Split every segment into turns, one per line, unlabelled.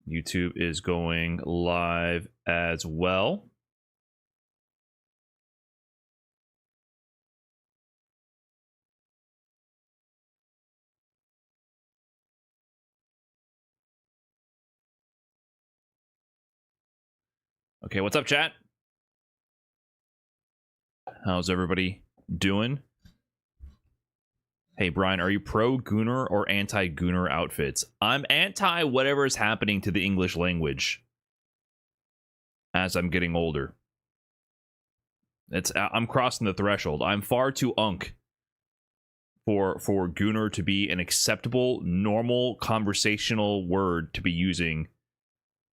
YouTube is going live as well. Okay, what's up, chat? How's everybody doing? Hey, Brian, are you pro Gunnar or anti Gunnar outfits? I'm anti whatever is happening to the English language as I'm getting older. I'm crossing the threshold. I'm far too unk for Gunnar to be an acceptable, normal conversational word to be using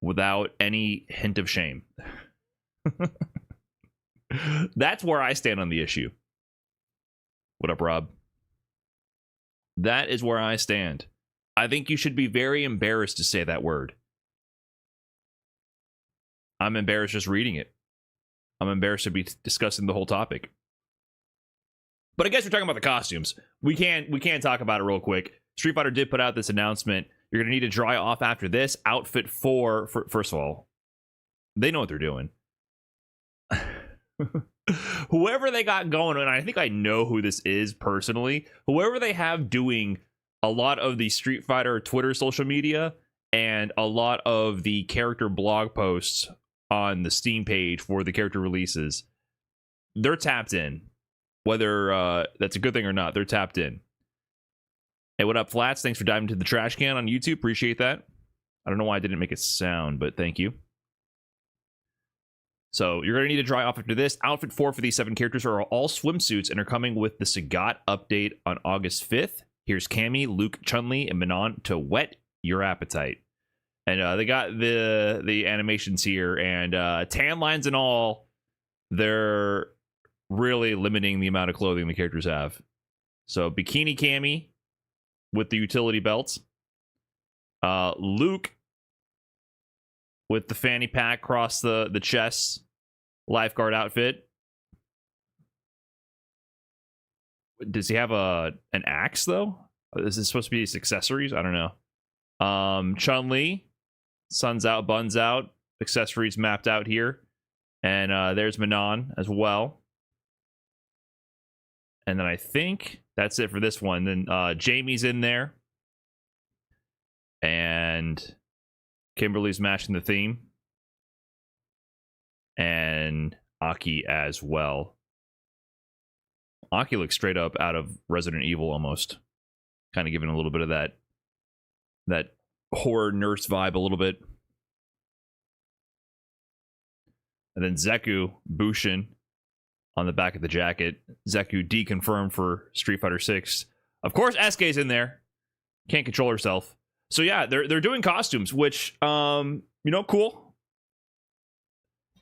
without any hint of shame. That's where I stand on the issue. What up, Rob? That is where I stand. I think you should be very embarrassed to say that word. I'm embarrassed just reading it. I'm embarrassed to be discussing the whole topic. But I guess we're talking about the costumes. We can talk about it real quick. Street Fighter did put out this announcement. You're going to need to dry off after this. Outfit 4, first of all, they know what they're doing. Whoever they got going, and I think I know who this is personally, whoever they have doing a lot of the Street Fighter Twitter social media and a lot of the character blog posts on the Steam page for the character releases, they're tapped in. Whether that's a good thing or not, they're tapped in. Hey, what up, Flats? Thanks for diving into the trash can on YouTube. Appreciate that. I don't know why I didn't make it sound, but thank you. So you're going to need to dry off after this. Outfit 4 for these 7 characters are all swimsuits and are coming with the Sagat update on August 5th. Here's Cammy, Luke, Chun-Li, and Manon to whet your appetite. And they got the animations here, and tan lines and all, they're really limiting the amount of clothing the characters have. So Bikini Cammy with the utility belts. Luke with the fanny pack across the chest, lifeguard outfit. Does he have an axe though? Is this supposed to be his accessories? I don't know. Chun-Li, sun's out, buns out, accessories mapped out here, and there's Manon as well. And then I think that's it for this one. Then Jamie's in there, and Kimberly's matching the theme, and Aki as well. Aki looks straight up out of Resident Evil almost, kind of giving a little bit of that horror nurse vibe a little bit. And then Zeku Bushin on the back of the jacket. Zeku deconfirmed for Street Fighter 6. Of course, SK's in there. Can't control herself. So yeah, they're doing costumes, which cool.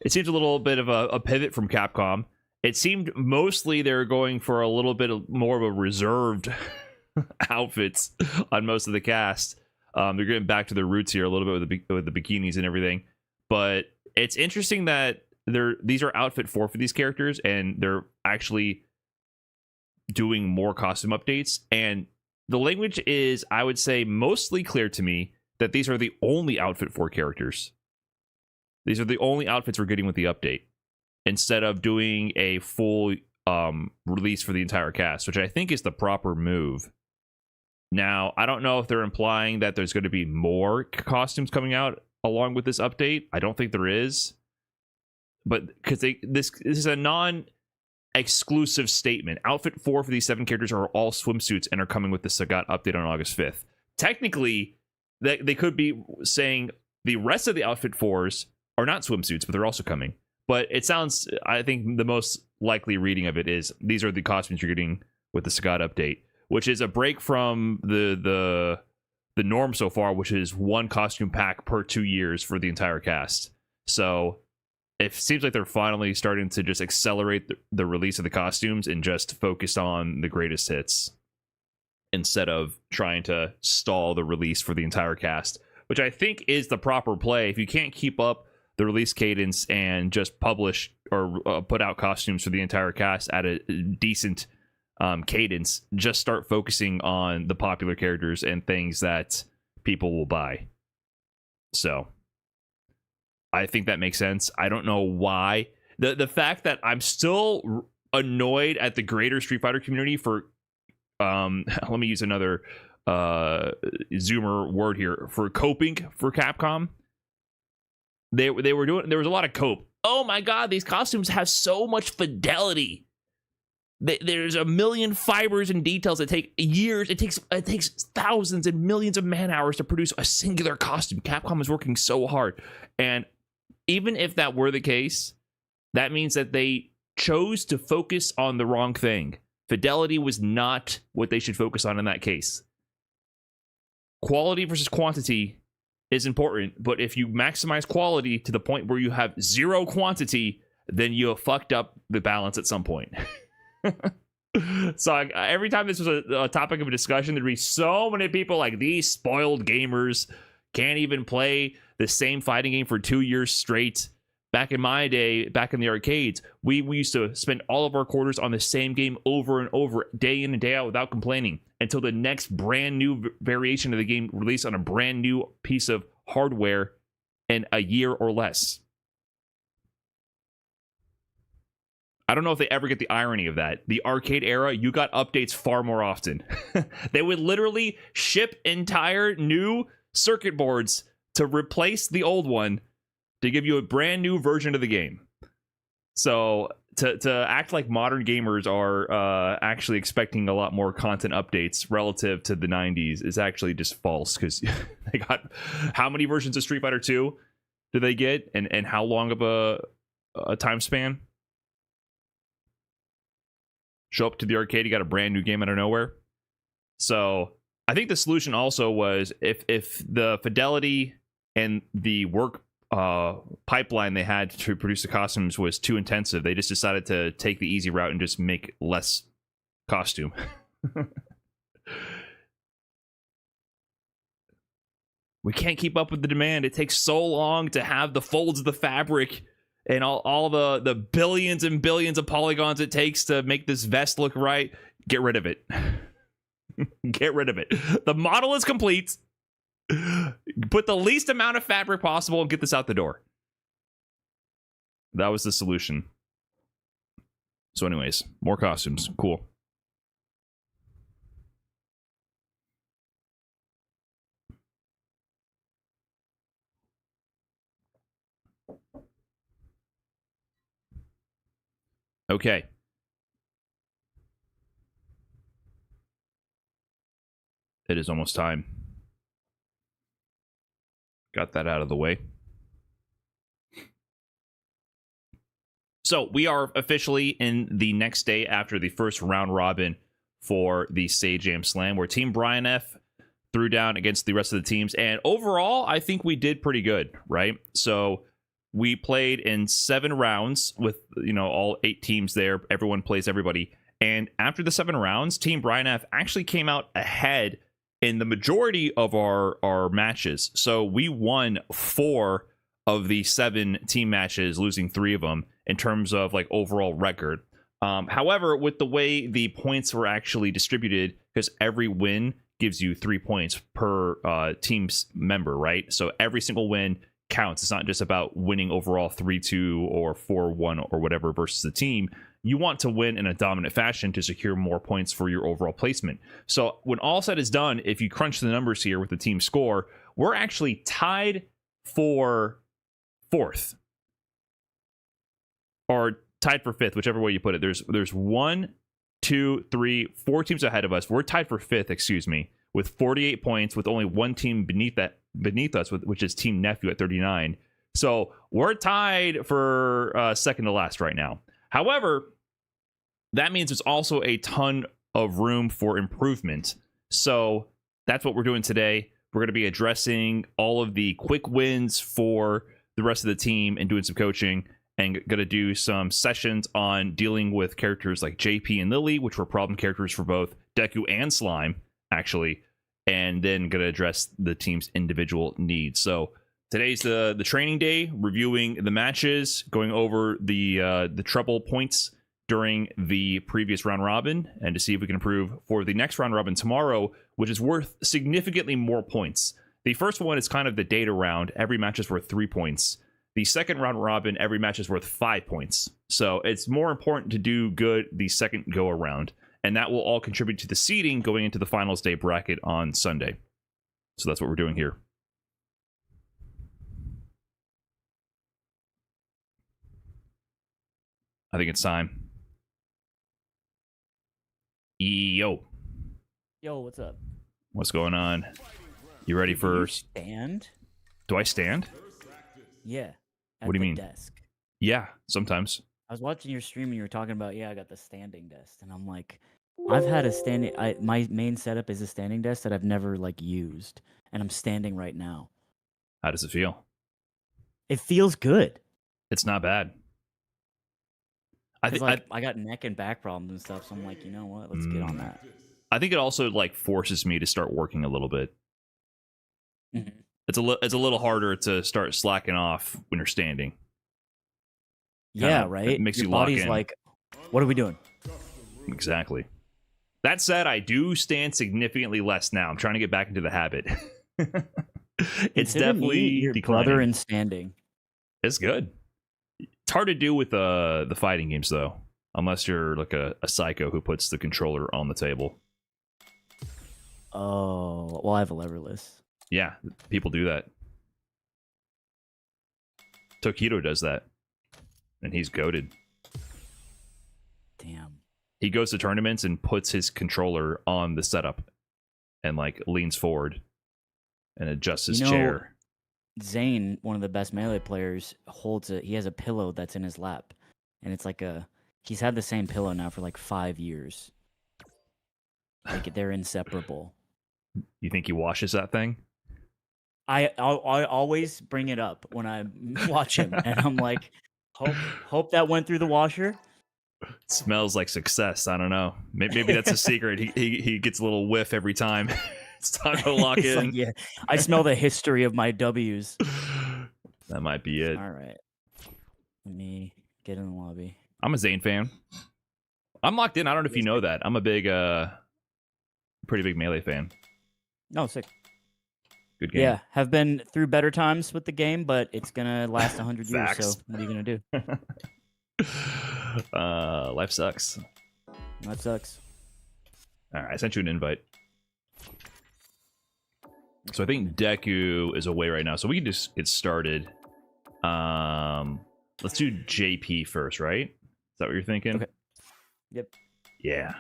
It seems a little bit of a pivot from Capcom. It seemed mostly they're going for a little bit more of a reserved outfits on most of the cast. They're getting back to their roots here a little bit with the bikinis and everything. But it's interesting that these are outfit 4 for these characters, and they're actually doing more costume updates. And the language is, I would say, mostly clear to me that these are the only outfit 4 characters. These are the only outfits we're getting with the update, instead of doing a full release for the entire cast, which I think is the proper move. Now, I don't know if they're implying that there's going to be more costumes coming out along with this update. I don't think there is. But because this is a non-exclusive statement. Outfit 4 for these 7 characters are all swimsuits and are coming with the Sagat update on August 5th. Technically, they could be saying the rest of the outfit 4s are not swimsuits, but they're also coming. But it sounds, I think the most likely reading of it is these are the costumes you're getting with the Sagat update, which is a break from the norm so far, which is 1 costume pack per 2 years for the entire cast. So it seems like they're finally starting to just accelerate the release of the costumes and just focus on the greatest hits instead of trying to stall the release for the entire cast, which I think is the proper play. If you can't keep up the release cadence and just publish or put out costumes for the entire cast at a decent cadence, just start focusing on the popular characters and things that people will buy. So I think that makes sense. I don't know why. The fact that I'm still annoyed at the greater Street Fighter community for let me use another zoomer word here, for coping for Capcom. They were doing, there was a lot of cope. Oh my god, these costumes have so much fidelity. There's a million fibers and details that take years. It takes thousands and millions of man hours to produce a singular costume. Capcom is working so hard. And even if that were the case, that means that they chose to focus on the wrong thing. Fidelity was not what they should focus on in that case. Quality versus quantity is important, but if you maximize quality to the point where you have zero quantity, then you have fucked up the balance at some point. So every time this was a topic of a discussion, there'd be so many people like, these spoiled gamers can't even play the same fighting game for 2 years straight. Back in my day, back in the arcades, we used to spend all of our quarters on the same game over and over, day in and day out, without complaining, until the next brand new variation of the game released on a brand new piece of hardware in a year or less. I don't know if they ever get the irony of that. The arcade era, you got updates far more often. They would literally ship entire new circuit boards to replace the old one to give you a brand new version of the game. So to act like modern gamers are actually expecting a lot more content updates relative to the 90s is actually just false, because they got, how many versions of Street Fighter 2 do they get, and how long of a time span? Show up to the arcade, you got a brand new game out of nowhere. So I think the solution also was, if the fidelity and the work pipeline they had to produce the costumes was too intensive, they just decided to take the easy route and just make less costume. We can't keep up with the demand. It takes so long to have the folds of the fabric and all the billions and billions of polygons it takes to make this vest look right. Get rid of it. Get rid of it. The model is complete. Put the least amount of fabric possible and get this out the door. That was the solution. So anyways, more costumes. Cool. Okay. It is almost time. Got that out of the way. So we are officially in the next day after the first round robin for the Sajam Slam, where Team Brian F threw down against the rest of the teams. And overall, I think we did pretty good, right? So we played in 7 rounds with, all 8 teams there. Everyone plays everybody. And after the 7 rounds, Team Brian F actually came out ahead in the majority of our matches. So we won 4 of the 7 team matches, losing 3 of them in terms of like overall record. However, with the way the points were actually distributed, because every win gives you 3 points per team's member, right? So every single win counts. It's not just about winning overall 3-2 or 4-1 or whatever versus the team. You want to win in a dominant fashion to secure more points for your overall placement. So when all said is done, if you crunch the numbers here with the team score, we're actually tied for 4th. Or tied for 5th, whichever way you put it. There's 1, 2, 3, 4 teams ahead of us. We're tied for 5th, excuse me, with 48 points, with only 1 team beneath us, which is Team Nephew at 39. So we're tied for second to last right now. However, that means there's also a ton of room for improvement. So that's what we're doing today. We're going to be addressing all of the quick wins for the rest of the team and doing some coaching, and going to do some sessions on dealing with characters like JP and Lily, which were problem characters for both Deku and Slime, actually, and then going to address the team's individual needs. So today's the training day, reviewing the matches, going over the treble points during the previous round robin, and to see if we can improve for the next round robin tomorrow, which is worth significantly more points The first one is kind of the data round. Every match is worth 3 points. The second round robin, every match is worth 5 points. So it's more important to do good the second go around. And that will all contribute to the seeding going into the finals day bracket on Sunday. So that's what we're doing here. I think it's time. Yo.
Yo, what's up?
What's going on? You ready for...
stand?
Do I stand?
Yeah.
What do you mean?
Desk.
Yeah, sometimes.
I was watching your stream and you were talking about, I got the standing desk. And I'm like, I've had a standing... my main setup is a standing desk that I've never, used. And I'm standing right now.
How does it feel?
It feels good.
It's not bad.
I got neck and back problems and stuff, so I'm like, you know what? Let's get on that.
I think it also forces me to start working a little bit.
Mm-hmm.
It's a little harder to start slacking off when you're standing.
Yeah, right.
It makes
your
you lock
body's
in.
like, what are we doing?
Exactly. That said, I do stand significantly less now. I'm trying to get back into the habit. It's definitely
your
declining.
brother in standing.
It's good. It's hard to do with the fighting games though, unless you're like a psycho who puts the controller on the table.
Oh, well, I have a leverless.
Yeah, people do that. Tokido does that, and he's goated.
Damn.
He goes to tournaments and puts his controller on the setup, and leans forward, and adjusts his chair.
Zane, one of the best Melee players, he has a pillow that's in his lap, and it's he's had the same pillow now for 5 years. They're inseparable.
You think he washes that thing?
I always bring it up when I watch him, and I'm like, hope that went through the washer.
It smells like success. I don't know. Maybe that's a secret. He gets a little whiff every time. It's time to lock in.
Yeah, I smell the history of my W's.
That might be it.
All right, let me get in the lobby.
I'm a Zane fan. I'm locked in. I don't know if you know that. I'm a pretty big Melee fan.
No, sick.
Good game.
Yeah, have been through better times with the game, but it's gonna last 100 years. So what are you gonna do?
Life sucks.
That sucks.
All right, I sent you an invite. So I think Deku is away right now, so we can just get started. Let's do JP first, right? Is that what you're thinking?
Okay. Yep.
Yeah.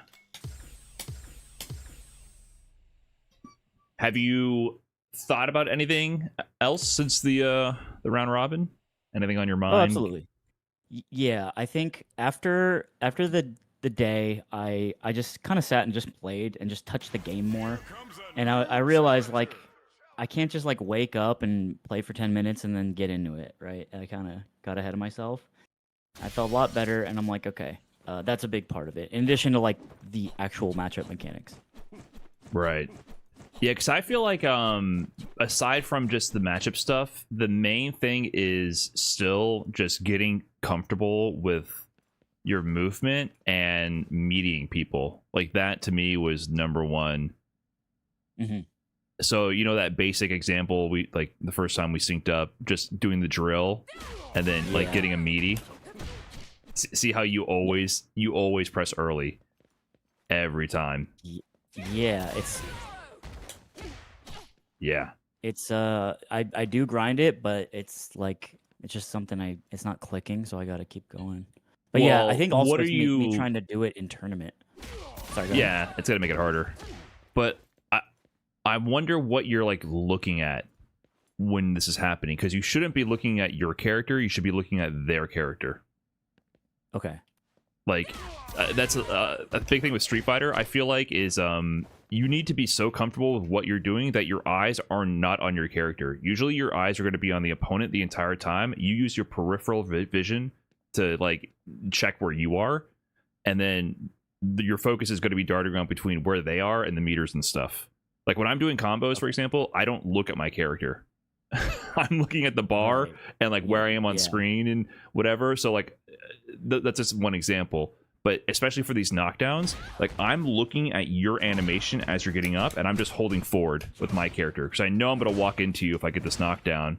Have you thought about anything else since the round robin? Anything on your mind?
Oh, absolutely. Yeah, I think after the day, I just kind of sat and just played and just touched the game more, and I realized I can't just wake up and play for 10 minutes and then get into it, right? I kind of got ahead of myself. I felt a lot better, and I'm like, okay, that's a big part of it. In addition to the actual matchup mechanics.
Right. Yeah, because I feel like aside from just the matchup stuff, the main thing is still just getting comfortable with your movement and meeting people. That to me was number one.
Mm-hmm.
So that basic example, we the first time we synced up, just doing the drill and then getting a meaty. See how you always press early every time.
Yeah,
it's
I do grind it, but it's just something it's not clicking, so I gotta keep going. But yeah, I think also me trying to do it in tournament. Sorry, go ahead.
It's gonna make it harder. But I wonder what you're looking at when this is happening, because you shouldn't be looking at your character, you should be looking at their character.
Okay.
That's a big thing with Street Fighter, I feel is you need to be so comfortable with what you're doing that your eyes are not on your character. Usually your eyes are going to be on the opponent the entire time. You use your peripheral vision to check where you are, and then your focus is going to be darting around between where they are and the meters and stuff. When I'm doing combos, for example, I don't look at my character. I'm looking at the bar and where I am on screen and whatever. So that's just one example. But especially for these knockdowns, like I'm looking at your animation as you're getting up, and I'm just holding forward with my character because I know I'm gonna walk into you if I get this knockdown,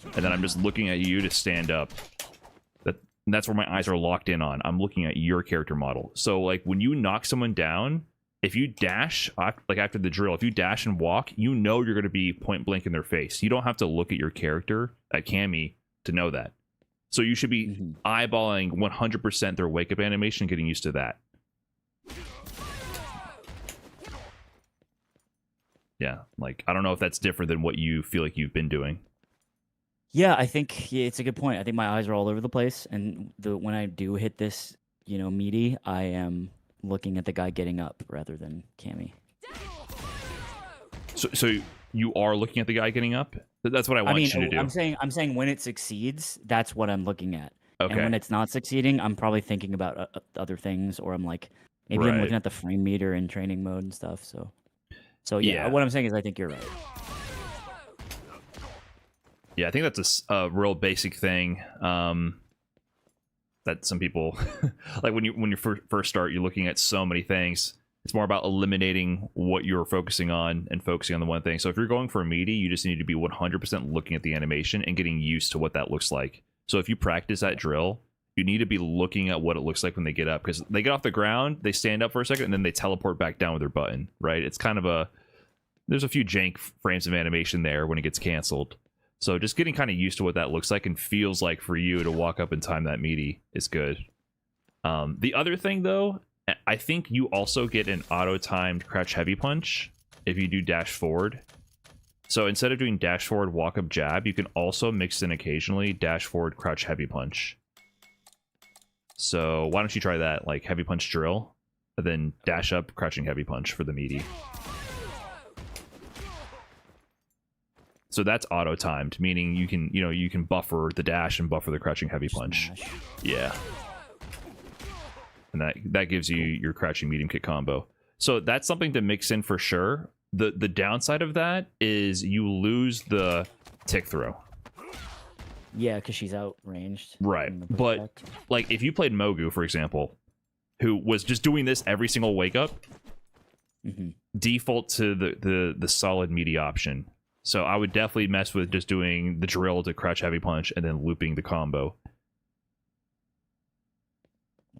and then I'm just looking at you to stand up. That's where my eyes are locked in on. I'm looking at your character model. So like when you knock someone down, if you dash, like after the drill, if you dash and walk, you know you're gonna be point blank in their face. You don't have to look at your character at Cammy to know that. So you should be eyeballing 100% their wake up animation, getting used to that. Yeah, like I don't know if that's different than what you feel like you've been doing.
Yeah, I think it's a good point. I think my eyes are all over the place, and when I do hit this, meaty, I am looking at the guy getting up rather than Cammy.
So you are looking at the guy getting up? That's what I want you to do.
I'm saying when it succeeds, that's what I'm looking at.
Okay.
And when it's not succeeding, I'm probably thinking about other things, or I'm like, maybe I'm looking at the frame meter in training mode and stuff. So yeah, what I'm saying is I think you're right.
Yeah, I think that's a real basic thing that some people like when you first start, you're looking at so many things. It's more about eliminating what you're focusing on and focusing on the one thing. So if you're going for a meaty, you just need to be 100% looking at the animation and getting used to what that looks like. So if you practice that drill, you need to be looking at what it looks like when they get up, because they get off the ground, they stand up for a second, and then they teleport back down with their button, right? It's kind of there's a few jank frames of animation there when it gets canceled. So just getting kind of used to what that looks like and feels like for you to walk up and time that meaty is good. The other thing, though, I think you also get an auto-timed crouch heavy punch if you do dash forward. So instead of doing dash forward, walk up, jab, you can also mix in occasionally dash forward, crouch heavy punch. So why don't you try that, like heavy punch drill, and then dash up, crouching heavy punch for the meaty. So that's auto-timed, meaning you can buffer the dash and buffer the crouching heavy punch.
Smash.
Yeah. And that gives you your crouching medium kick combo. So that's something to mix in for sure. The downside of that is you lose the tick throw.
Yeah, because she's outranged.
Right. But like if you played Mogu, for example, who was just doing this every single wake up, default to the solid meaty option. So I would definitely mess with just doing the drill to crouch heavy punch and then looping the combo.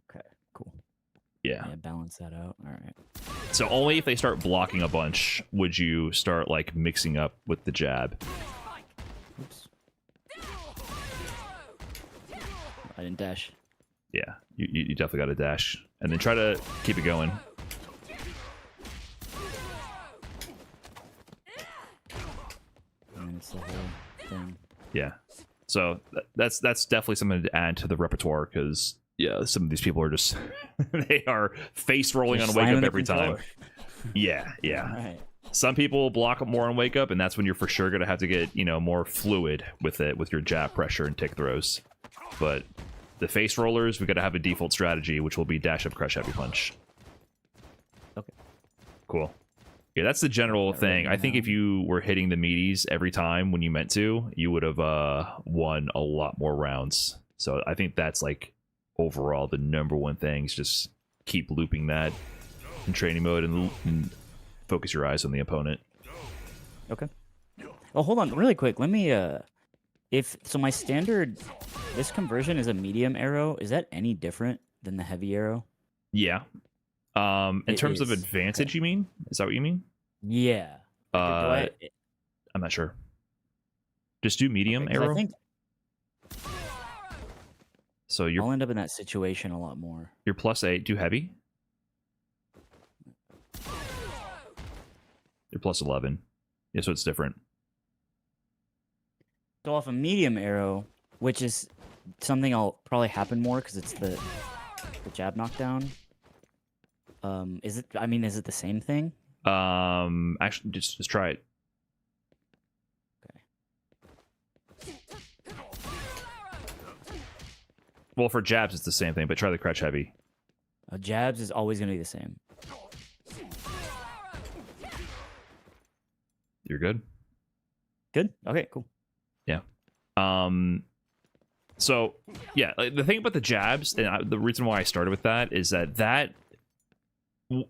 Okay, cool.
Yeah,
balance that out. All right.
So only if they start blocking a bunch would you start like mixing up with the jab.
Oops. I didn't dash.
Yeah, you definitely got to dash. And then try to keep it going.
And it's the whole thing.
Yeah. So that's definitely something to add to the repertoire, because yeah, some of these people are just they are face rolling on wake up every time. Yeah.
Right.
Some people block more on wake up, and that's when you're for sure gonna have to get more fluid with it, with your jab pressure and tick throws. But the face rollers, we got to have a default strategy, which will be dash up, crush heavy punch.
Okay.
Cool. Yeah, that's the general thing. I think if you were hitting the meaties every time when you meant to, you would have won a lot more rounds. So I think that's like overall the number one thing is just keep looping that in training mode and focus your eyes on the opponent.
Okay. Oh, hold on, really quick. Let me my standard, this conversion is a medium arrow. Is that any different than the heavy arrow?
Yeah. In terms of advantage, you mean? Is that what you mean?
Yeah.
I'm not sure. Just do medium arrow.
I think
so
I'll end up in that situation a lot more.
You're +8. Do heavy. You're +11. Yeah, so it's different.
So off a medium arrow, which is something I'll probably happen more because it's the jab knockdown. Is it the same thing?
Actually, just try it.
Okay.
Well, for jabs, it's the same thing, but try the crouch heavy.
Jabs is always going to be the same.
You're good.
Good? Okay, cool.
Yeah. So yeah, like, the thing about the jabs, and the reason why I started with that is that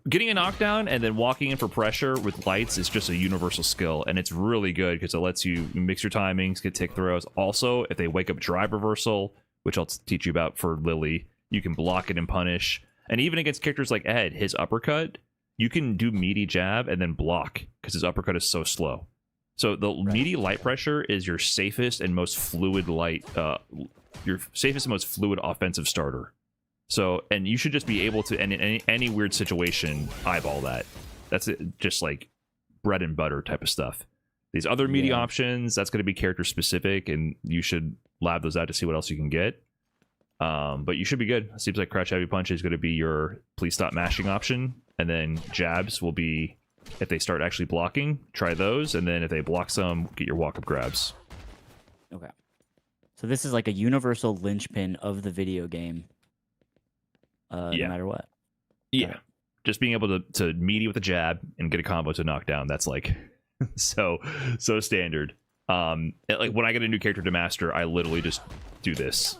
getting a knockdown and then walking in for pressure with lights is just a universal skill, and it's really good because it lets you mix your timings, get tick throws. Also, if they wake up drive reversal, which I'll teach you about for Lily, you can block it and punish. And even against characters like Ed, his uppercut, you can do meaty jab and then block because his uppercut is so slow. So the meaty light pressure is your safest and most fluid offensive starter. So, and you should just be able to, and in any weird situation, eyeball that. That's it, just like bread and butter type of stuff. These other meaty options, that's going to be character specific, and you should lab those out to see what else you can get. But you should be good. It seems like Crouch Heavy Punch is going to be your please stop mashing option, and then jabs will be, if they start actually blocking, try those, and then if they block some, get your walk-up grabs.
Okay. So this is like a universal linchpin of the video game. No matter what.
Yeah. Just being able to meaty with a jab and get a combo to knock down, that's like so standard. Like when I get a new character to master, I literally just do this.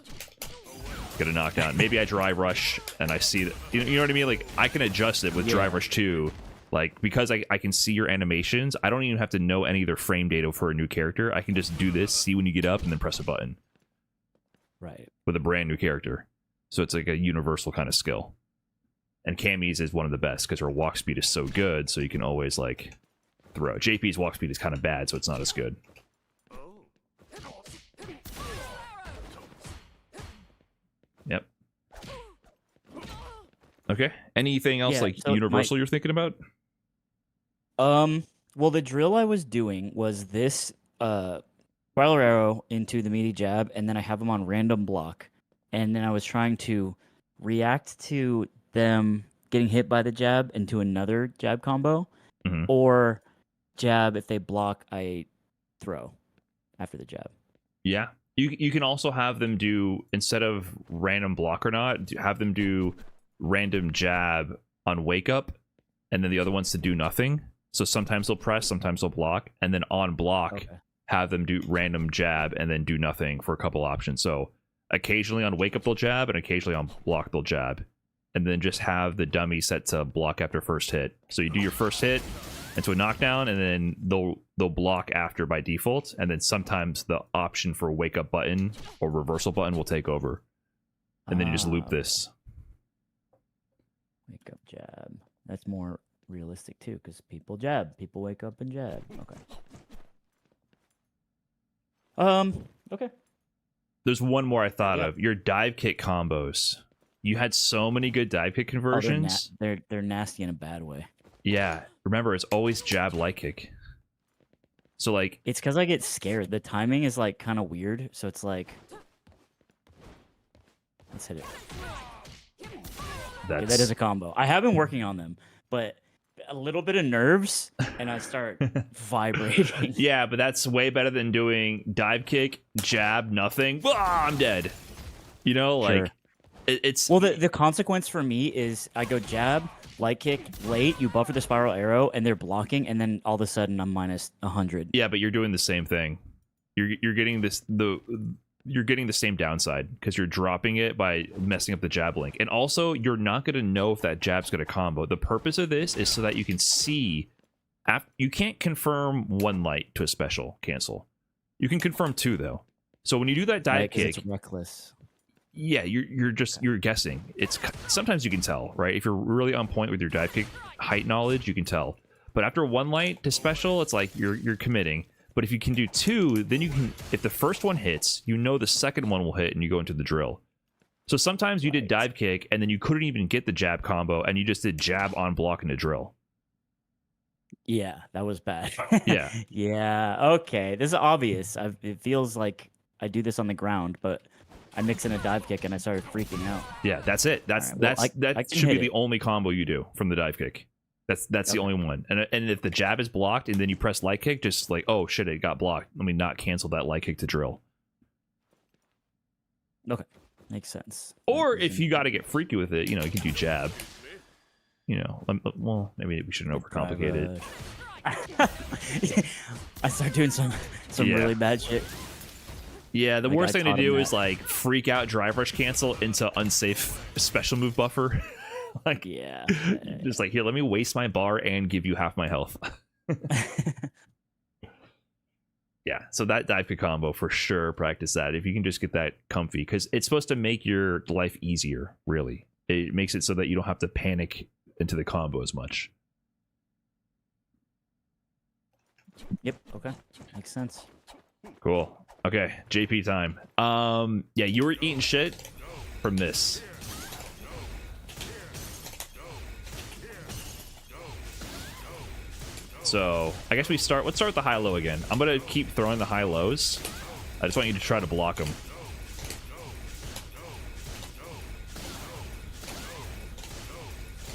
Get a knockdown. Maybe I drive rush and I see that, you know what I mean? Like I can adjust it with drive rush too. Like because I can see your animations, I don't even have to know any of their frame data for a new character. I can just do this, see when you get up, and then press a button.
Right. With
a brand new character. So it's like a universal kind of skill. And Cammy's is one of the best because her walk speed is so good, so you can always like throw. JP's walk speed is kind of bad, so it's not as good. Yep. Okay. Anything else universal you're thinking about?
Well, the drill I was doing was this spiral arrow into the meaty jab, and then I have them on random block. And then I was trying to react to them getting hit by the jab into another jab combo, or jab, if they block, I throw after the jab.
Yeah. You can also have them do, instead of random block or not, have them do random jab on wake up, and then the other one's to do nothing. So sometimes they'll press, sometimes they'll block, and then on block, have them do random jab and then do nothing for a couple options. So occasionally on wake up they'll jab, and occasionally on block they'll jab, and then just have the dummy set to block after first hit. So you do your first hit into a knockdown, and then they'll block after by default, and then sometimes the option for wake up button or reversal button will take over, and then you just loop this.
Wake up jab. That's more realistic too, because people jab, people wake up and jab. Okay.
There's one more I thought of. Your dive kick combos. You had so many good dive kick conversions.
They're nasty in a bad way.
Yeah. Remember, it's always jab light kick. So like,
it's because I get scared. The timing is like kind of weird. So it's like, let's hit it. That is a combo. I have been working on them, but a little bit of nerves and I start vibrating.
Yeah, but that's way better than doing dive kick, jab, nothing. I'm dead. You know, like it's
well, the consequence for me is I go jab, light kick, late, you buffer the spiral arrow, and they're blocking, and then all of a sudden I'm minus 100.
Yeah, but you're doing the same thing. You're getting you're getting the same downside because you're dropping it by messing up the jab link. And also, you're not going to know if that jab's going to combo. The purpose of this is so that you can see. You can't confirm one light to a special cancel. You can confirm two, though. So when you do that dive kick...
It's reckless.
Yeah, you're guessing. It's sometimes you can tell, right? If you're really on point with your dive kick height knowledge, you can tell. But after one light to special, it's like you're committing. But if you can do two, then you can, if the first one hits, you know the second one will hit and you go into the drill. So sometimes you did dive kick and then you couldn't even get the jab combo and you just did jab on block in a drill.
Yeah, that was bad.
Yeah.
Yeah, okay. This is obvious. It feels like I do this on the ground, but I mix in a dive kick and I started freaking out.
Yeah, that's it. That should be the only combo you do from the dive kick. That's the only one. And if the jab is blocked and then you press light kick, just like, oh shit, it got blocked. Let me not cancel that light kick to drill.
Okay. Makes sense.
Or if you got to get freaky with it, you know, you can do jab. You know, well, maybe we shouldn't overcomplicate it.
I start doing some really bad shit.
Yeah, the
The
worst
guy
thing to
taught him
do
that.
is like freak out drive rush cancel into unsafe special move buffer. Like,
Yeah.
just like, here, let me waste my bar and give you half my health. Yeah, so that dive kick combo for sure, practice that if you can just get that comfy, because it's supposed to make your life easier. Really, it makes it so that you don't have to panic into the combo as much.
Yep. Okay. Makes sense.
Cool. Okay, JP time. Yeah, you were eating shit from this. So I guess let's start with the high-low again. I'm gonna keep throwing the high-lows. I just want you to try to block them.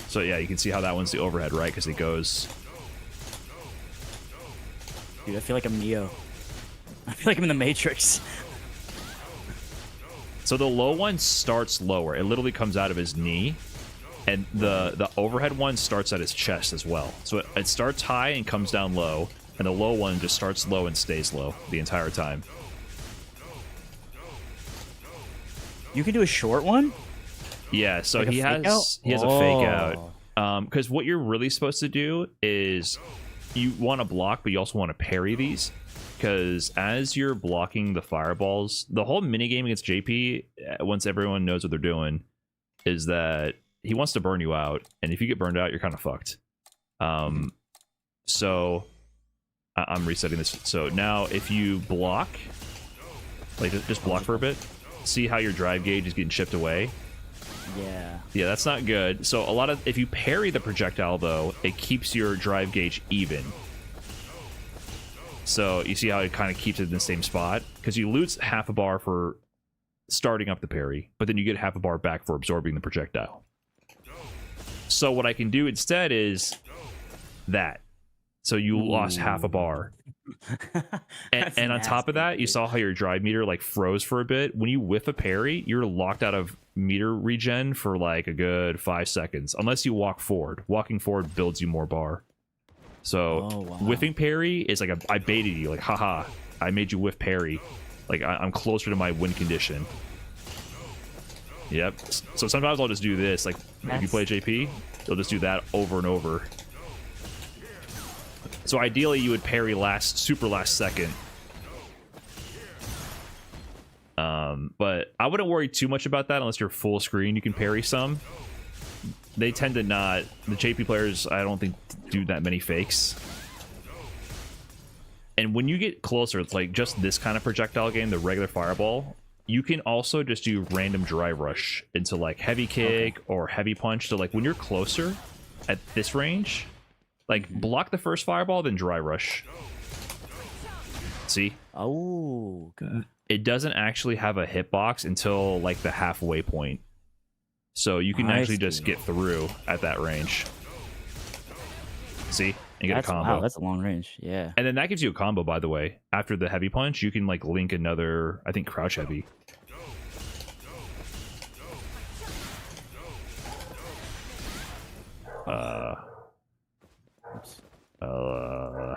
So yeah, you can see how that one's the overhead, right? Because it goes...
Dude, I feel like I'm Neo. I feel like I'm in the Matrix.
So the low one starts lower. It literally comes out of his knee. And the overhead one starts at his chest as well. So it starts high and comes down low. And the low one just starts low and stays low the entire time.
You can do a short one?
Yeah, so
Like a
he
fake
has
out?
a fake out. Because what you're really supposed to do is you want to block, but you also want to parry these. Because as you're blocking the fireballs, the whole minigame against JP, once everyone knows what they're doing, is that he wants to burn you out. And if you get burned out, you're kind of fucked. So I'm resetting this. So now if you block, like just block for a bit, see how your drive gauge is getting chipped away. Yeah, that's not good. So if you parry the projectile though, it keeps your drive gauge even. So you see how it kind of keeps it in the same spot, because you lose half a bar for starting up the parry, but then you get half a bar back for absorbing the projectile. So what I can do instead is that. So you lost half a bar. And on top of that, you saw how your drive meter like froze for a bit. When you whiff a parry, you're locked out of meter regen for like a good 5 seconds, unless you walk forward. Walking forward builds you more bar. So whiffing parry is like I baited you, like haha, I made you whiff parry. Like I'm closer to my win condition. Yep. So sometimes I'll just do this. Like if you play JP, you'll just do that over and over. So ideally, you would parry super last second. But I wouldn't worry too much about that unless you're full screen. You can parry some. They tend to not. The JP players, I don't think, do that many fakes. And when you get closer, it's like just this kind of projectile game, the regular fireball, you can also just do random drive rush into like heavy kick or heavy punch. So like when you're closer at this range, like block the first fireball, then dry rush. See?
Oh, good.
It doesn't actually have a hitbox until like the halfway point. So you can actually just get through at that range. See? And get a combo.
Wow, that's a long range. Yeah.
And then that gives you a combo, by the way. After the heavy punch, you can like link another, I think, crouch heavy.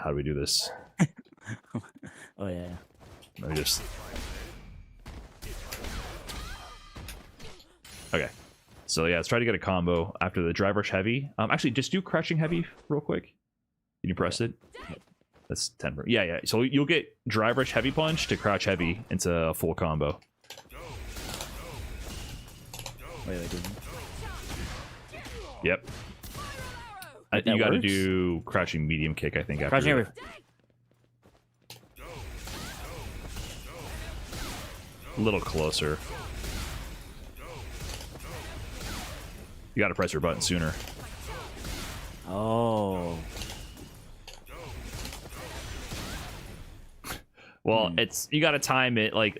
How do we do this?
Oh yeah.
Let me just... Okay. So yeah, let's try to get a combo after the drive rush heavy. Actually, just do crouching heavy real quick. Can you press it? That's 10. Yeah. So you'll get drive rush heavy punch to crouch heavy into a full combo.
Wait, dude.
Yep. You got to do crouching medium kick, I think.
Crouching heavy.
A little closer. You got to press your button sooner.
Oh.
Well, you got to time it. Like,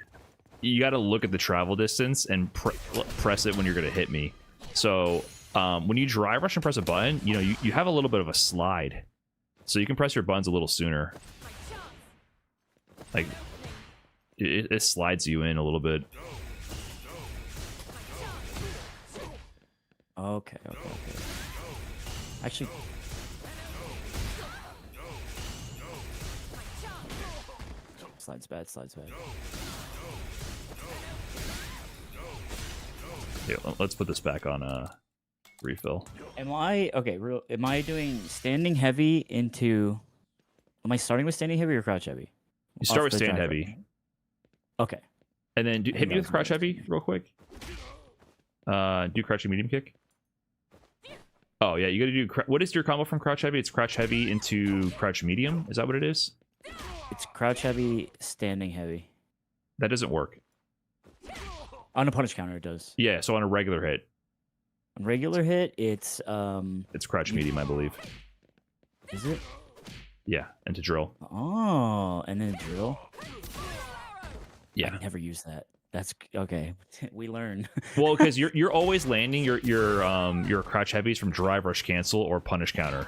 you got to look at the travel distance and press it when you're going to hit me. So when you drive rush and press a button, you know, you have a little bit of a slide. So you can press your buttons a little sooner. Like, it slides you in a little bit.
Okay. Actually, slides bad.
Yeah, let's put this back on refill.
Am I okay? Am I doing standing heavy into? Am I starting with standing heavy or crouch heavy?
You start
Off
with
the
stand
drive
heavy.
rush. Okay.
And then hit me with
that's
crouch
what I was
heavy real quick. Do crouching medium kick. Oh yeah, you gotta do. What is your combo from crouch heavy? It's crouch heavy into crouch medium. Is that what it is?
It's crouch heavy, standing heavy.
That doesn't work.
On a punish counter, it does.
Yeah, so on a regular hit,
On regular hit, it's
crouch medium, I believe.
Is it?
Yeah, and to drill.
Oh, and then drill.
Yeah.
I never use that. That's okay. We learn.
Well, because you're always landing your crouch heavies from drive rush cancel or punish counter,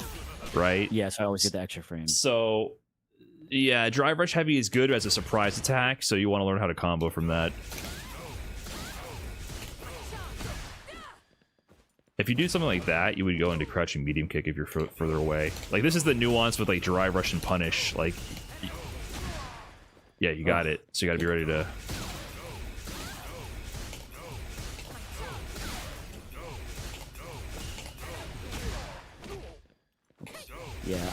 right?
Yeah, so I always get the extra frames.
So yeah, drive rush heavy is good as a surprise attack, so you want to learn how to combo from that. If you do something like that, you would go into crouching medium kick if you're further away. Like, this is the nuance with, like, drive, rush, and punish. Like, yeah, you got it. So you got to be ready to...
Yeah.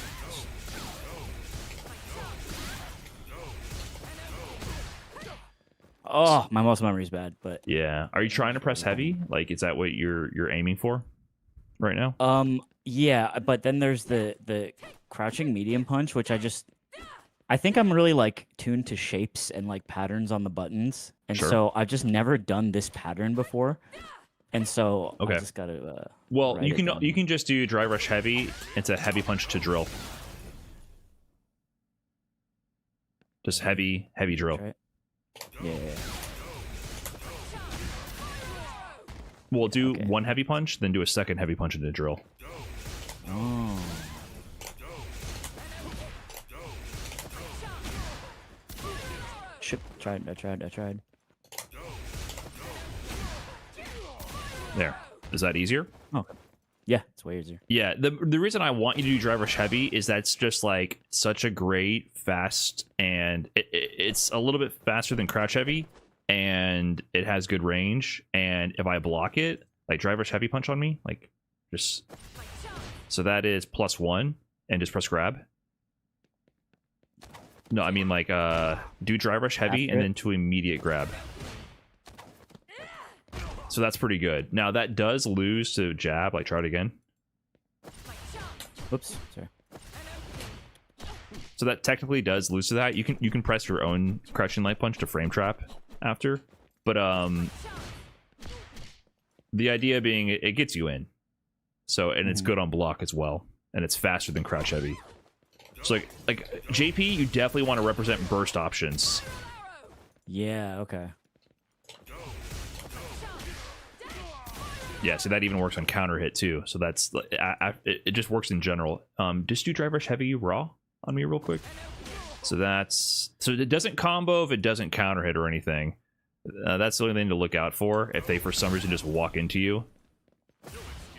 Oh, my muscle memory is bad, but
Yeah. Are you trying to press heavy? Like, is that what you're aiming for right now?
yeah, but then there's the crouching medium punch, which I think I'm really like tuned to shapes and like patterns on the buttons, and
Sure.
so I've just never done this pattern before, and so
Okay.
I just gotta.
Well,
write
you
it
can
down.
you can just do drive rush heavy. It's a heavy punch to drill. Just heavy drill.
Try it. Yeah.
We'll do
Okay.
one heavy punch, then do a second heavy punch into drill.
Oh. Shit! I tried.
There. Is that easier?
Okay. Yeah, it's way easier.
Yeah, the reason I want you to do drive rush heavy is that's just like such a great fast, and it's a little bit faster than crouch heavy, and it has good range. And if I block it, like drive rush heavy punch on me, like just so that is +1, and just press grab. No, I mean like do drive rush heavy
After
and
it?
then to immediate grab. So that's pretty good. Now that does lose to jab. Like, try it again.
Whoops. Sorry.
So that technically does lose to that. You can press your own crouching light punch to frame trap after, but the idea being it gets you in. So, and it's good on block as well, and it's faster than crouch heavy. So like JP, you definitely want to represent burst options.
Yeah. Okay.
Yeah, so that even works on counter hit too. So that's it just works in general. Just do drive rush heavy raw on me real quick. So it doesn't combo if it doesn't counter hit or anything. That's the only thing to look out for. If they for some reason just walk into you,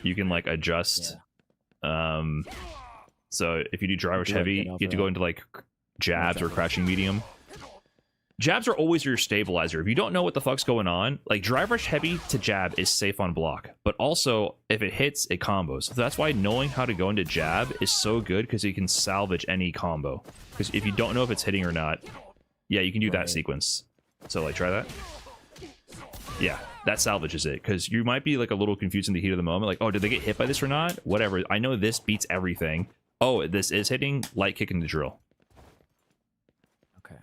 you can like adjust.
Yeah.
So if you do drive rush
do like
heavy,
get
you
off
have to
of
go
that.
into like jabs or crouching medium. Jabs are always your stabilizer. If you don't know what the fuck's going on, like drive rush heavy to jab is safe on block, but also if it hits, it combos. So that's why knowing how to go into jab is so good, because you can salvage any combo. Because if you don't know if it's hitting or not, yeah, you can do that sequence. So like try that. Yeah, that salvages it, because you might be like a little confused in the heat of the moment. Like, oh, did they get hit by this or not? Whatever. I know this beats everything. Oh, this is hitting. Light kick into drill.
Okay.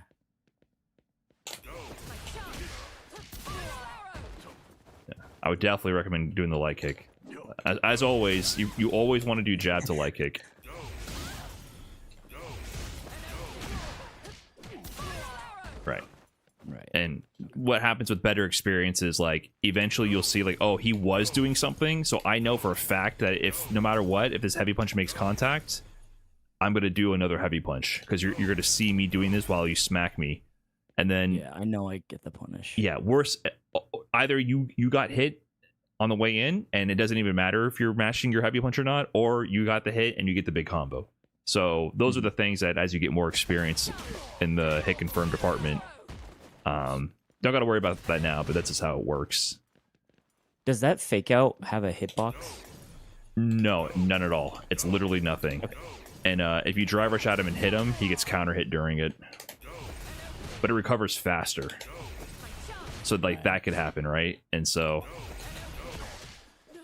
I would definitely recommend doing the light kick. As always, you always want to do jab to light kick. Right.
Right.
And what happens with better experiences, like eventually you'll see like, oh, he was doing something, so I know for a fact that if no matter what, if this heavy punch makes contact, I'm gonna do another heavy punch, because you're gonna see me doing this while you smack me. And then
Yeah, I know I get the punish.
yeah, worse, either you got hit on the way in and it doesn't even matter if you're mashing your heavy punch or not, or you got the hit and you get the big combo. So those are the things that as you get more experience in the hit confirm department, don't got to worry about that now, but that's just how it works.
Does that fake out have a hitbox?
No, none at all. It's literally nothing.
Okay.
And if you drive rush at him and hit him, he gets counter hit during it. But it recovers faster. So like that could happen, right? And so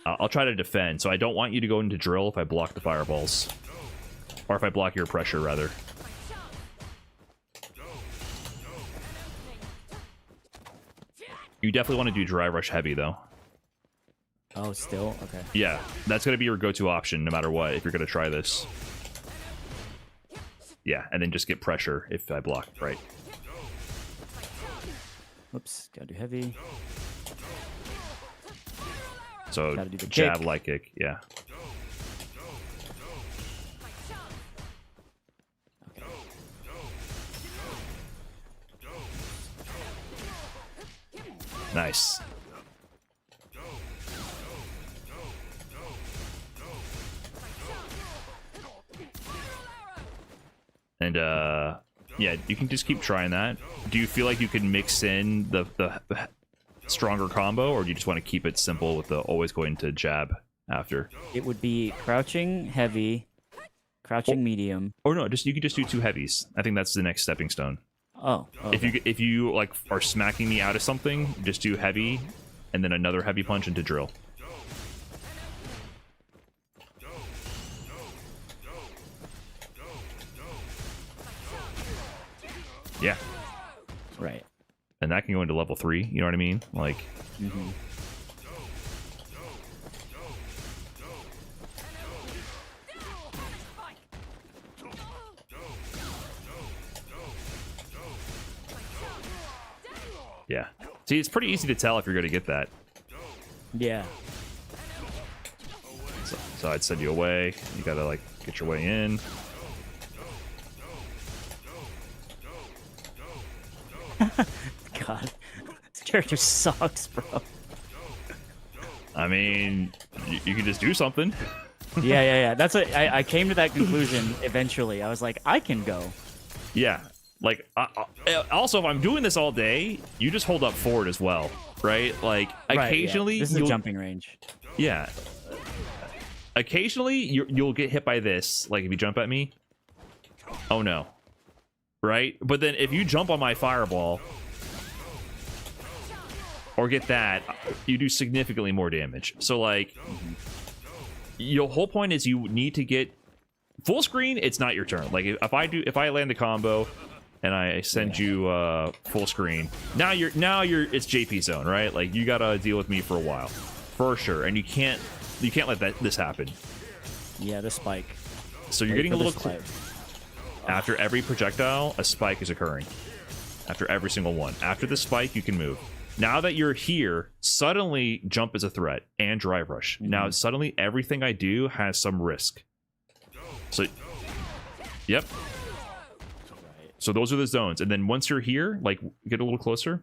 I'll try to defend. So I don't want you to go into drill if I block the fireballs. Or if I block your pressure, rather. You definitely want to do drive rush heavy, though.
Oh, still? Okay.
Yeah, that's going to be your go-to option no matter what if you're going to try this. Yeah, and then just get pressure if I block, right?
Whoops, gotta do heavy.
So
Gotta do the
jab,
kick.
light kick, yeah.
Okay.
Nice. And yeah, you can just keep trying that. Do you feel like you can mix in the stronger combo, or do you just want to keep it simple with the always going to jab after?
It would be crouching heavy, crouching medium.
Or no, just you could just do two heavies. I think that's the next stepping stone.
Oh. Okay.
If you like are smacking me out of something, just do heavy, and then another heavy punch into drill. Yeah.
Right.
And that can go into level 3, you know what I mean? Like,
Mm-hmm.
yeah. See, it's pretty easy to tell if you're going to get that.
Yeah.
So I'd send you away. You got to, like, get your way in.
God. This character sucks, bro.
I mean, you can just do something.
Yeah. That's what I came to that conclusion eventually. I was like, I can go.
Yeah. Like, also, if I'm doing this all day, you just hold up forward as well, right? Like, occasionally...
Right, yeah. This is a jumping range.
Yeah. Occasionally, you'll get hit by this. Like, if you jump at me. Oh, no. Right? But then if you jump on my fireball... or get that, you do significantly more damage. So, like... your whole point is you need to get... full screen, it's not your turn. Like, if I land the combo... and I send you full screen. Now you're it's JP zone, right? Like you gotta deal with me for a while, for sure. And you can't let this happen.
Yeah, the spike.
So you're getting a little after every projectile, a spike is occurring. After every single one. After the spike, you can move. Now that you're here, suddenly jump is a threat and drive rush. Now suddenly everything I do has some risk. So, yep. So those are the zones. And then once you're here, like, get a little closer.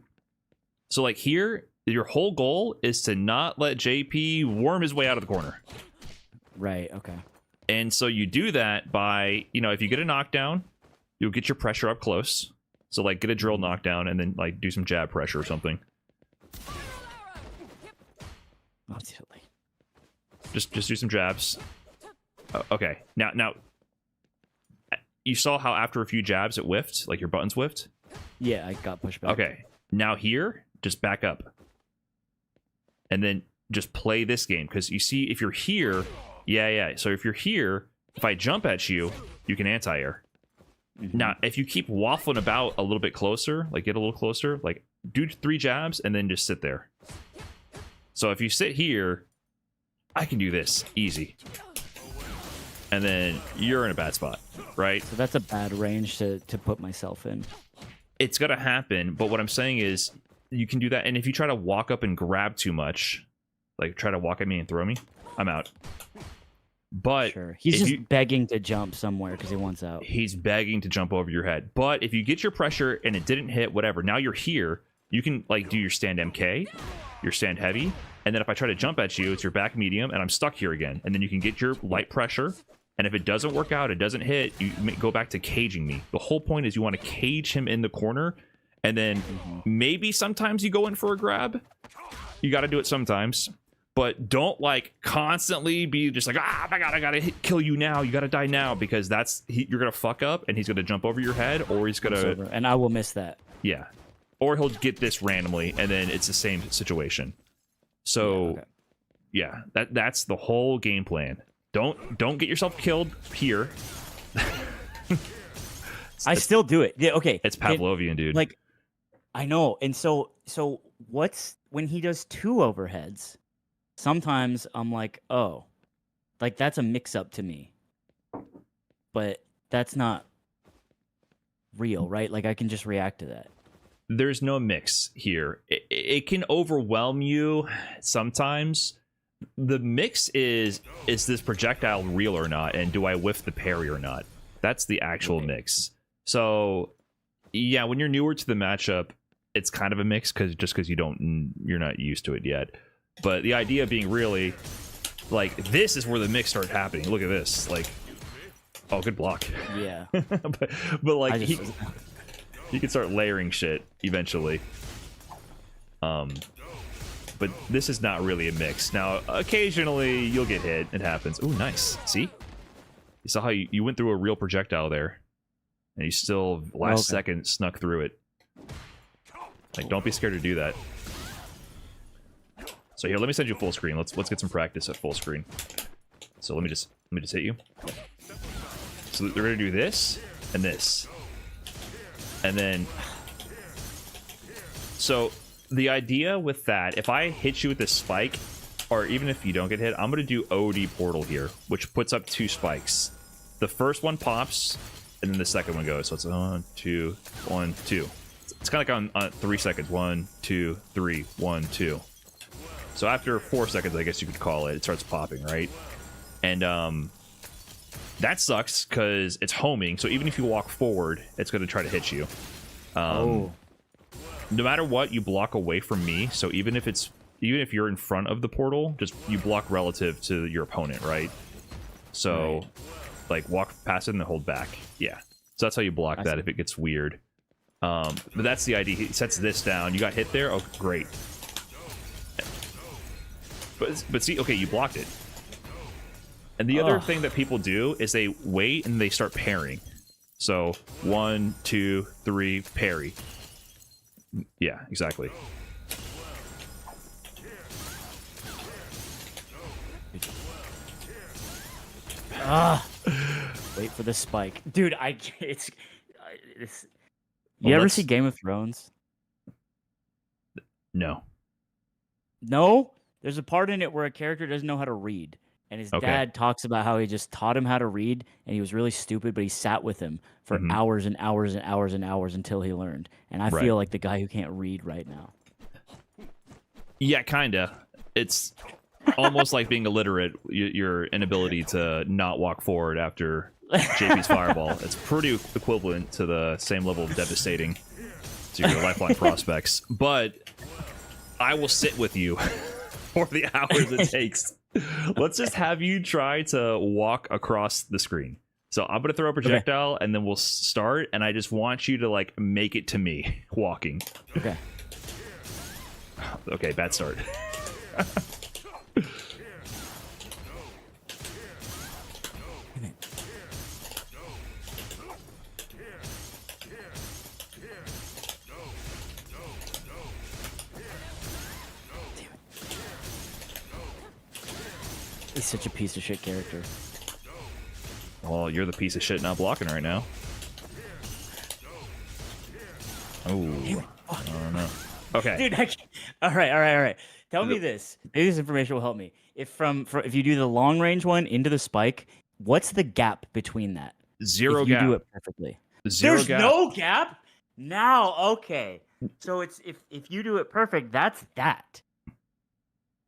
So, like, here, your whole goal is to not let JP worm his way out of the corner.
Right, okay.
And so you do that by, if you get a knockdown, you'll get your pressure up close. So, like, get a drill knockdown and then, like, do some jab pressure or something.
Absolutely.
Just do some jabs. Okay. Now... you saw how after a few jabs it whiffed, like your buttons whiffed?
Yeah, I got pushed back.
Okay. Now here, just back up. And then just play this game. Because you see, if you're here... Yeah. So if you're here, if I jump at you, you can anti-air. Now, if you keep waffling about a little bit closer, like get a little closer, like do 3 jabs and then just sit there. So if you sit here, I can do this. Easy. And then you're in a bad spot, right?
So that's a bad range to put myself in.
It's going to happen, but what I'm saying is you can do that. And if you try to walk up and grab too much, like try to walk at me and throw me, I'm out. But
sure. He's just begging to jump somewhere because he wants out.
He's begging to jump over your head. But if you get your pressure and it didn't hit, whatever, now you're here, you can like do your stand MK, your stand heavy, and then if I try to jump at you, it's your back medium, and I'm stuck here again. And then you can get your light pressure. And if it doesn't work out, it doesn't hit, you go back to caging me. The whole point is you want to cage him in the corner, and then maybe sometimes you go in for a grab. You got to do it sometimes. but don't like constantly be just like, ah, my god, I gotta kill you now, you gotta die now, because you're gonna fuck up and he's gonna jump over your head, or he's gonna,
and I will miss that.
Yeah, or he'll get this randomly and then it's the same situation. So yeah, that's the whole game plan. Don't get yourself killed here.
I still do it. Yeah, okay.
It's Pavlovian, dude.
Like, I know. And so what's when he does 2 overheads? Sometimes I'm like, oh, like that's a mix-up to me. But that's not real, right? Like I can just react to that.
There's no mix here. It can overwhelm you sometimes. The mix is this projectile real or not, and do I whiff the parry or not? That's the actual mix. So yeah, when you're newer to the matchup, it's kind of a mix because you're not used to it yet. But the idea being really like, this is where the mix started happening. Look at this, like, oh, good block.
Yeah.
but like you can start layering shit eventually. But this is not really a mix. Now, occasionally you'll get hit. It happens. Ooh, nice. See? You saw how you went through a real projectile there. And you still, last second, snuck through it. Like, don't be scared to do that. So here, let me send you full screen. Let's get some practice at full screen. So let me just hit you. So they're gonna do this and this. And then... So... The idea with that, if I hit you with this spike, or even if you don't get hit, I'm going to do OD portal here, which puts up 2 spikes. The first one pops, and then the second one goes. So it's 1, 2, 1, 2. It's kind of like on 3 seconds. 1, 2, 3, 1, 2. So after 4 seconds, I guess you could call it, it starts popping, right? And that sucks because it's homing. So even if you walk forward, it's going to try to hit you. No matter what, you block away from me. So even if you're in front of the portal, just you block relative to your opponent, right? So like walk past it and then hold back. Yeah. So that's how you block that if it gets weird. But that's the idea. He sets this down. You got hit there? Oh, great. But see, okay, you blocked it. And the other thing that people do is they wait and they start parrying. So 1, 2, 3, parry. Yeah, exactly.
Wait for the spike, dude. You ever see Game of Thrones?
No.
No? There's a part in it where a character doesn't know how to read. And his dad talks about how he just taught him how to read, and he was really stupid, but he sat with him for hours and hours and hours and hours until he learned. And I feel like the guy who can't read right now.
Yeah, kinda. It's almost like being illiterate, your inability to not walk forward after JP's fireball. It's pretty equivalent to the same level of devastating to your lifeline prospects. But I will sit with you for the hours it takes. Let's just have you try to walk across the screen. So I'm gonna throw a projectile and then we'll start, and I just want you to like make it to me walking. Okay, bad start.
He's such a piece of shit character.
Well, you're the piece of shit not blocking right now. Oh, I don't know. Okay,
dude. All right. Tell me this. Maybe this information will help me. If you do the long range one into the spike, what's the gap between that?
Zero
if
gap.
You do it perfectly.
There's
no gap. Now, okay. So it's if you do it perfect, that's that.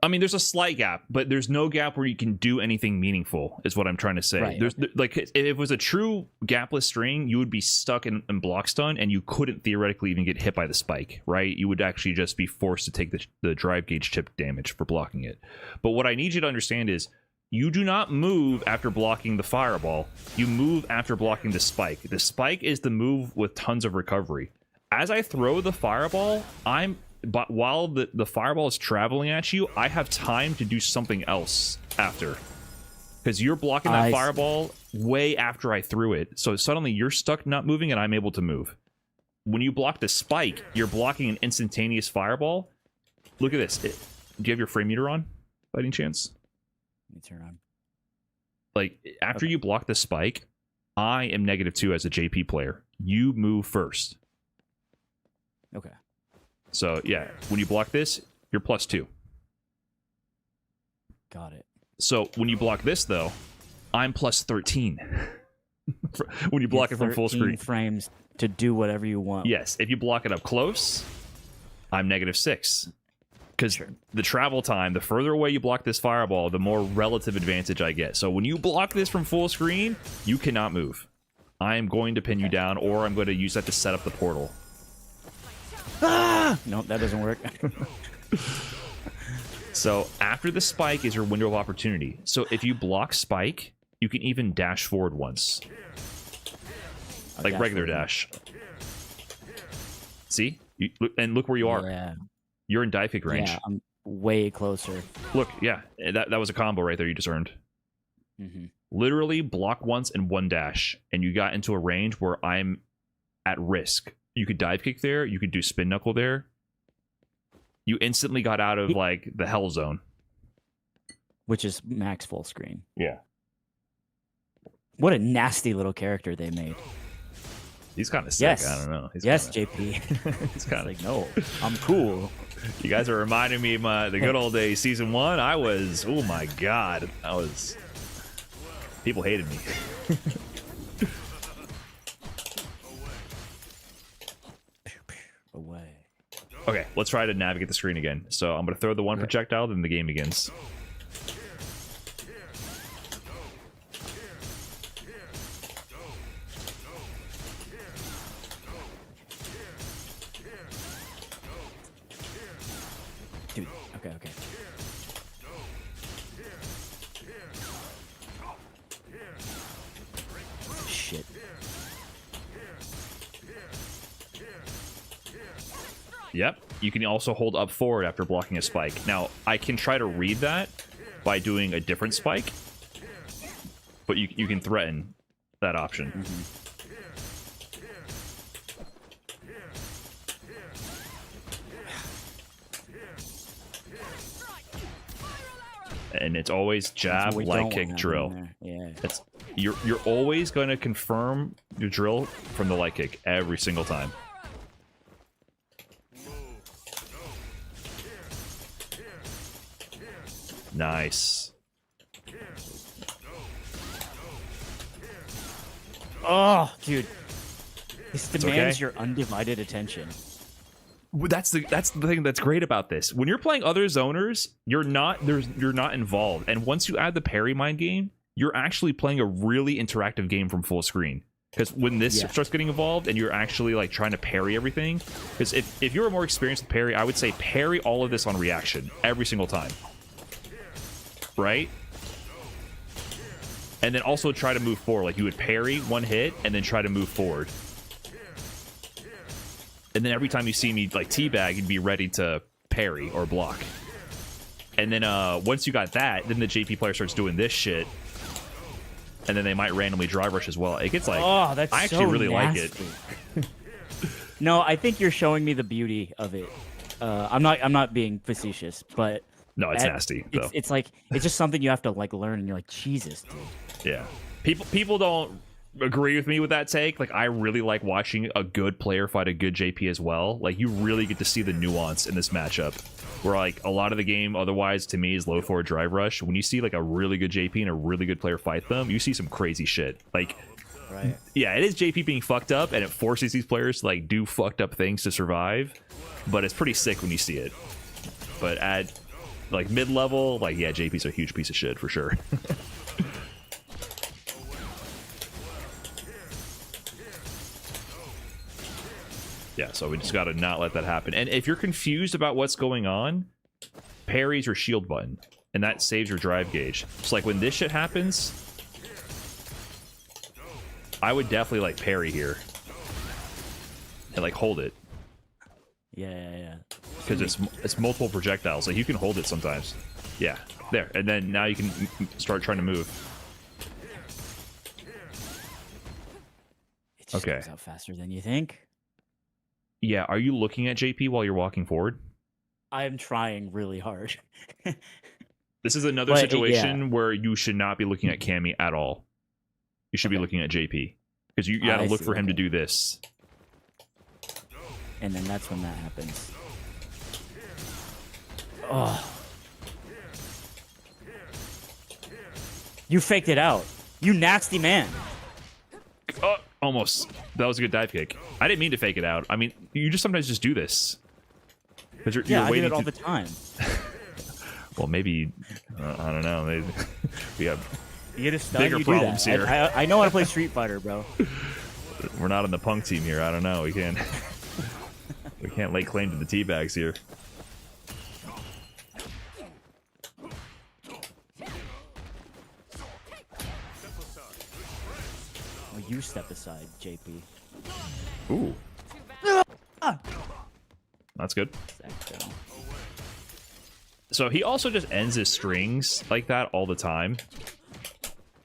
I mean, there's a slight gap, but there's no gap where you can do anything meaningful, is what I'm trying to say.
Right,
there's like, if it was a true gapless string, you would be stuck in block stun, and you couldn't theoretically even get hit by the spike, right? You would actually just be forced to take the drive gauge chip damage for blocking it. But what I need you to understand is, you do not move after blocking the fireball. You move after blocking the spike. The spike is the move with tons of recovery. As I throw the fireball, I'm but while the fireball is traveling at you, I have time to do something else after. Because you're blocking that fireball way after I threw it. So suddenly you're stuck not moving and I'm able to move. When you block the spike, you're blocking an instantaneous fireball. Look at this. Do you have your frame meter on by any chance?
Let me turn on.
Like, after you block the spike, I am -2 as a JP player. You move first.
Okay.
So, yeah, when you block this, you're +2.
Got it.
So, when you block this, though, I'm +13. When you block it from full screen.
Frames to do whatever you want.
Yes, if you block it up close, I'm -6. Because the travel time, the further away you block this fireball, the more relative advantage I get. So when you block this from full screen, you cannot move. I am going to pin you down, or I'm going to use that to set up the portal.
Ah! Nope, that doesn't work.
So after the spike is your window of opportunity. So if you block spike, you can even dash forward once. Like regular dash. See? And look where you are.
Yeah.
You're in dive kick range.
Yeah, I'm way closer.
Look, yeah, that was a combo right there you just earned.
Mm-hmm.
Literally block once and one dash, and you got into a range where I'm at risk. You could dive kick there, you could do spin knuckle there. You instantly got out of like the hell zone,
which is max full screen.
Yeah.
What a nasty little character they made.
He's kind of sick.
Yes.
I don't know.
Yes, JP.
He's kind of
like, no, I'm cool.
You guys are reminding me of the good old days. Season 1, I was, oh my god, people hated me.
Away.
Okay, let's try to navigate the screen again. So I'm going to throw the one projectile, then the game begins.
Dude, okay. Shit.
Yep. You can also hold up forward after blocking a spike. Now, I can try to read that by doing a different spike, but you can threaten that option.
Mm-hmm.
And it's always jab, light kick, drill.
Yeah.
You're always going to confirm your drill from the light kick every single time. Nice.
Oh, dude. This demands
okay.
your undivided attention.
That's the thing that's great about this. When you're playing other zoners, you're not involved. And once you add the parry mind game, you're actually playing a really interactive game from full screen. Because when this starts getting involved and you're actually like trying to parry everything, because if you're more experienced with parry, I would say parry all of this on reaction every single time. Right? And then also try to move forward. Like you would parry one hit and then try to move forward. And then every time you see me like teabag, you'd be ready to parry or block. And then once you got that, then the JP player starts doing this shit. And then they might randomly drive rush as well. It gets like,
oh, that's
I actually
so
really
nasty.
like it.
No, I think you're showing me the beauty of it. I'm not being facetious, but
no, it's nasty. Though.
It's like it's just something you have to like learn, and you're like, Jesus, dude.
Yeah, people don't agree with me with that take. Like, I really like watching a good player fight a good JP as well. Like, you really get to see the nuance in this matchup. Where like a lot of the game otherwise to me is low forward drive rush. When you see like a really good JP and a really good player fight them, you see some crazy shit. Like,
right.
Yeah, it is JP being fucked up, and it forces these players to like do fucked up things to survive. But it's pretty sick when you see it. But at like mid level, like yeah, JP's a huge piece of shit for sure. Yeah, so we just gotta not let that happen. And if you're confused about what's going on, parry's your shield button, and that saves your drive gauge. So like when this shit happens, I would definitely like parry here and like hold it.
Yeah.
because it's multiple projectiles. Like you can hold it sometimes. Yeah, there, and then now you can start trying to move.
It just goes out faster than you think.
Yeah, are you looking at JP while you're walking forward?
I'm trying really hard.
This is another situation where you should not be looking at Cammy at all. You should be looking at JP because you got to look for him to do this.
And then that's when that happens. Oh. You faked it out. You nasty man.
Oh, almost. That was a good dive kick. I didn't mean to fake it out. I mean, you just sometimes just do this. Because you're
I
waiting
do it all the time.
Well, maybe I don't know. Maybe we have
you get a
bigger problems here.
I know how to play Street Fighter, bro.
We're not on the punk team here. I don't know. We can't lay claim to the teabags here.
Well, you step aside, JP.
Ooh. That's good. So he also just ends his strings like that all the time.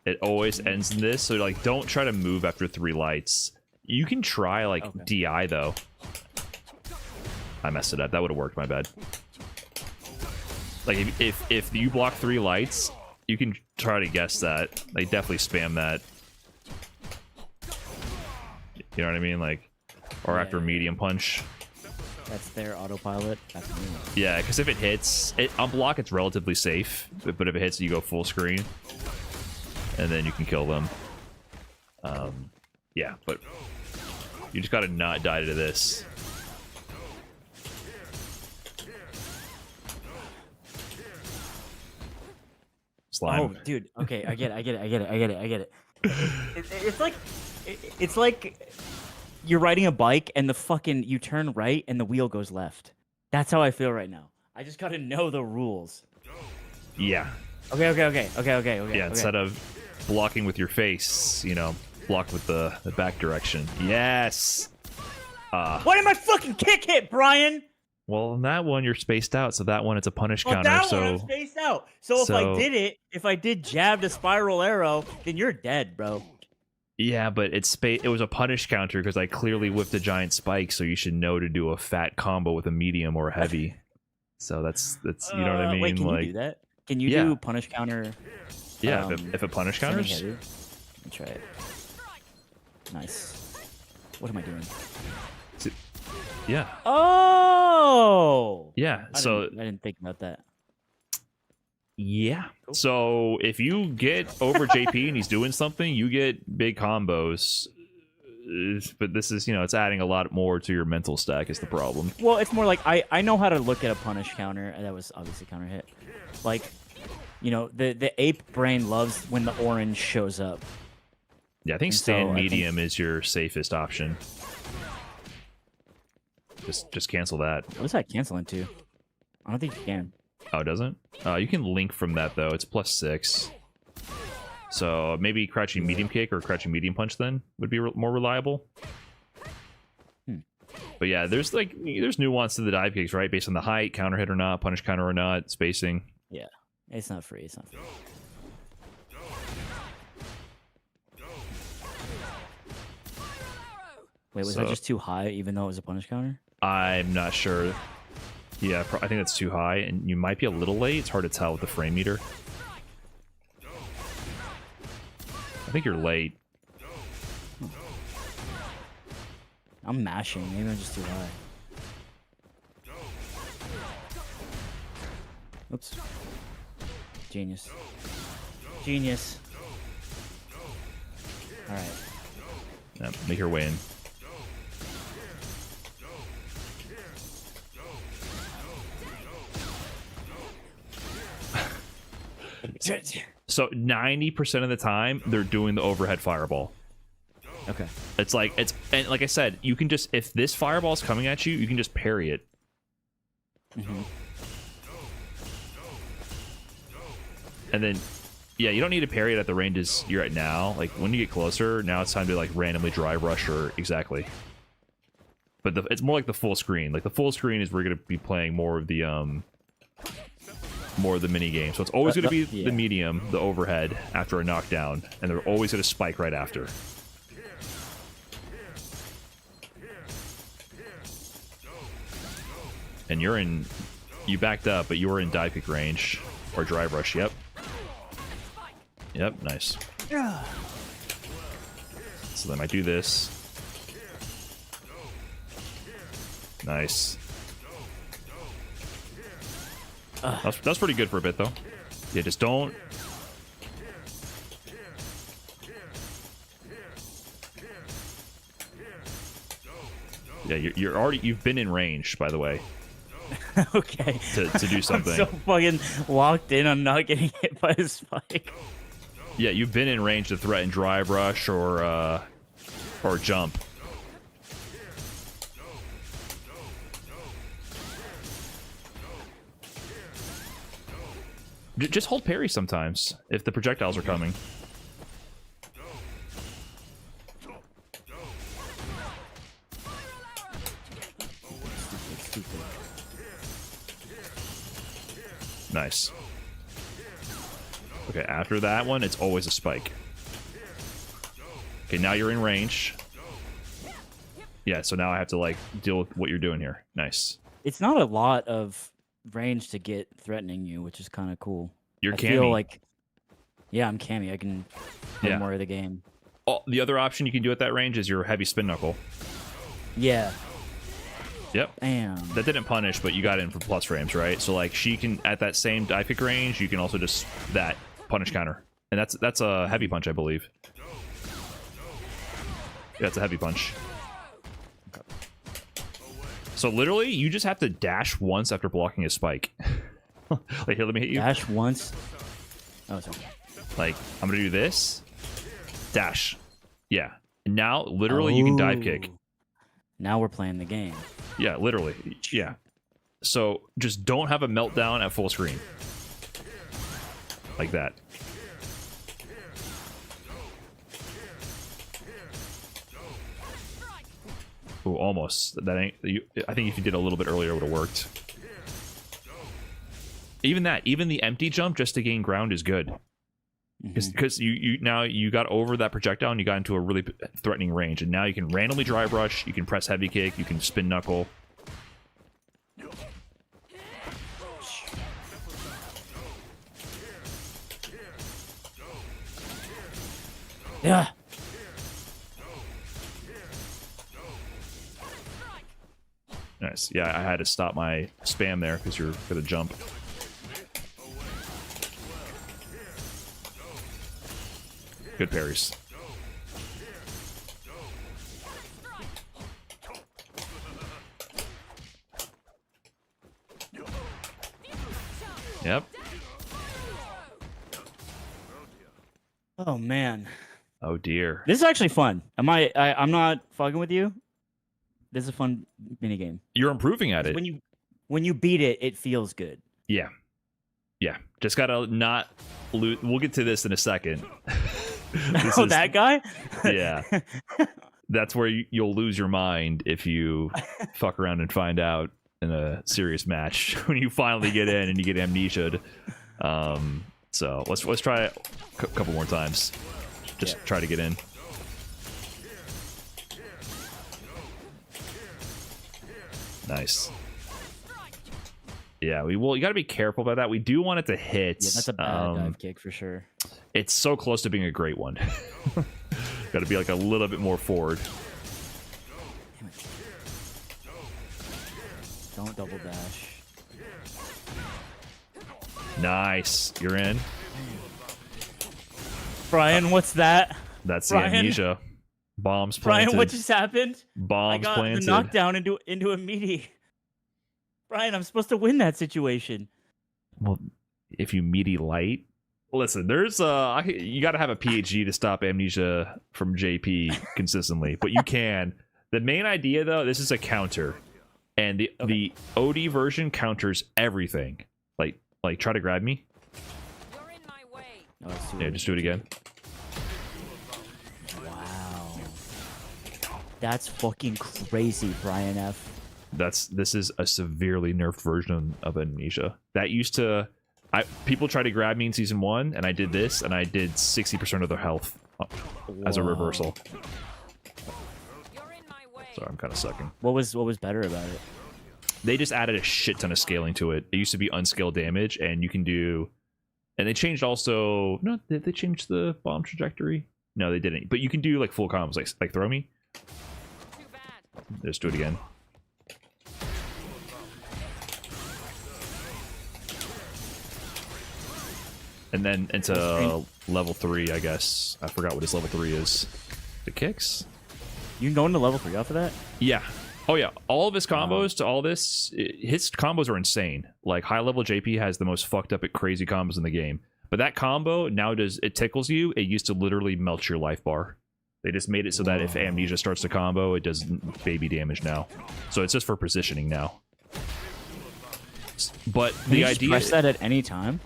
It always ends in this. So like, don't try to move after 3 lights. You can try like DI though. I messed it up. That would have worked. My bad. Like if you block 3 lights, you can try to guess that. Like definitely spam that. You know what I mean? Like, or after medium punch.
That's their autopilot. That's me.
Yeah, because if it hits, on block it's relatively safe. But if it hits, you go full screen, and then you can kill them. Yeah, but you just gotta not die to this. Slime.
Oh, dude. Okay, I get it. It's like you're riding a bike and you turn right and the wheel goes left. That's how I feel right now. I just gotta know the rules.
Yeah.
Okay.
Yeah, instead of blocking with your face, block with the back direction. Yes.
Why did my fucking kick hit, Brian?
Well, in that one you're spaced out, so that one it's a punish counter.
That one I'm spaced out. So if I did jab the spiral arrow, then you're dead, bro.
Yeah, but it was a punish counter because I clearly whipped a giant spike, so you should know to do a fat combo with a medium or a heavy. So that's you know what I mean?
Wait, can you do that? Can you do punish counter?
Yeah, if it punish counters.
Let me try it. Nice. What am I doing?
Yeah.
Oh.
Yeah.
I didn't think about that.
Yeah. Cool. So if you get over JP and he's doing something, you get big combos. But this is, it's adding a lot more to your mental stack is the problem.
Well, it's more like I know how to look at a punish counter. That was obviously counter hit. Like, the ape brain loves when the orange shows up.
Yeah, I think stand medium is your safest option. Just cancel that.
What does that cancel into? I don't think you can.
Oh, it doesn't? You can link from that, though. It's +6. So maybe crouching medium kick or crouching medium punch then would be more reliable. But yeah, there's nuance to the dive kicks, right? Based on the height, counter hit or not, punish counter or not, spacing.
Yeah, it's not free. Wait, was that just too high, even though it was a punish counter?
I'm not sure. Yeah, I think that's too high, and you might be a little late. It's hard to tell with the frame meter. I think you're late.
I'm mashing. Maybe I'm just too high. Oops. Genius. All right.
Yeah, make your way in. So 90% of the time they're doing the overhead fireball.
Okay.
And like I said, you can just, if this fireball is coming at you, you can just parry it.
Mm-hmm.
And then, yeah, you don't need to parry it at the ranges you're at now. Like when you get closer, now it's time to like randomly drive rush or exactly. But it's more like the full screen. Like the full screen is we're gonna be playing more of the mini game. So it's always gonna be the medium, the overhead after a knockdown, and they're always gonna spike right after. And you backed up, but you were in dive kick range or drive rush. Yep. Yep. Nice. So then I do this. Nice. That's pretty good for a bit, though. Yeah, just don't. Yeah, you've been in range, by the way.
Okay.
To do something.
I'm so fucking locked in on not getting hit by a spike.
Yeah, you've been in range to threaten drive rush or jump. Just hold parry sometimes if the projectiles are coming. Nice. Okay, after that one, it's always a spike. Okay, now you're in range. Yeah, so now I have to, like, deal with what you're doing here. Nice.
It's not a lot of range to get threatening you, which is kind of cool.
You're
I
Cammy.
feel like, yeah, I'm Cammy. I can play more of the game.
Oh, the other option you can do at that range is your heavy spin knuckle.
Yeah.
Yep.
Damn.
That didn't punish, but you got in for plus frames, right? So like she can at that same dive kick range, you can also just that punish counter, and that's a heavy punch, I believe. Yeah, it's a heavy punch. So literally, you just have to dash once after blocking a spike. Like here, let me hit you.
Dash once. Oh, sorry.
Like I'm gonna do this. Dash. Yeah. Now literally you can dive kick.
Now we're playing the game.
Yeah, literally. Yeah. So just don't have a meltdown at full screen. Like that. Ooh, almost. That ain't. I think if you did a little bit earlier, it would have worked. Even the empty jump just to gain ground is good. Because you got over that projectile and you got into a really threatening range, and now you can randomly drive rush, you can press heavy kick, you can spin knuckle.
Yeah.
Nice. Yeah, I had to stop my spam there because you're gonna jump. Good parries. Yep.
Oh man.
Oh dear.
This is actually fun. I'm not fucking with you. This is a fun minigame.
You're improving at it.
When you beat it, it feels good.
Yeah. Yeah. Just gotta not lose. We'll get to this in a second.
That guy?
Yeah. That's where you'll lose your mind if you fuck around and find out in a serious match when you finally get in and you get amnesia'd. So let's try it a couple more times. Just try to get in. Nice. Yeah, you got to be careful about that. We do want it to hit.
Yeah, that's a bad dive kick for sure.
It's so close to being a great one. Got to be like a little bit more forward.
Don't double dash.
Nice. You're in.
Brian, what's that?
That's
Brian?
the amnesia. Bombs planted.
Brian, what just happened?
Bombs
I got
planted.
the knockdown into a meaty. Brian, I'm supposed to win that situation.
Well, if you meaty light. Listen, there's you got to have a PhD to stop amnesia from JP consistently, but you can. The main idea, though, this is a counter, and the OD version counters everything. Like try to grab me.
You're in my way.
Oh,
Yeah, just do it again.
Wow. That's fucking crazy, Brian F.
This is a severely nerfed version of amnesia. That used to, people tried to grab me in season 1, and I did this, and I did 60% of their health as a reversal.
You're in my way.
Sorry, I'm kind of sucking.
What was better about it?
They just added a shit ton of scaling to it. It used to be unscaled damage, and you can do, and they changed also. No, did they change the bomb trajectory? No, they didn't. But you can do like full combos, like throw me.
Too bad.
Just do it again. And then into level 3, I guess. I forgot what his level 3 is. The kicks?
You can go into level 3 off of that?
Yeah. Oh, yeah. All of his combos to all this, his combos are insane. Like, high level JP has the most fucked up, crazy combos in the game. But that combo now it tickles you. It used to literally melt your life bar. They just made it so that if amnesia starts to combo, it does baby damage now. So it's just for positioning now. But
Can
the
you just
idea.
press that at any time?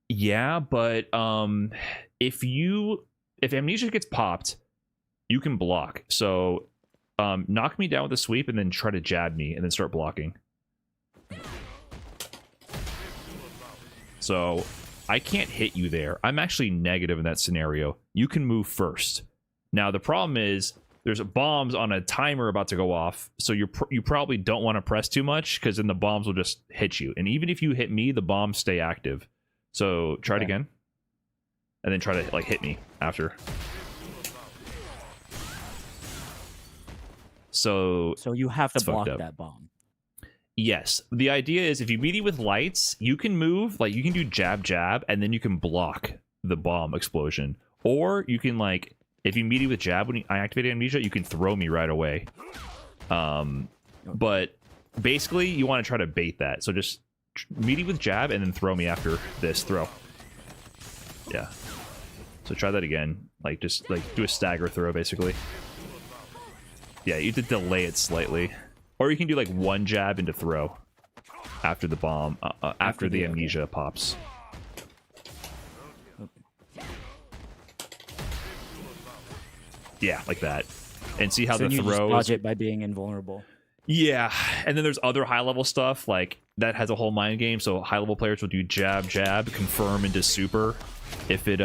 Yeah, but if amnesia gets popped, you can block. So knock me down with a sweep and then try to jab me and then start blocking. So I can't hit you there. I'm actually negative in that scenario. You can move first. Now the problem is there's bombs on a timer about to go off, so you probably don't want to press too much because then the bombs will just hit you. And even if you hit me, the bombs stay active. So try it again, and then try to like hit me after. So
you have to
it's fucked
block
up.
that bomb.
Yes, the idea is if you meet with lights, you can move, like you can do jab jab, and then you can block the bomb explosion, or you can like if you meet with jab when I activate amnesia, you can throw me right away. But basically, you want to try to bait that. So just meaty with jab and then throw me after this throw. Yeah. So try that again. Like just like do a stagger throw basically. Yeah, you have to delay it slightly. Or you can do like one jab into throw after the bomb, after the amnesia pops. Yeah, like that. And see how
So
the
you just
throw
dodge it by being invulnerable.
Yeah, and then there's other high level stuff like that has a whole mind game. So high level players will do jab jab, confirm into super if it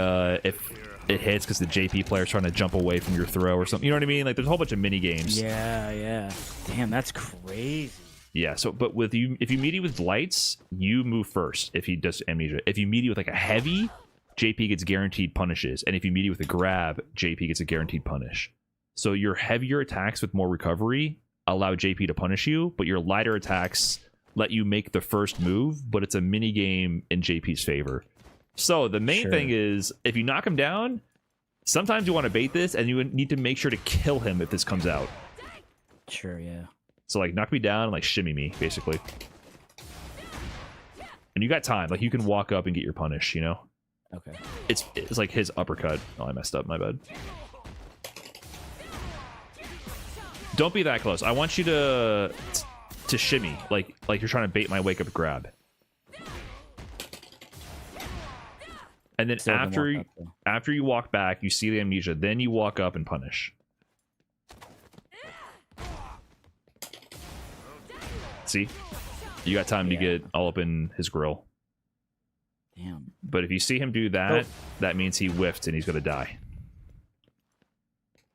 hits because the JP player's trying to jump away from your throw or something. You know what I mean? Like there's a whole bunch of mini games.
Yeah. Damn, that's crazy.
Yeah. So, but with you, if you meet with lights, you move first. If he does amnesia, if you meet with like a heavy, JP gets guaranteed punishes, and if you meet with a grab, JP gets a guaranteed punish. So your heavier attacks with more recovery allow JP to punish you, but your lighter attacks let you make the first move, but it's a mini game in JP's favor. So the main thing is, if you knock him down, sometimes you want to bait this, and you need to make sure to kill him if this comes out.
Sure, yeah.
So like knock me down and like shimmy me, basically. And you got time. Like you can walk up and get your punish, you know?
Okay.
It's like his uppercut. Oh, I messed up, my bad. Don't be that close. I want you to shimmy, like you're trying to bait my wake up grab. And then after you walk back, you see the amnesia, then you walk up and punish. See? You got time to get all up in his grill.
Damn.
But if you see him do that, that means he whiffed and he's going to die.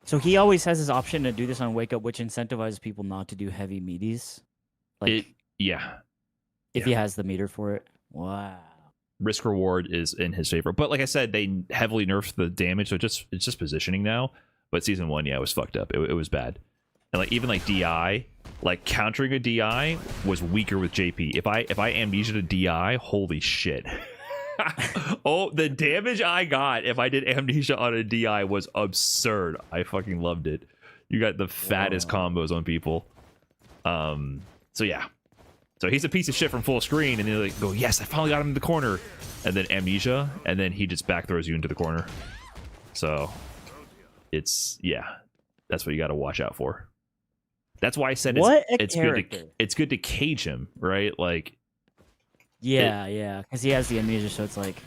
So he always has his option to do this on Wake Up, which incentivizes people not to do heavy meaties? Like, if he has the meter for it. Wow.
Risk reward is in his favor. But like I said, they heavily nerfed the damage, so it's just positioning now. But season 1, yeah, it was fucked up. It was bad. And like even like DI, like countering a DI was weaker with JP. If I amnesia to DI, holy shit. Oh, the damage I got if I did amnesia on a DI was absurd. I fucking loved it. You got the fattest combos on people. So yeah. So he's a piece of shit from full screen, and then like go, yes, I finally got him in the corner, and then amnesia, and then he just back throws you into the corner. So it's that's what you got to watch out for. That's why I said it's good to cage him, right? Like
yeah, because he has the amnesia, so it's like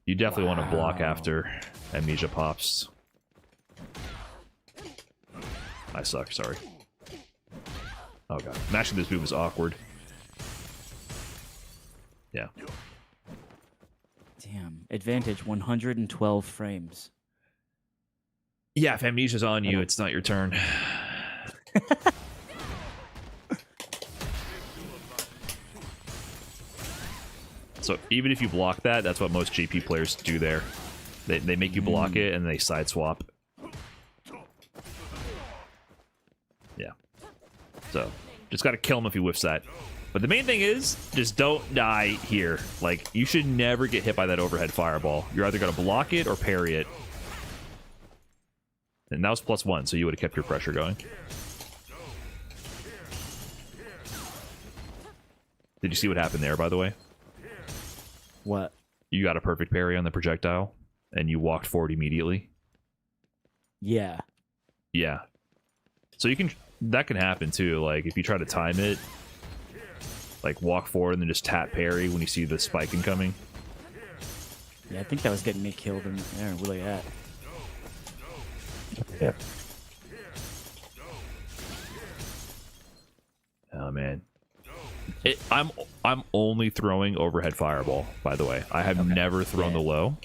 you definitely want to block after. Amnesia pops. I suck, sorry. Oh god. Mashing this move is awkward. Yeah.
Damn. Advantage 112 frames.
Yeah, if Amnesia's on you, it's not your turn. So even if you block that, that's what most GP players do there. They make you block it and they side swap. Yeah. So just gotta kill him if he whiffs that. But the main thing is, just don't die here. Like, you should never get hit by that overhead fireball. You're either gonna block it or parry it. And that was +1, so you would have kept your pressure going. Did you see what happened there, by the way?
What?
You got a perfect parry on the projectile, and you walked forward immediately.
Yeah.
Yeah. So you can... That can happen, too. Like, if you try to time it, like, walk forward and then just tap parry when you see the spike incoming.
Yeah, I think that was getting me killed in there. Where they at?
Yeah. Oh, man. I'm only throwing overhead fireball, by the way. I have never thrown the low.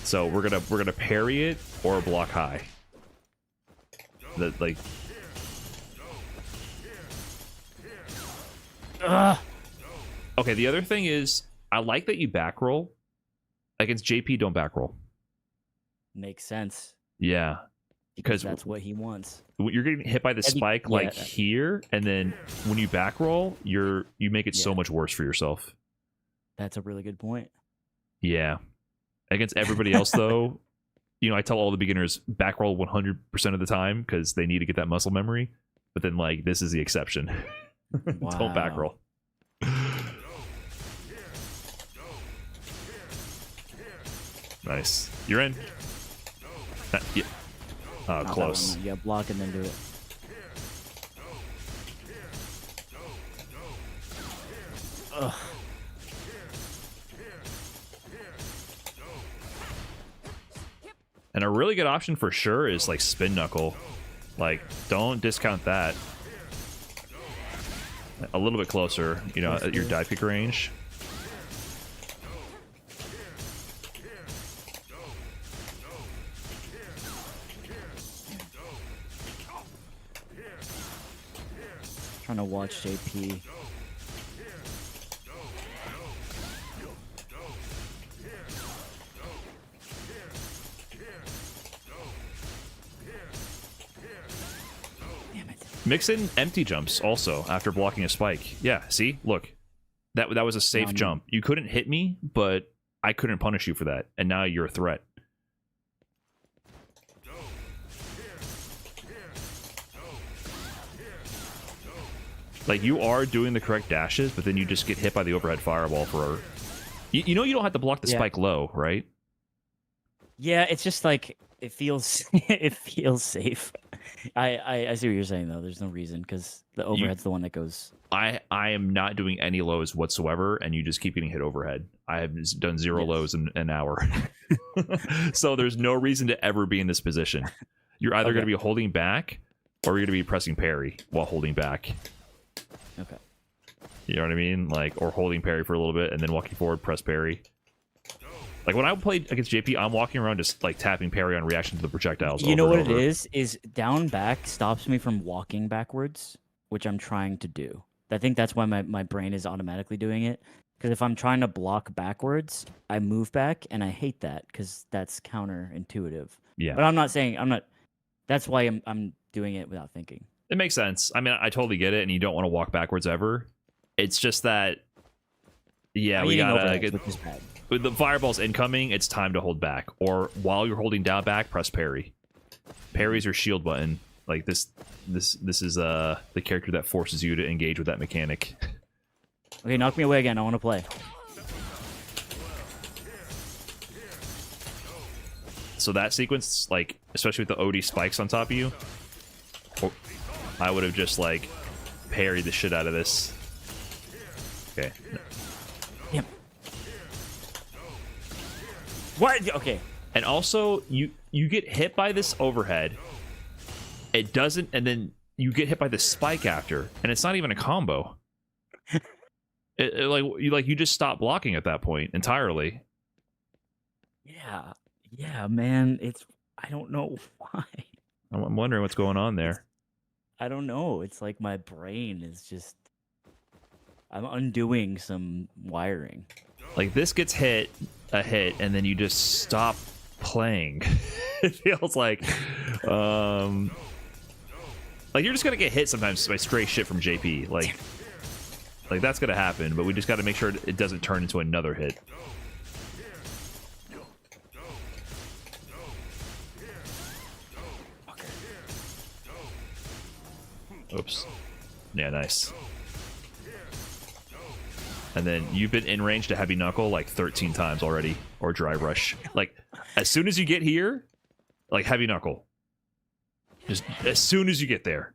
So we're gonna parry it or block high. Like. Okay, the other thing is, I like that you back roll. Against JP, don't back roll.
Makes sense.
Yeah.
Because that's what he wants.
You're getting hit by the spike like here, and then when you back roll, you make it so much worse for yourself.
That's a really good point.
Yeah. Against everybody else, though, you know, I tell all the beginners back roll 100% of the time because they need to get that muscle memory. But then, like, this is the exception.
Wow.
Don't back roll. Nice. You're in. Yeah. Oh,
Not
close.
Yeah, block and then do it. Ugh.
And a really good option for sure is like spin knuckle. Like, don't discount that. A little bit closer, you know, at your dive kick range.
Trying to watch JP. Damn it.
Mix in empty jumps also after blocking a spike. Yeah, see? Look. That was a safe jump. You couldn't hit me, but I couldn't punish you for that. And now you're a threat. Like, you are doing the correct dashes, but then you just get hit by the overhead fireball for... You know you don't have to block the spike low, right?
Yeah, it's just like, it feels it feels safe. I see what you're saying, though. There's no reason, because the overhead's the one that goes... I
am not doing any lows whatsoever, and you just keep getting hit overhead. I have done 0 lows in an hour. So there's no reason to ever be in this position. You're either going to be holding back, or you're going to be pressing parry while holding back.
Okay.
You know what I mean? Like, or holding parry for a little bit and then walking forward, press parry. Like, when I played against JP, I'm walking around just like tapping parry on reaction to the projectiles.
You know what it is? Is down back stops me from walking backwards, which I'm trying to do. I think that's why my brain is automatically doing it. Because if I'm trying to block backwards, I move back, and I hate that because that's counterintuitive.
Yeah.
But I'm not saying that's why I'm doing it without thinking.
It makes sense. I mean, I totally get it, and you don't want to walk backwards ever. It's just that, yeah, we gotta get with the fireball's incoming. It's time to hold back, or while you're holding down back, press parry. Parry's your shield button. Like this is the character that forces you to engage with that mechanic.
Okay, knock me away again. I want to play.
So that sequence, like, especially with the OD spikes on top of you, I would have just, like, parried the shit out of this. Okay.
Yep. What? Okay.
And also, you get hit by this overhead. It doesn't, and then you get hit by the spike after, and it's not even a combo. You just stop blocking at that point entirely.
Yeah, man. I don't know why.
I'm wondering what's going on there.
I don't know. It's like my brain is just. I'm undoing some wiring.
Like this gets a hit, and then you just stop playing. It feels like you're just gonna get hit sometimes by stray shit from JP. Like that's gonna happen, but we just got to make sure it doesn't turn into another hit. Oops. Yeah, nice. And then you've been in range to heavy knuckle like 13 times already, or dry rush. Like as soon as you get here, like heavy knuckle. Just as soon as you get there,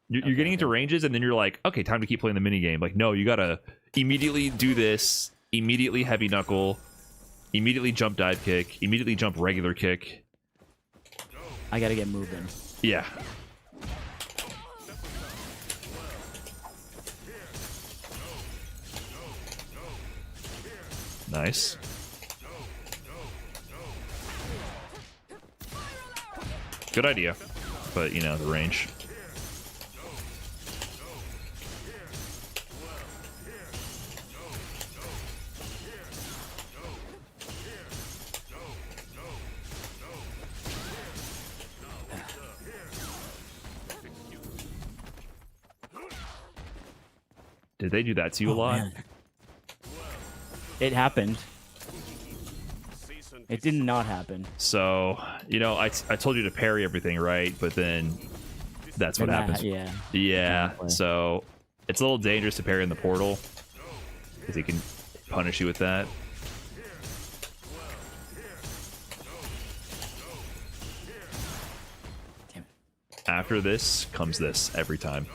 you're getting into ranges, and then you're like, okay, time to keep playing the mini game. Like, no, you gotta immediately do this, immediately heavy knuckle, immediately jump dive kick, immediately jump regular kick.
I gotta get moving.
Yeah. Nice. Good idea, but you know, the range. Did they do that to you a lot?
Man. It happened. It did not happen.
So, you know, I told you to parry everything, right? But then that's what happens.
Yeah.
Yeah.
Exactly.
So it's a little dangerous to parry in the portal because he can punish you with that.
Damn.
After this comes this every time.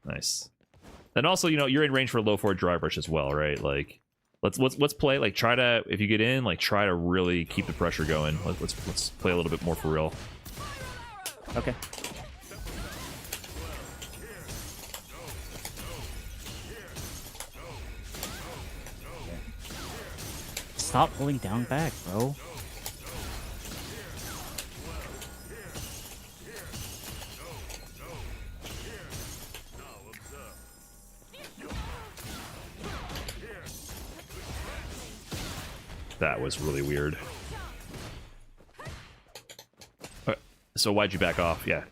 Nice. And also, you know, you're in range for a low forward drive rush as well, right? Like, let's play. Like, try to, if you get in, like, try to really keep the pressure going. Let's play a little bit more for real.
Okay. Stop pulling down back, bro.
That was really weird. So why'd you back off? Yeah.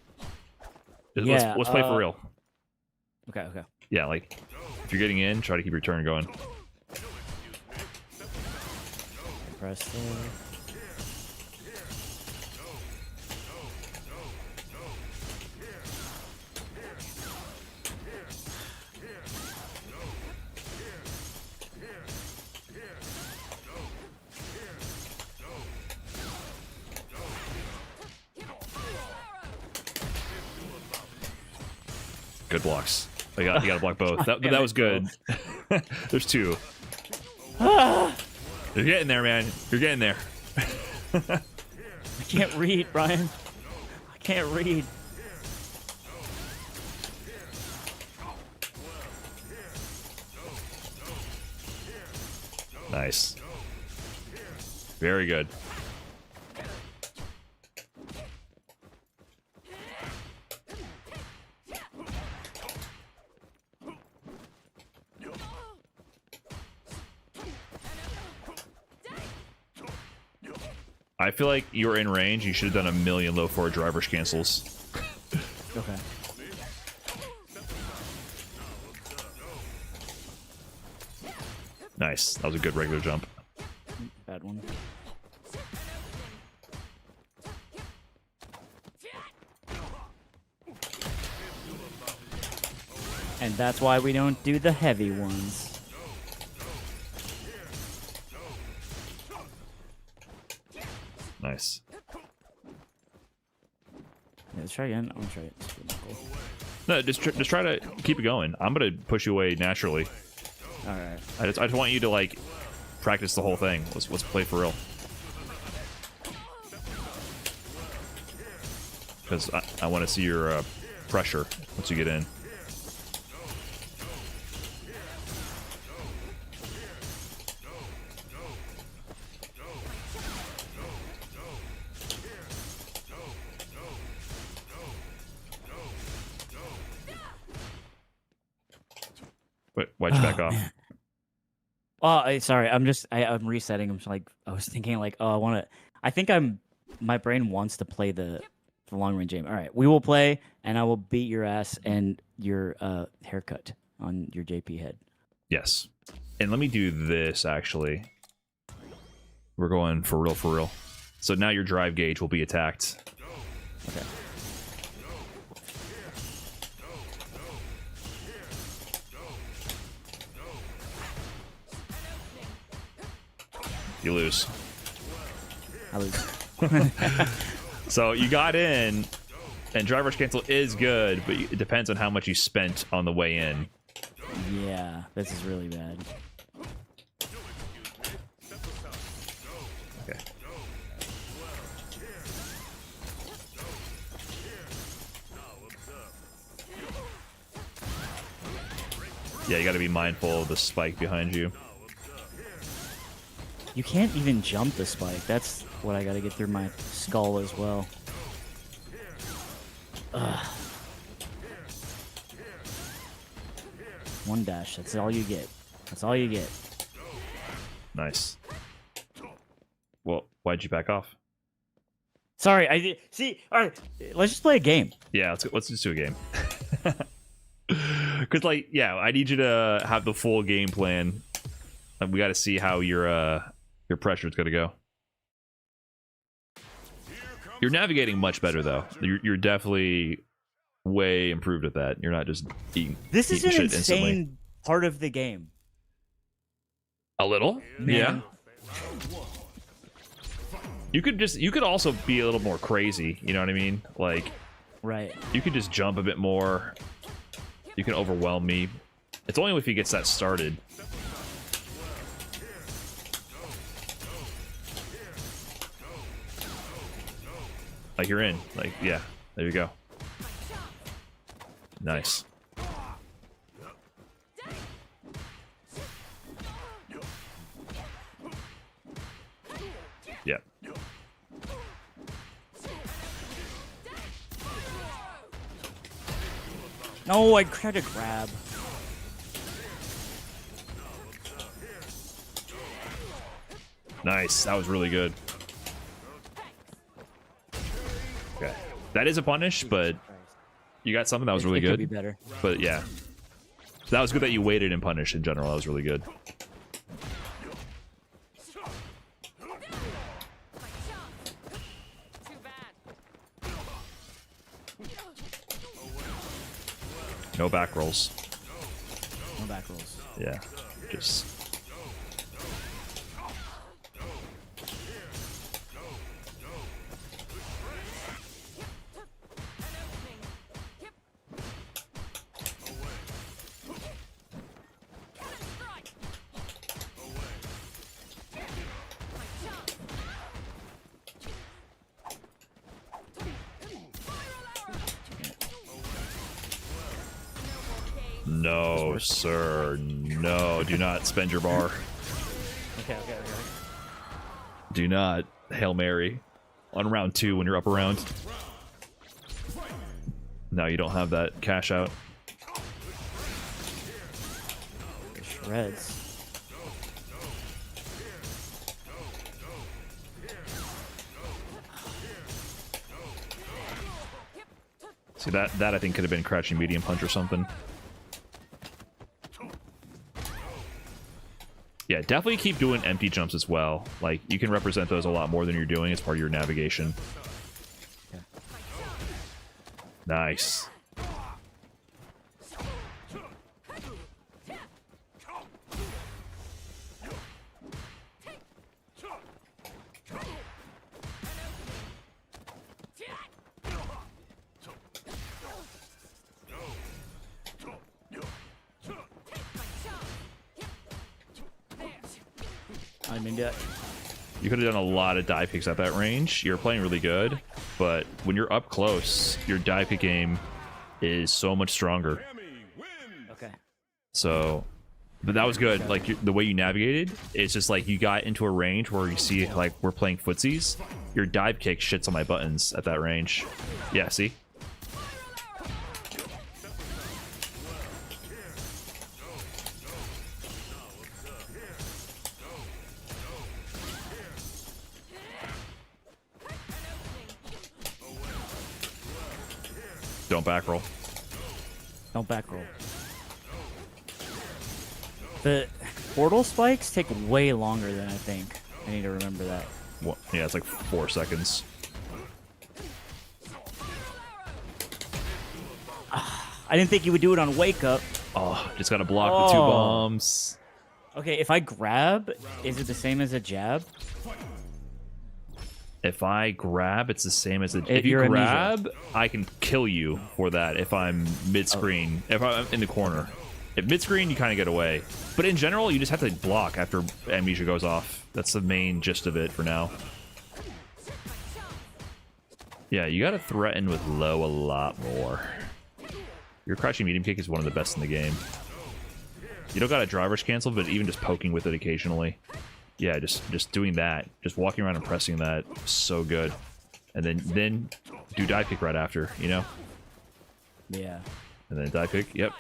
Let's play for real.
Okay.
Yeah, like, if you're getting in, try to keep your turn going.
Press there.
Good blocks. You got to block both. That was good. There's two. You're getting there, man. You're getting there.
I can't read, Brian. I can't read.
Nice. Very good. I feel like you're in range. You should have done a million low forward drivers cancels.
Okay.
Nice. That was a good regular jump.
Bad one. And that's why we don't do the heavy ones.
Nice.
Yeah, let's try again. I'm gonna try it.
No, just try to keep it going. I'm gonna push you away naturally.
All right.
I just want you to like practice the whole thing. Let's play for real. Because I want to see your pressure once you get in. Wait, why'd you back off?
Man. Oh, sorry. I'm resetting. I was thinking like, oh, I think my brain wants to play the long range game. All right, we will play, and I will beat your ass and your haircut on your JP head.
Yes. And let me do this, actually. We're going for real, for real. So now your drive gauge will be attacked.
Okay.
You lose.
I lose.
So you got in, and driver's cancel is good, but it depends on how much you spent on the way in.
Yeah, this is really bad.
Okay. Yeah, you got to be mindful of the spike behind you.
You can't even jump the spike. That's what I got to get through my skull as well. Ugh. One dash. That's all you get. That's all you get.
Nice. Well, why'd you back off?
Sorry, I did. See, all right, let's just play a game.
Yeah, let's just do a game. Because, like, yeah, I need you to have the full game plan. And we got to see how your pressure is going to go. You're navigating much better, though. You're definitely way improved at that. You're not just eating.
This is an
shit
insane
instantly.
part of the game.
A little,
Man.
yeah. You could also be a little more crazy. You know what I mean? Like,
Right.
you could just jump a bit more. You can overwhelm me. It's only if he gets that started. Like, you're in. Like, yeah. There you go. Nice. Yep.
No, I tried to grab.
Nice. That was really good. Okay. That is a punish, but you got something that was really
It could
good.
be better.
But yeah. That was good that you waited and punished in general. That was really good.
Too bad.
No back rolls.
No back rolls.
Yeah. Just. No, sir. No. Do not spend your bar.
Okay.
Do not Hail Mary on round 2 when you're up around. Now you don't have that cash out.
The shreds.
See, that I think could have been crouching medium punch or something. Yeah, definitely keep doing empty jumps as well. Like, you can represent those a lot more than you're doing as part of your navigation.
Yeah.
Nice.
I mean,
You could have done a lot of dive kicks at that range. You're playing really good, but when you're up close, your dive kick game is so much stronger.
okay.
So, but that was good. Like the way you navigated, it's just like you got into a range where you see like we're playing footsies. Your dive kick shits on my buttons at that range. Yeah, see? Don't back roll.
Don't back roll. The portal spikes take way longer than I think. I need to remember that.
What? Yeah, it's like 4 seconds.
I didn't think you would do it on wake up.
Oh, just gotta block the 2 bombs.
Okay, if I grab, is it the same as a jab?
If I grab, it's the same as
If
if you
you're
grab, I can kill you for that if I'm mid-screen. If I'm in the corner. If mid-screen, you kind of get away. But in general, you just have to block after amnesia goes off. That's the main gist of it for now. Yeah, you gotta threaten with low a lot more. Your crouching medium kick is one of the best in the game. You don't got a driver's cancel, but even just poking with it occasionally. Yeah, just doing that. Just walking around and pressing that. So good. And then do dive kick right after, you know?
Yeah.
And then dive kick, yep.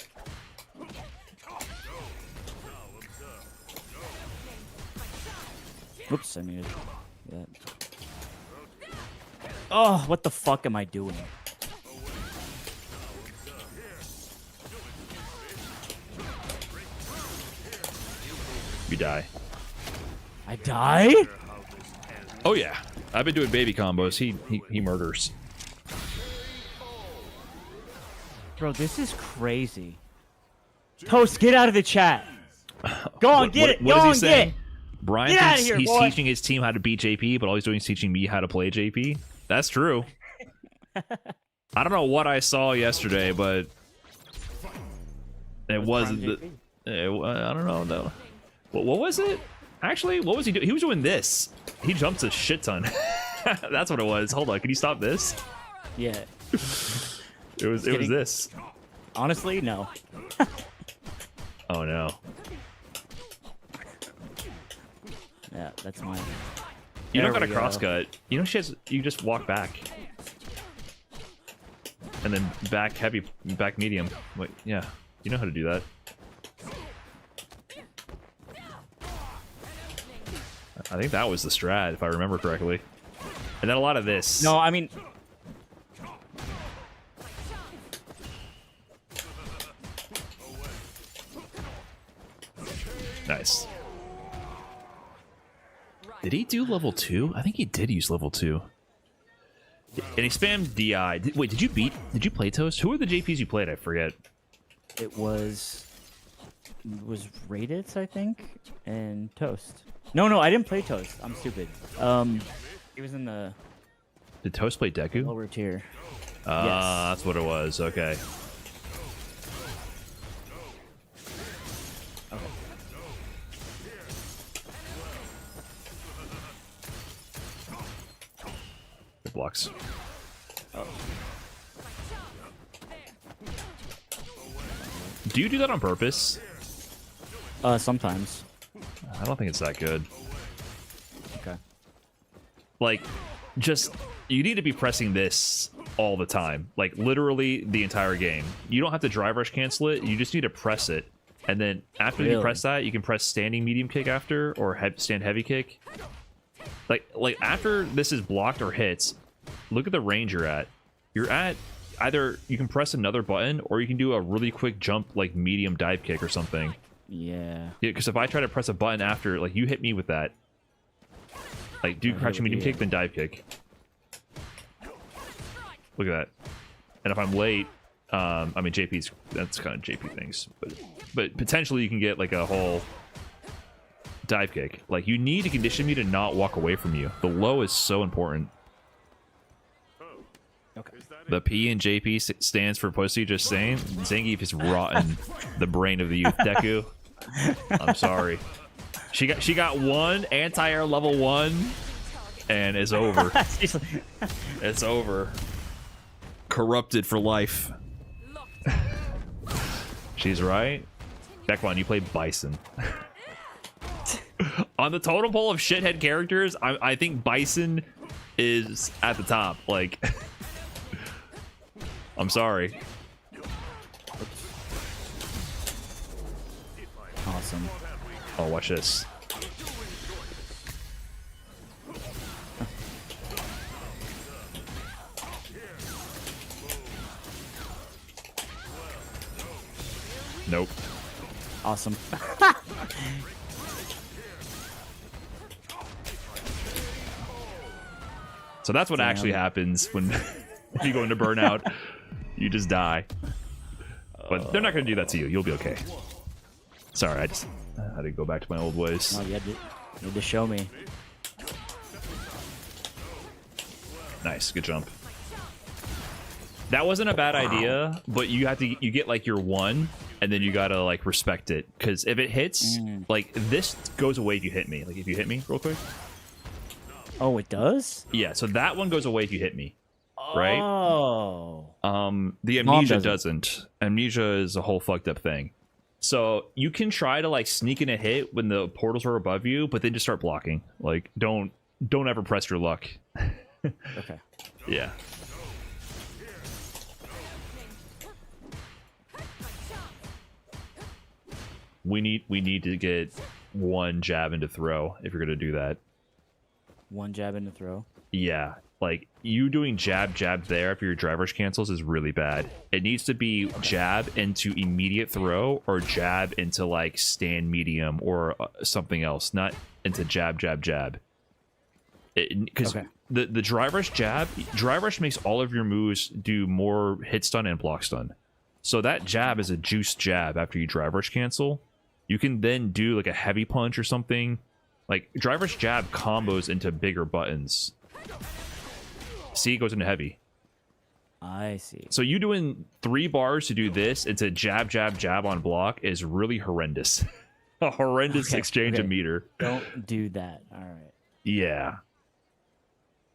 Whoops, I muted that. Oh, what the fuck am I doing?
You die.
I die?
Oh yeah. I've been doing baby combos. He murders.
Bro, this is crazy. Toast, get out of the chat. Go on, get it.
What
Go
is he
on,
saying?
get it.
Brian
Get outta
thinks
here,
he's
boy.
teaching his team how to beat JP, but all he's doing is teaching me how to play JP. That's true. I don't know what I saw yesterday, but it wasn't the. I don't know though. What was it? Actually, what was he doing? He was doing this. He jumped a shit ton. That's what it was. Hold on, can you stop this?
Yeah.
It was this.
Honestly, no.
Oh no.
Yeah, that's mine.
You don't
There
got a
we go.
crosscut. You know, you just walk back. And then back heavy, back medium. Wait, yeah. You know how to do that. I think that was the strat, if I remember correctly. And then a lot of this.
No, I mean...
Nice. Did he do level 2? I think he did use level 2. And he spammed DI. Wait, did you play Toast? Who are the JPs you played? I forget.
It was Raditz, I think, and Toast. No, I didn't play Toast. I'm stupid. He was in the
Did Toast play Deku?
lower tier.
Ah, that's what it was. Okay.
Okay.
Good blocks. Do you do that on purpose?
Sometimes.
I don't think it's that good.
Okay.
Like, just you need to be pressing this all the time, like literally the entire game. You don't have to drive rush cancel it. You just need to press it, and then after you
Really?
press that, you can press standing medium kick after or stand heavy kick. Like after this is blocked or hits, look at the range you're at. You're at either you can press another button or you can do a really quick jump like medium dive kick or something.
Yeah.
Yeah, because if I try to press a button after, like you hit me with that, like do crouching medium kick, then dive kick. Look at that. And if I'm late, I mean JP's, that's kind of JP things, but potentially you can get like a whole dive kick. Like you need to condition me to not walk away from you. The low is so important.
Okay.
The P in JP stands for pussy. Just saying, Zangief is rotten. The brain of the youth. Deku. I'm sorry. She got one anti-air level 1 and it's over. It's over. Corrupted for life. She's right. Beckwan, you play Bison. On the totem pole of shithead characters, I think Bison is at the top. Like, I'm sorry.
Awesome.
Oh, watch this. Nope.
Awesome.
So that's what actually happens when you go into burnout. You just die. But they're not going to do that to you. You'll be okay. Sorry, I just had to go back to my old ways.
Oh, you had to show me.
Nice, good jump. That wasn't a bad idea, but you get like your 1, and then you gotta like respect it, because if it hits, like this goes away if you hit me. Like if you hit me real quick.
Oh, it does?
Yeah, so that one goes away if you hit me. Right?
Oh.
The amnesia doesn't. Amnesia is a whole fucked up thing. So you can try to like sneak in a hit when the portals are above you, but then just start blocking. Like don't ever press your luck.
Okay.
Yeah. We need to get 1 jab into throw if you're gonna do that.
1 jab into throw.
Yeah, like you doing jab there after your drive rush cancels is really bad. It needs to be jab into immediate throw or jab into like stand medium or something else, not into jab. Because the drive rush makes all of your moves do more hit stun and block stun. So that jab is a juice jab after you drive rush cancel. You can then do like a heavy punch or something. Like drive rush jab combos into bigger buttons. See, it goes into heavy.
I see.
So you doing 3 bars to do this into jab on block is really horrendous. A horrendous exchange of meter.
Don't do that. All right.
Yeah.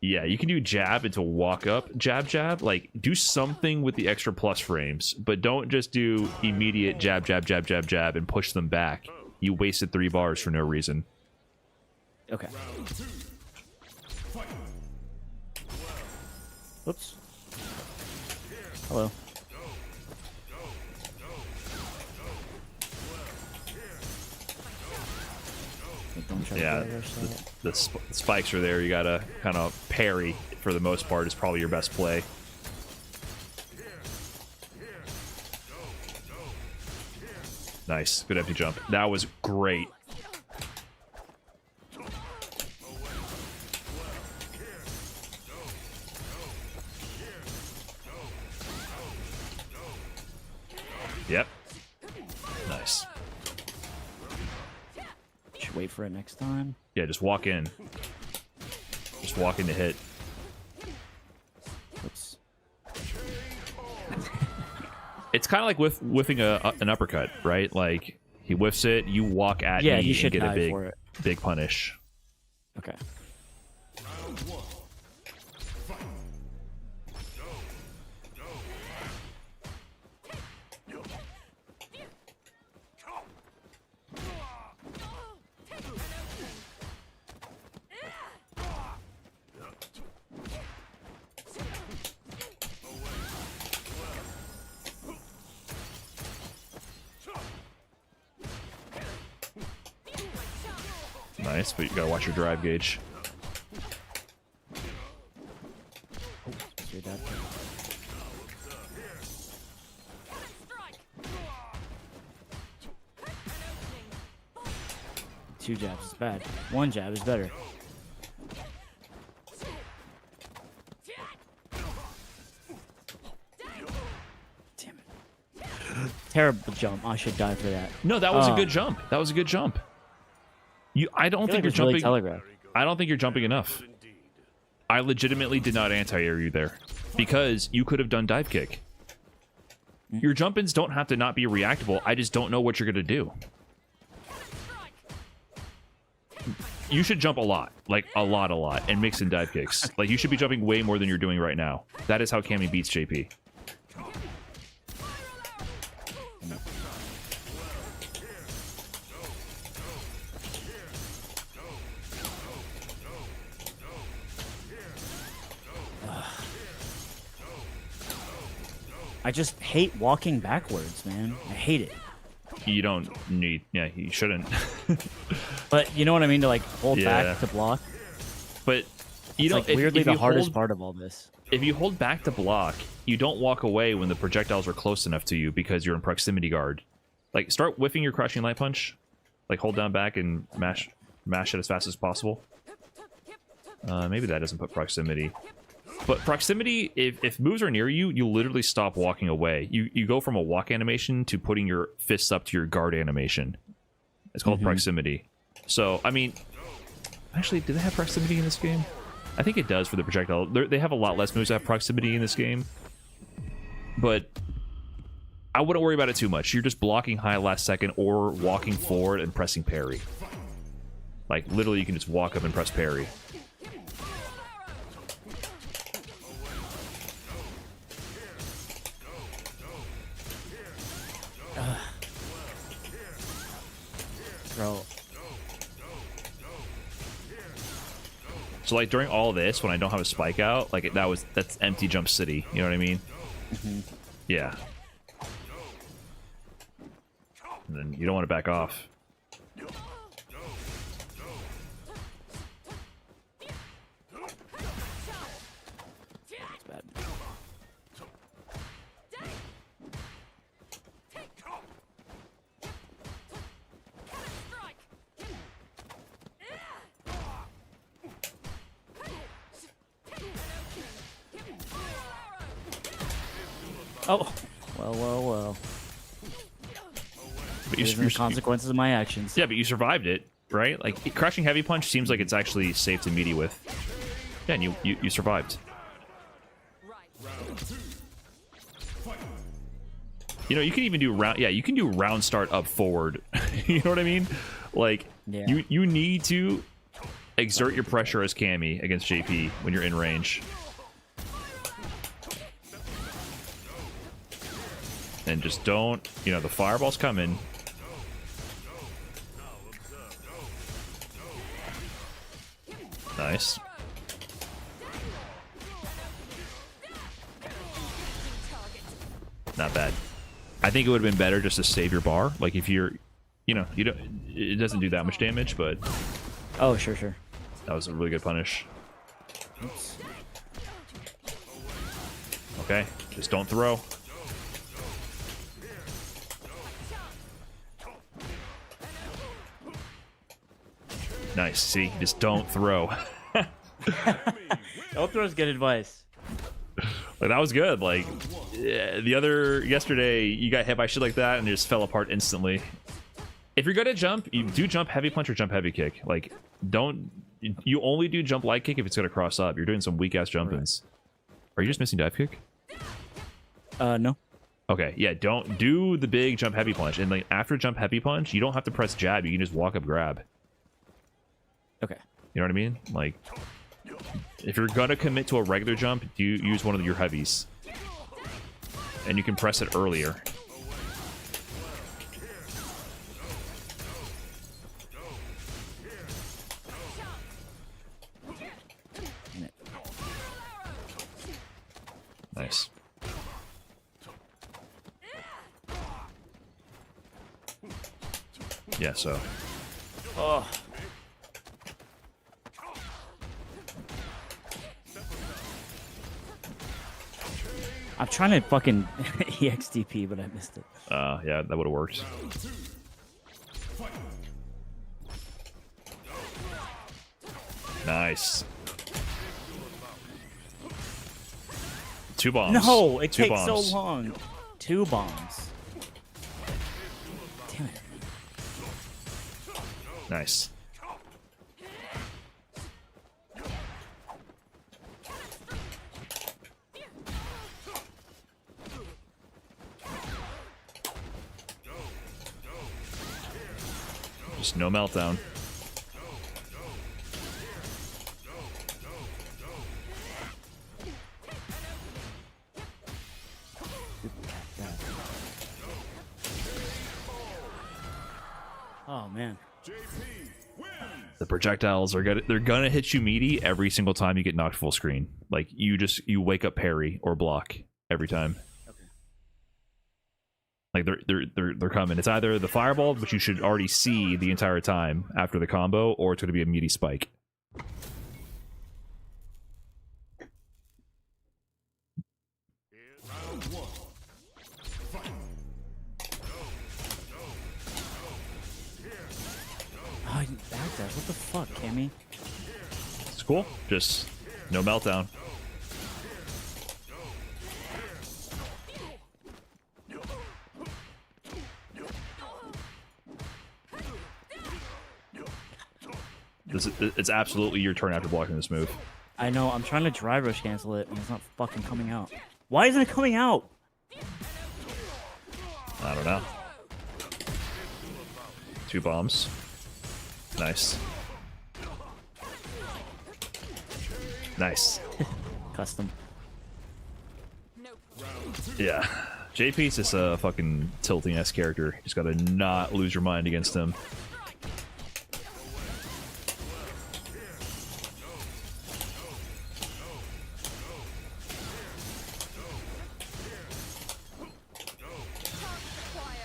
Yeah, you can do jab into walk up, jab. Like, do something with the extra plus frames, but don't just do immediate jab, and push them back. You wasted 3 bars for no reason.
Okay. Oops. Hello. Don't try
Yeah, the spikes are there. You gotta kind of parry for the most part is probably your best play. Nice, good empty jump. That was great. Yep. Nice.
Should wait for it next time.
Yeah, just walk in. Just walk in to hit.
Oops.
It's kind of like whiffing an uppercut, right? Like he whiffs it, you walk at
yeah,
me
you should
and get a
for it.
big punish.
Okay.
Nice, but you gotta watch your drive gauge.
Your dad. 2 jabs is bad. 1 jab is better. Damn it. Terrible jump. I should die for that.
No, that was a good jump. That was a good jump. I don't think you're jumping.
Really telegraphed.
I don't think you're jumping enough. I legitimately did not anti-air you there because you could have done dive kick. Your jump-ins don't have to not be reactable. I just don't know what you're gonna do. you should jump a lot, like a lot, and mix in dive kicks. Like you should be jumping way more than you're doing right now. That is how Cammy beats JP.
I just hate walking backwards, man. I hate it.
You don't need, yeah, you shouldn't.
But you know what I mean, to like hold
Yeah.
back to block.
But you
It's
know,
like weirdly
if
the
you
hardest
hold,
part of all this.
if you hold back to block, you don't walk away when the projectiles are close enough to you because you're in proximity guard. Like start whiffing your crushing light punch, like hold down back and mash it as fast as possible. Maybe that doesn't put proximity. But proximity, if moves are near you, you literally stop walking away. You go from a walk animation to putting your fists up to your guard animation. It's called proximity. So, I mean, actually, do they have proximity in this game? I think it does for the projectile. They have a lot less moves that have proximity in this game. But I wouldn't worry about it too much. You're just blocking high last second or walking forward and pressing parry. Like, literally, you can just walk up and press parry.
Bro.
So like during all this, when I don't have a spike out, like that's empty jump city. You know what I mean? Yeah. And then you don't want to back off.
It's bad. Oh, well.
But
These are the consequences of my actions.
yeah, but you survived it, right? Like crushing heavy punch seems like it's actually safe to meaty with. Yeah, and you survived. You know, you can even do round. Yeah, you can do round start up forward. You know what I mean? Like
Yeah.
you need to exert your pressure as Cammy against JP when you're in range. And just don't, you know, the fireball's coming. Nice. Not bad. I think it would have been better just to save your bar. Like if you're, you know, you don't, it doesn't do that much damage, but
Oh, sure.
that was a really good punish. Okay, just don't throw. Nice. See, just don't throw.
Don't throw's good advice.
Like, that was good. Like yesterday, you got hit by shit like that and it just fell apart instantly. If you're gonna jump, you do jump heavy punch or jump heavy kick. Like, don't. You only do jump light kick if it's gonna cross up. You're doing some weak ass jump-ins. Are you just missing dive kick?
No.
Okay, yeah. Don't do the big jump heavy punch. And like after jump heavy punch, you don't have to press jab. You can just walk up grab.
Okay.
You know what I mean? Like, if you're gonna commit to a regular jump, you use one of your heavies, and you can press it earlier. Nice. Yeah. So.
Oh. I'm trying to fucking EXDP, but I missed it.
Yeah, that would have worked. Nice. 2 bombs.
No, it
2
takes
bombs.
so long. 2 bombs. Damn it.
Nice. Just no meltdown.
man.
The projectiles are they're gonna hit you meaty every single time you get knocked full screen. Like you wake up parry or block every time.
Okay.
Like they're coming. It's either the fireball, which you should already see the entire time after the combo, or it's gonna be a meaty spike.
Oh, you backdash. What the fuck, Cammy?
It's cool. Just no meltdown. It's absolutely your turn after blocking this move.
I know. I'm trying to dry rush cancel it, and it's not fucking coming out. Why isn't it coming out?
I don't know. 2 bombs. Nice. Nice.
Custom.
Yeah. JP's just a fucking tilting ass character. You just gotta not lose your mind against him.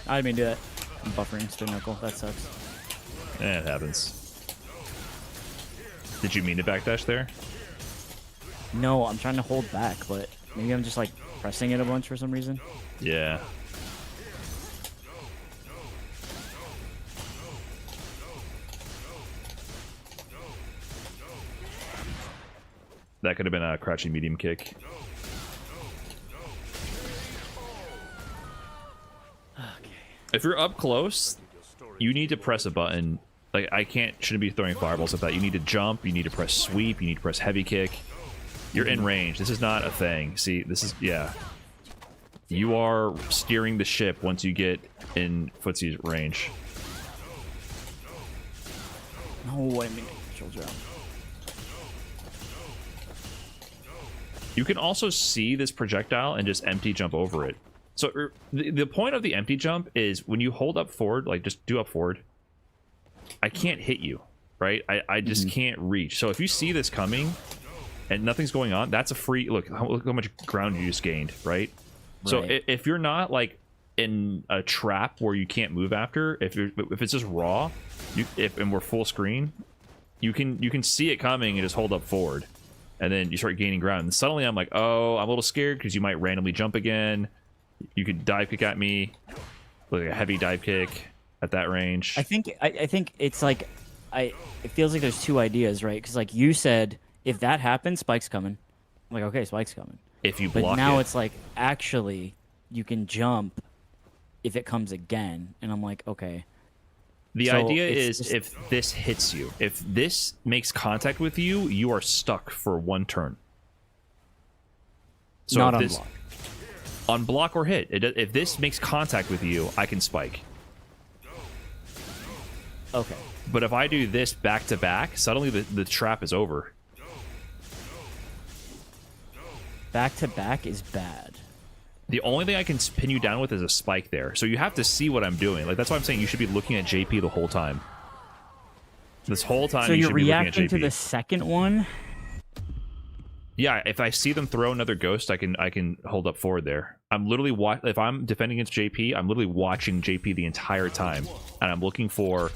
I didn't mean to do that. I'm buffering Stone Knuckle. That sucks.
It happens. Did you mean to backdash there?
No, I'm trying to hold back, but maybe I'm just like pressing it a bunch for some reason.
Yeah. That could have been a crouching medium kick.
Okay.
If you're up close, you need to press a button. Like, shouldn't be throwing fireballs at that. You need to jump, you need to press sweep, you need to press heavy kick. You're in range. This is not a thing. See, this is, yeah. You are steering the ship once you get in Footsie's range.
No, I mean, control jump.
You can also see this projectile and just empty jump over it. So the point of the empty jump is when you hold up forward, like just do up forward, I can't hit you, right? I just can't reach. So if you see this coming and nothing's going on, that's a free, look how much ground you just gained, right? So if you're not like in a trap where you can't move after, if it's just raw, and we're full screen, you can see it coming and just hold up forward. And then you start gaining ground. And suddenly I'm like, oh, I'm a little scared because you might randomly jump again. You could dive kick at me, like a heavy dive kick at that range.
I think it's like, it feels like there's two ideas, right? Because like you said, if that happens, Spike's coming. I'm like, okay, Spike's coming.
If you
but
block
now
it.
It's like, actually, you can jump if it comes again. And I'm like, okay.
The
So
idea
it's
is
just-
if this hits you, if this makes contact with you, you are stuck for 1 turn. So
Not
if
on
this,
block.
on block or hit. If this makes contact with you, I can spike.
Okay.
But if I do this back to back, suddenly the trap is over.
Back to back is bad.
The only thing I can pin you down with is a spike there. So you have to see what I'm doing. Like that's why I'm saying you should be looking at JP the whole time. This whole time
So
you
you're
should be looking at
reacting
JP.
to the second one?
Yeah, if I see them throw another ghost, I can hold up forward there. I'm literally if I'm defending against JP, I'm literally watching JP the entire time, and I'm looking for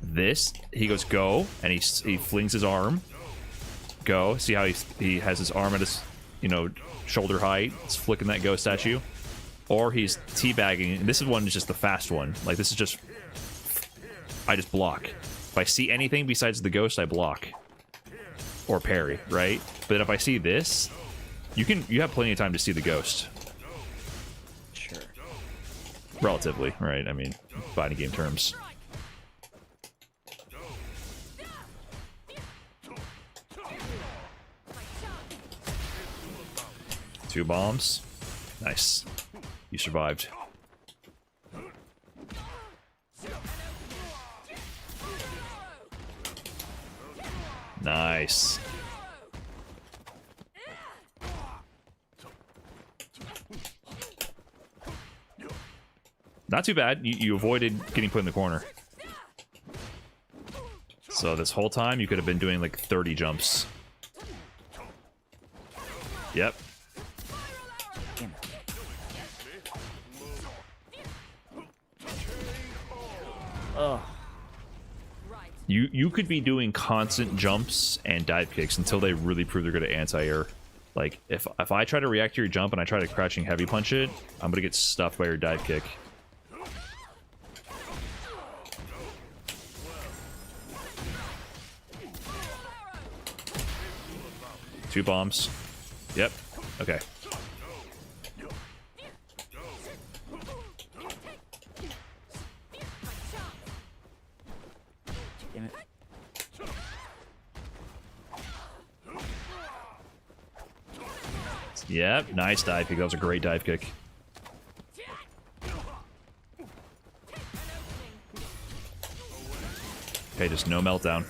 this. He goes go, and he flings his arm. Go. See how he has his arm at his shoulder height. It's flicking that ghost at you, or he's teabagging. And this is one is just the fast one. Like this is just I just block. If I see anything besides the ghost, I block. Or parry, right? But if I see this, you have plenty of time to see the ghost.
Sure.
Relatively, right? I mean, fighting game terms. Two bombs. Nice. You survived. Nice. Not too bad. You avoided getting put in the corner. So this whole time, you could have been doing like 30 jumps. Yep.
Damn it. Ugh.
Right.
You could be doing constant jumps and dive kicks until they really prove they're good at anti-air. Like, if I try to react to your jump and I try to crouching heavy punch it, I'm gonna get stuffed by your dive kick. Two bombs. Yep. Okay.
Damn it.
Yep. Nice dive kick. That was a great dive kick. Okay, just no meltdown.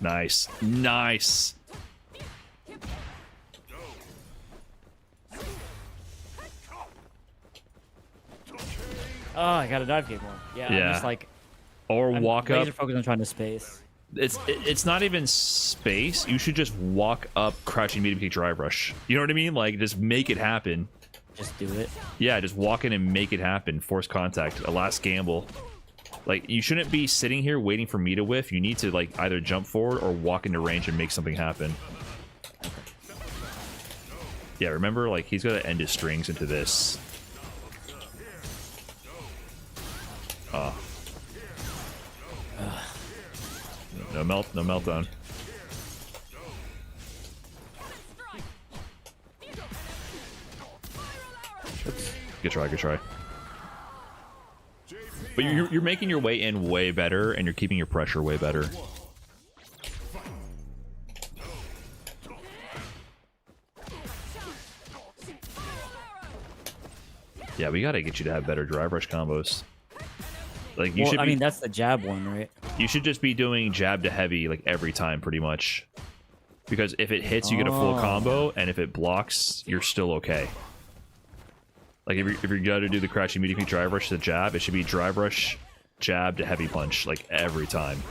Nice. Nice.
Oh, I got a dive kick more. Yeah,
Yeah.
I'm just like
Or
I'm
walk
laser
up.
focused on trying to space.
It's not even space. You should just walk up, crouching medium kick drive rush. You know what I mean? Like, just make it happen.
Just do it.
Yeah, just walk in and make it happen. Force contact. A last gamble. Like, you shouldn't be sitting here waiting for me to whiff. You need to, like, either jump forward or walk into range and make something happen. Yeah, remember, like, he's got to end his strings into this. Oh. No meltdown. Good try, good try. But you're making your way in way better, and you're keeping your pressure way better. Yeah, we gotta get you to have better drive rush combos. Like you
Well,
should.
I mean, that's the jab one, right?
You should just be doing jab to heavy like every time, pretty much. Because if it hits, you get a full
Oh.
combo, and if it blocks, you're still okay. Like if you're gonna do the crouching medium kick drive rush to jab, it should be drive rush, jab to heavy punch, like every time.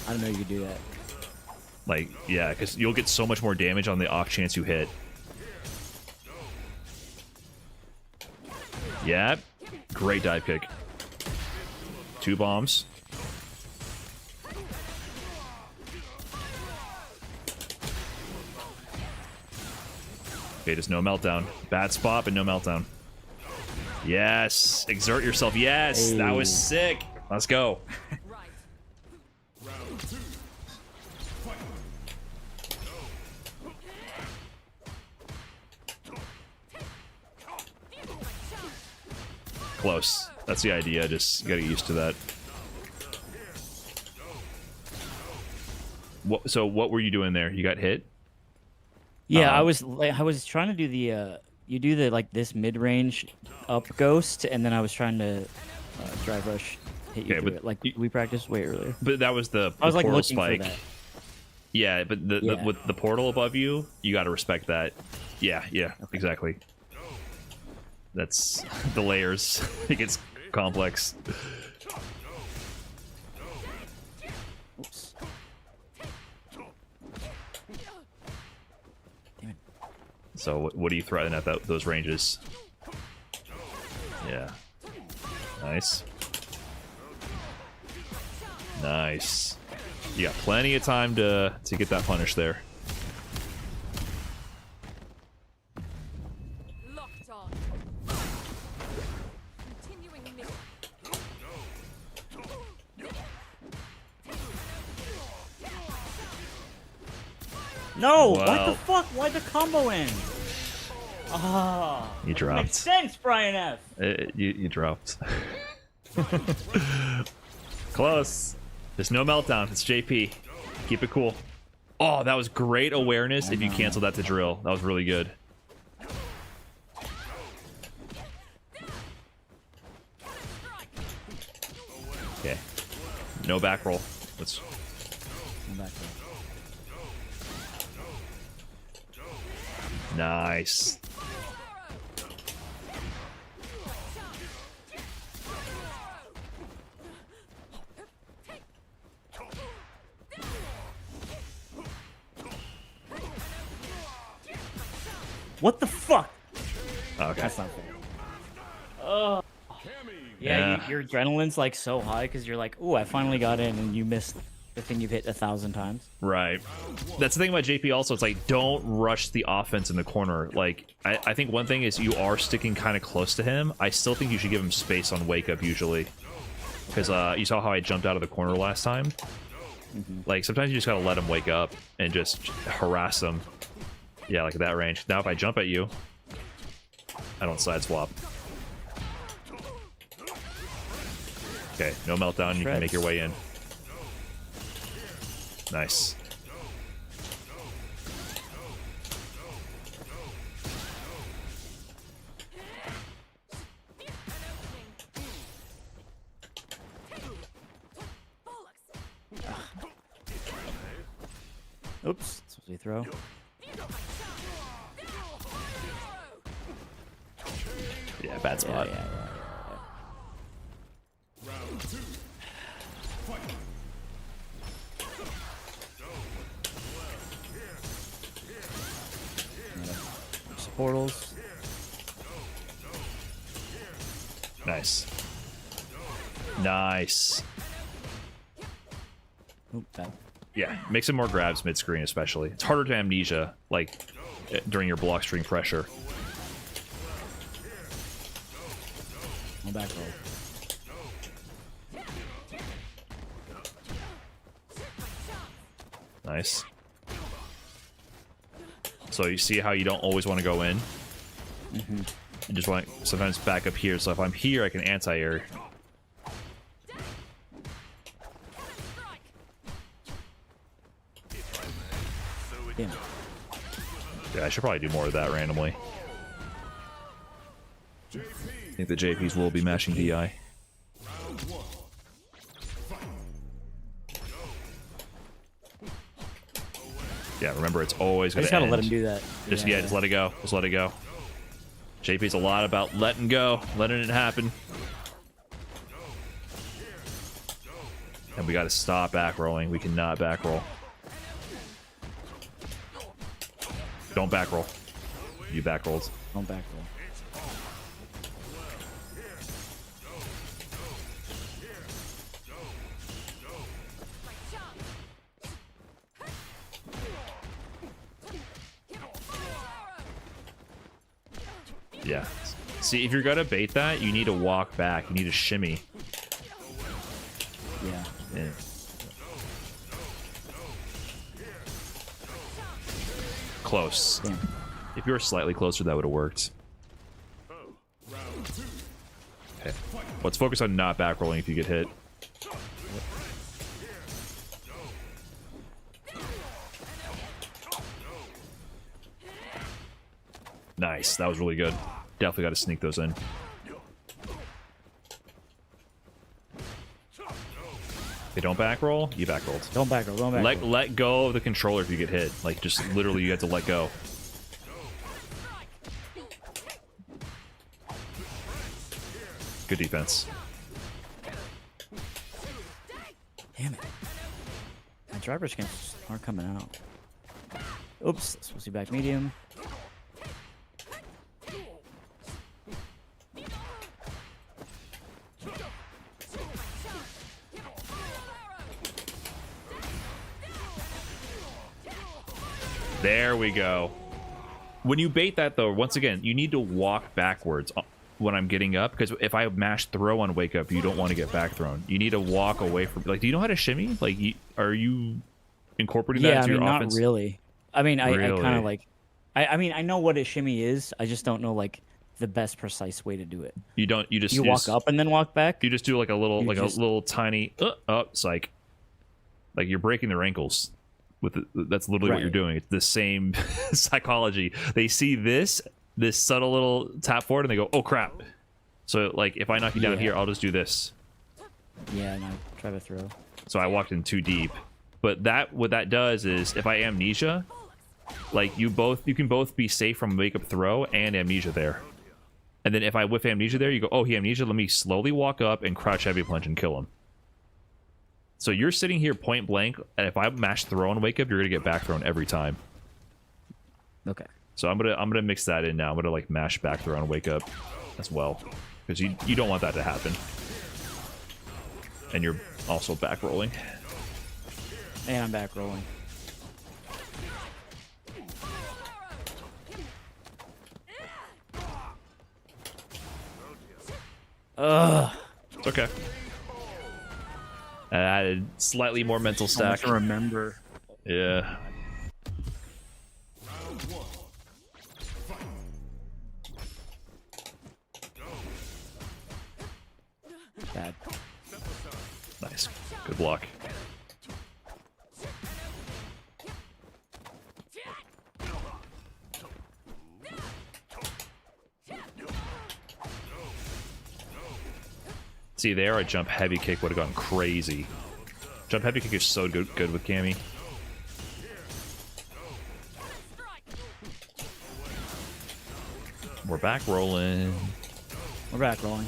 I don't know you could do that.
Like, yeah, because you'll get so much more damage on the off chance you hit. Yeah, great dive kick. Two bombs. Okay, just no meltdown. Bad spot, but no meltdown. Yes, exert yourself. Yes, that was sick. Let's go.
Right.
Close. That's the idea. Just you gotta get used to that. So what were you doing there? You got hit?
Yeah, I was trying to do the you do the like this mid range up ghost, and then I was trying to drive rush hit you
Okay,
through
but
it like we practiced way earlier.
But that was the
I was like
portal
looking
spike.
for that.
Yeah, but
Yeah.
with the portal above you, you got to respect that. Yeah, exactly. That's the layers. It gets complex.
Oops. Damn it.
So what are you throwing at those ranges? Yeah. Nice. Nice. You got plenty of time to get that punish there.
Locked on. Continuing mission.
No! What
Wow.
the fuck? Why'd the combo end? Ah,
You
makes
dropped.
sense, Brian F.
You dropped. Close. There's no meltdown. It's JP. Keep it cool. Oh, that was great awareness if you canceled that to drill. That was really good. Okay. No back roll. Let's.
I'm back there.
Nice.
What the fuck?
Okay.
That's not fair. Oh. Yeah, your adrenaline's like so high because you're like, ooh, I finally got in, and you missed the thing you've hit 1,000 times.
Right. That's the thing about JP also. It's like, don't rush the offense in the corner. Like, I think one thing is you are sticking kind of close to him. I still think you should give him space on wake up usually. Because you saw how I jumped out of the corner last time? Like, sometimes you just gotta let him wake up and just harass him. Yeah, like at that range. Now if I jump at you, I don't side swap. Okay, no meltdown. You can make your way in. Nice.
Oops, that's what we throw.
Yeah, bad spot.
Yeah. Portals.
Nice. Nice.
Oop, bad.
Yeah, make some more grabs mid-screen especially. It's harder to amnesia, like, during your block string pressure.
No back roll.
Nice. So you see how you don't always want to go in? You just want to sometimes back up here. So if I'm here, I can anti-air.
Damn.
Yeah, I should probably do more of that randomly. I think the JPs will be mashing DI. Yeah, remember it's always
I
going
just
to
gotta
end.
let him do that.
Just just let it go. Just let it go. JP's a lot about letting go, letting it happen. And we got to stop back rolling. We cannot back roll. Don't back roll. You back rolled.
Don't back roll.
Yeah. See, if you're gonna bait that, you need to walk back. You need to shimmy.
Yeah.
Yeah. Close.
Damn.
If you were slightly closer, that would have worked. Okay. Let's focus on not back rolling if you get hit. Nice. That was really good. Definitely got to sneak those in. They don't back roll. You back rolled.
Don't back roll. Don't back roll.
Let go of the controller if you get hit. Like, just literally you have to let go. Good defense.
Damn it. My drivers aren't coming out. Oops. Supposed to be back medium.
There we go. When you bait that, though, once again, you need to walk backwards when I'm getting up, because if I mash throw on wake up, you don't want to get back thrown. You need to walk away from... Like, do you know how to shimmy? Like, are you incorporating that into your offense?
Not really. I mean, I
Really?
kind of like... I mean, I know what a shimmy is. I just don't know, like, the best precise way to do it.
You don't... You just...
You walk up and then walk back?
You just do, like, a little...
You
Like,
just-
a little tiny... psych. Like, you're breaking their ankles. That's literally what
Right.
you're doing. It's the same psychology. They see this subtle little tap forward, and they go, "Oh crap!" So like, if I knock you down
Yeah.
here, I'll just do this.
Yeah, no, try to throw.
So I walked in too deep. But what that does is, if I amnesia, like you can both be safe from wake up throw and amnesia there. And then if I whiff amnesia there, you go, "Oh, he amnesia. Let me slowly walk up and crouch heavy plunge and kill him." So you're sitting here point blank, and if I mash throw and wake up, you're gonna get back thrown every time.
Okay.
So I'm gonna mix that in now. I'm gonna like mash back throw on wake up as well, because you don't want that to happen. And you're also back rolling.
And I'm back rolling. Ugh.
It's okay. I added slightly more mental
So much
stack.
to remember.
Yeah.
Bad.
Nice. Good block. See there, a jump heavy kick would have gone crazy. Jump heavy kick is so good with Cammy. We're back rolling.
We're back rolling.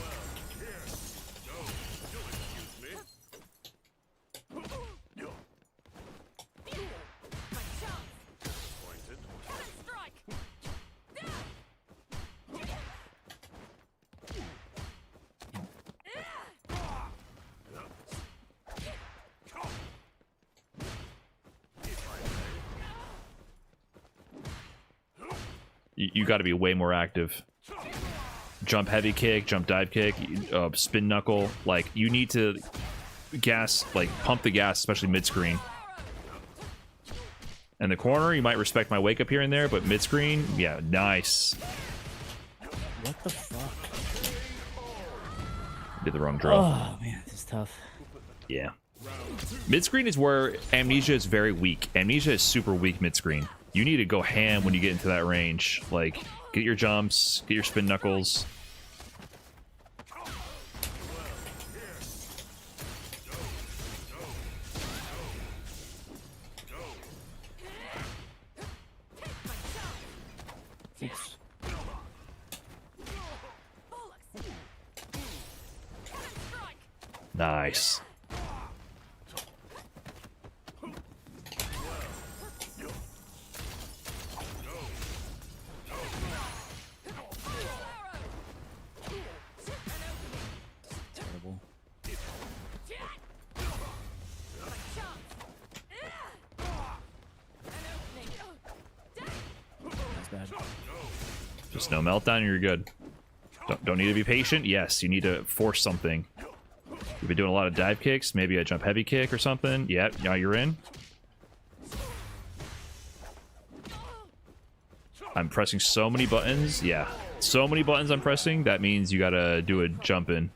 You got to be way more active. Jump heavy kick, jump dive kick, spin knuckle. Like, you need to pump the gas, especially mid screen. And the corner, you might respect my wake up here and there, but mid screen, yeah, nice.
What the fuck?
Did the wrong draw.
Oh man, this is tough.
Yeah. Mid screen is where amnesia is very weak. Amnesia is super weak mid screen. You need to go ham when you get into that range. Like, get your jumps, get your spin knuckles.
Oops.
Nice.
Terrible. That's bad.
Just no meltdown and you're good. Don't need to be patient. Yes, you need to force something. You've been doing a lot of dive kicks, maybe a jump heavy kick or something. Yep, now you're in. I'm pressing so many buttons. Yeah, so many buttons I'm pressing. That means you gotta do a jump in.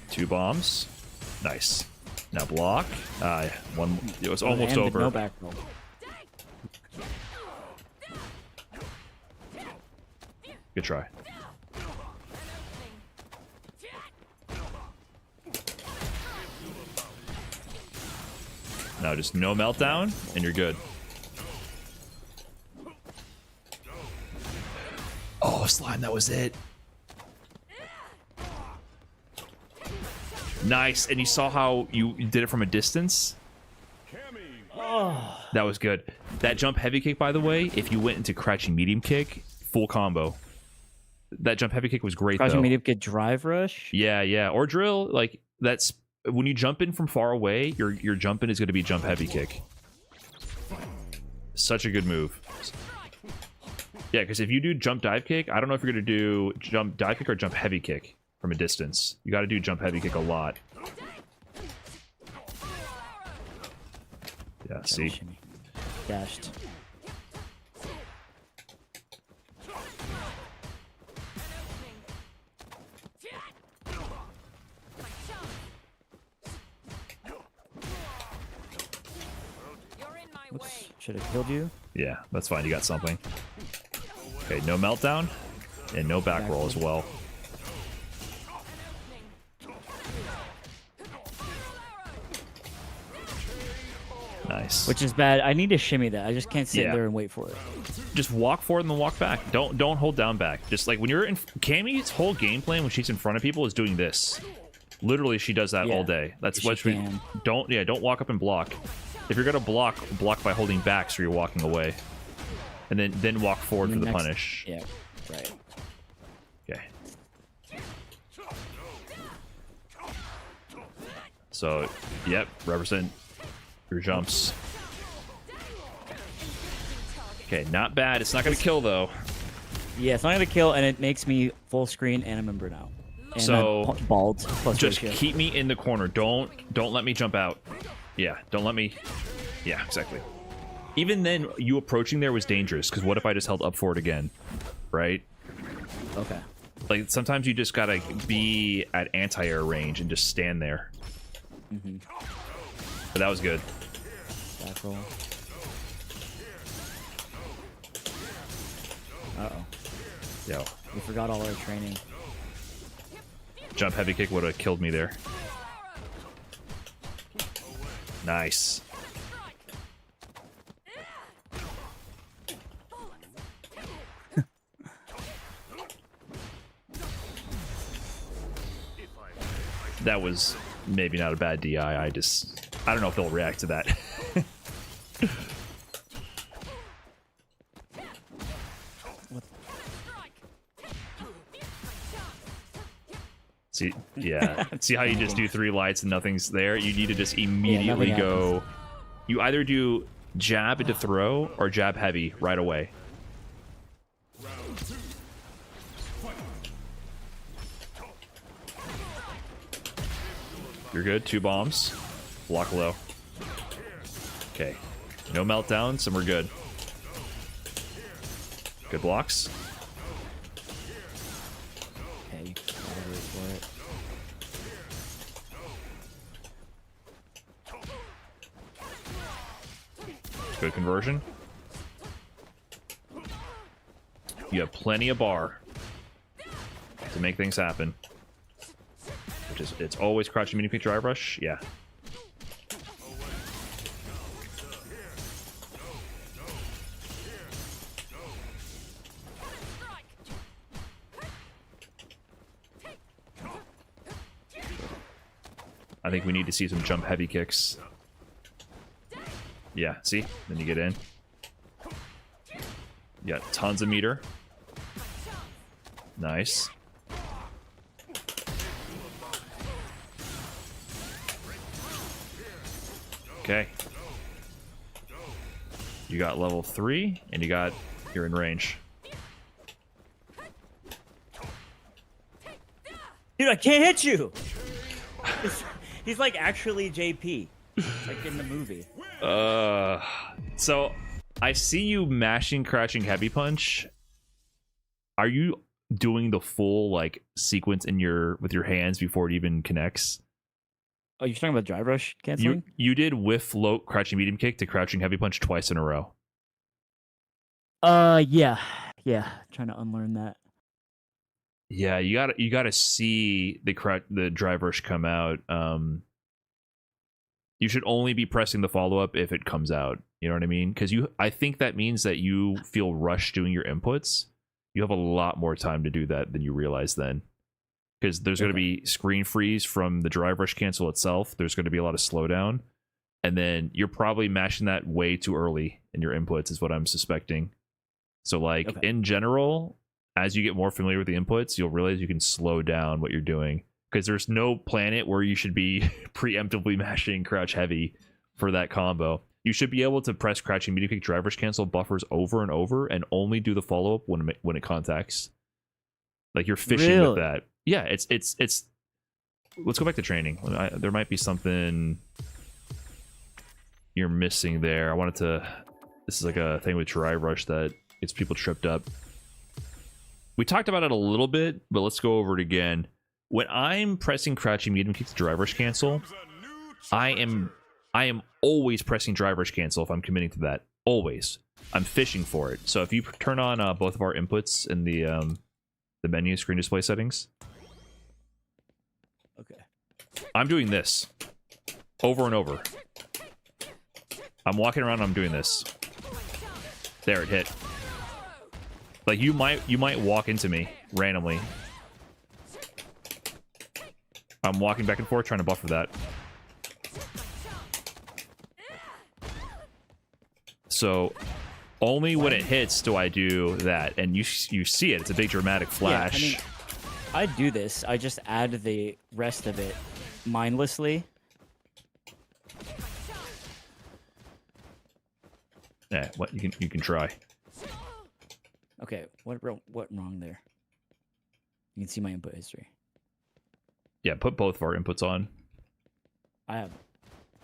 Two bombs. Nice. Now block. One. It was almost
And
over.
no back roll.
Good try. Now just no meltdown, and you're good. Oh, slime, that was it. Nice, and you saw how you did it from a distance?
Oh,
That was good. That jump heavy kick, by the way, if you went into crouching medium kick, full combo. That jump heavy kick was great,
crouching
though.
medium get drive rush.
Yeah, yeah. Or drill, like, that's... When you jump in from far away, your jump in is going to be jump heavy kick. Such a good move. Yeah, because if you do jump dive kick, I don't know if you're going to do jump dive kick or jump heavy kick from a distance. You got to do jump heavy kick a lot. Yeah, see?
Shimmy. Dashed. Oops. Should have killed you.
Yeah, that's fine. You got something. Okay, no meltdown and no back roll as well. Nice. Nice.
which is bad. I need to shimmy that. I just can't sit
Yeah.
there and wait for it.
Just walk forward and then walk back. Don't hold down back. Just like when you're in Cammy's whole game plan when she's in front of people is doing this. Literally, she does that
Yeah,
all day. That's
she
what we
can.
don't walk up and block. If you're gonna block by holding back, so you're walking away, and then walk forward for the
next-
punish.
Yeah, right.
Okay. So, yep, represent your jumps. Okay, not bad. It's not gonna kill though.
Yeah, it's not gonna kill, and it makes me full screen and a member now. And
So,
I'm bald plus
Just
ratio.
keep me in the corner. Don't let me jump out. Yeah, don't let me. Yeah, exactly. Even then, you approaching there was dangerous because what if I just held up forward again, right?
Okay.
Like sometimes you just gotta be at anti-air range and just stand there. But that was good.
Back roll. Uh-oh.
Yo,
We forgot all our training.
jump heavy kick would have killed me there. Nice. That was maybe not a bad DI. I don't know if they'll react to that. See, yeah. See how you just do 3 lights and nothing's there? You need to just immediately
nothing
go. You either do jab into throw or jab heavy right away. You're good. 2 bombs. Block low. Okay. No meltdowns, and we're good. Good blocks.
Okay, gotta wait for it.
Good conversion. You have plenty of bar to make things happen. Which is, it's always crouching mini peek drive rush. Yeah. I think we need to see some jump heavy kicks. Yeah, see? Then you get in. You got tons of meter. Nice. Okay. You got level 3, and you're in range.
Dude, I can't hit you! He's like actually JP. Like in the movie.
So I see you mashing crouching heavy punch. Are you doing the full like sequence with your hands before it even connects?
Oh, you're talking about drive rush canceling?
You did whiff float crouching medium kick to crouching heavy punch twice in a row.
Yeah. Trying to unlearn that.
Yeah, you gotta see the drive rush come out. You should only be pressing the follow up if it comes out. You know what I mean? Because I think that means that you feel rushed doing your inputs. You have a lot more time to do that than you realize then. Because there's going to be screen freeze from the drive rush cancel itself. There's going to be a lot of slowdown. And then you're probably mashing that way too early in your inputs is what I'm suspecting. So like in general, as you get more familiar with the inputs, you'll realize you can slow down what you're doing. Because there's no planet where you should be preemptively mashing crouch heavy for that combo. You should be able to press crouching medium kick drive rush cancel buffers over and over and only do the follow up when it contacts. Like you're fishing with that. Yeah, it's. Let's go back to training. There might be something you're missing there. I wanted to. This is like a thing with drive rush that gets people tripped up. We talked about it a little bit, but let's go over it again. When I'm pressing crouching medium kick to drive rush cancel, I am always pressing drive rush cancel if I'm committing to that. Always. I'm fishing for it. So if you turn on both of our inputs in the menu screen display settings.
Okay.
I'm doing this over and over. I'm walking around and I'm doing this. There, it hit. Like, you might walk into me randomly. I'm walking back and forth trying to buffer that. So only when it hits do I do that, and you see it. It's a big dramatic flash.
Yeah, I do this. I just add the rest of it mindlessly.
Yeah, what you can try.
Okay, what wrong there? You can see my input history.
Yeah, put both of our inputs on.
I have,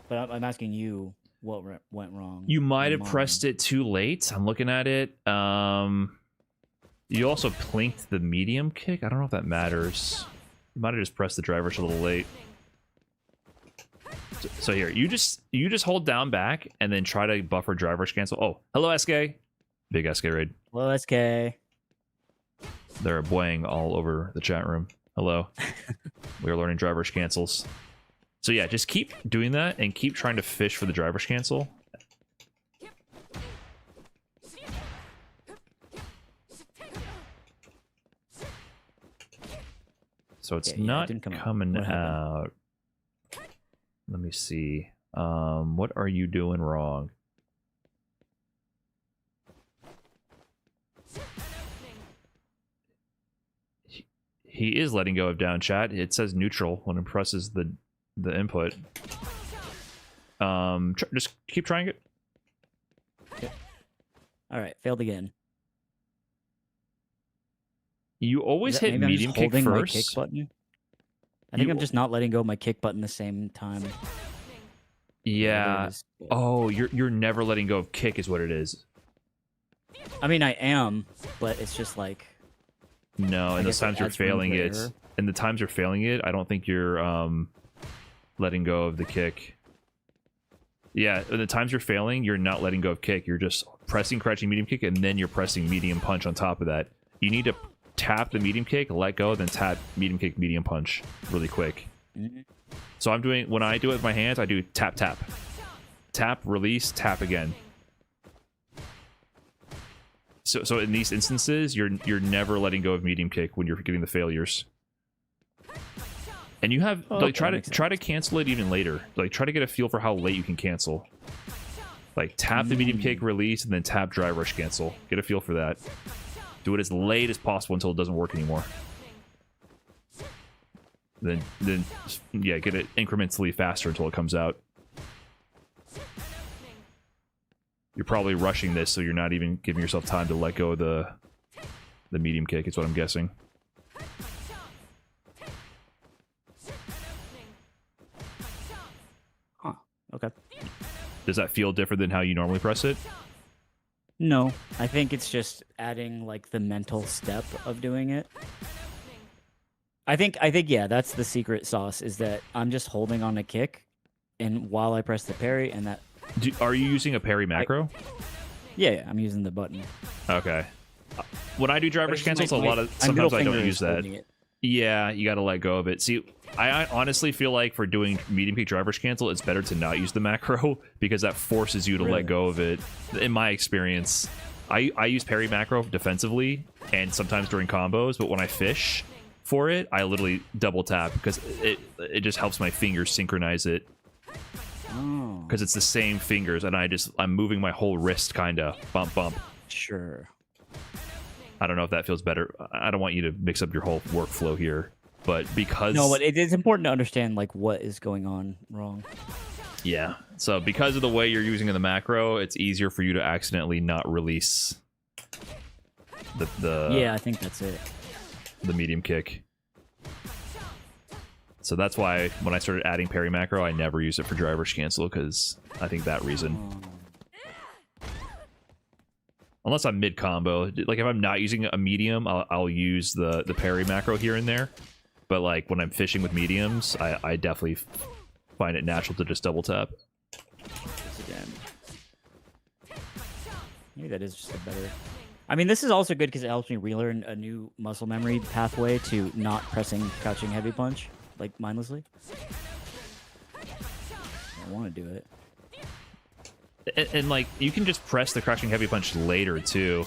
but I'm asking you what went wrong.
You might have
on
pressed it too late. I'm looking at it. You also plinked the medium kick. I don't know if that matters. You might have just pressed the driver a little late. So here, you just hold down back and then try to buffer driver's cancel. Oh, hello SK. Big SK raid.
Hello, SK.
They're boying all over the chat room. Hello. We are learning driver's cancels. So yeah, just keep doing that and keep trying to fish for the driver's cancel. So it's not coming out. Let me see. What are you doing wrong? He is letting go of down chat. It says neutral when it presses the input. Just keep trying it.
Yep. All right, failed again.
You always hit medium kick first.
My kick button. I think I'm just not letting go of my kick button the same time.
Yeah. Oh, you're never letting go of kick is what it is.
I mean, I am, but it's just like.
No, and those times you're failing it. And the times you're failing it, I don't think you're letting go of the kick. Yeah, the times you're failing, you're not letting go of kick. You're just pressing, crouching, medium kick, and then you're pressing medium punch on top of that. You need to tap the medium kick, let go, then tap medium kick, medium punch really quick. Mm-hmm. So I'm doing, when I do it with my hands, I do tap, tap. Tap, release, tap again. So in these instances, you're never letting go of medium kick when you're getting the failures. And you have try to cancel it even later. Like try to get a feel for how late you can cancel. Like tap the medium kick, release, and then tap drive rush cancel. Get a feel for that. Do it as late as possible until it doesn't work anymore. Then yeah, get it incrementally faster until it comes out. You're probably rushing this, so you're not even giving yourself time to let go of the medium kick, is what I'm guessing.
Huh. Okay.
Does that feel different than how you normally press it?
No. I think it's just adding, like, the mental step of doing it. I think yeah, that's the secret sauce, is that I'm just holding on a kick, and while I press the parry, and that...
Are you using a parry macro?
Yeah, I'm using the button.
Okay. When I do driver's cancels, sometimes I don't use that. Yeah, you got to let go of it. See, I honestly feel like for doing medium kick driver's cancel, it's better to not use the macro because that forces you to let go of it. In my experience, I use parry macro defensively and sometimes during combos, but when I fish for it, I literally double tap because it just helps my fingers synchronize it. Because it's the same fingers, and I'm moving my whole wrist, kinda bump bump.
Sure.
I don't know if that feels better. I don't want you to mix up your whole workflow here, but because
but it's important to understand like what is going on wrong.
Yeah. So because of the way you're using the macro, it's easier for you to accidentally not release the
yeah, I think that's it.
The medium kick. So that's why when I started adding parry macro, I never use it for driver's cancel because I think that reason. Unless I'm mid combo, like if I'm not using a medium, I'll use the parry macro here and there. But like when I'm fishing with mediums, I definitely find it natural to just double tap.
Again. Maybe that is just a better. I mean, this is also good because it helps me relearn a new muscle memory pathway to not pressing crouching heavy punch. Like, mindlessly? I want to do it.
and like you can just press the crouching heavy punch later too,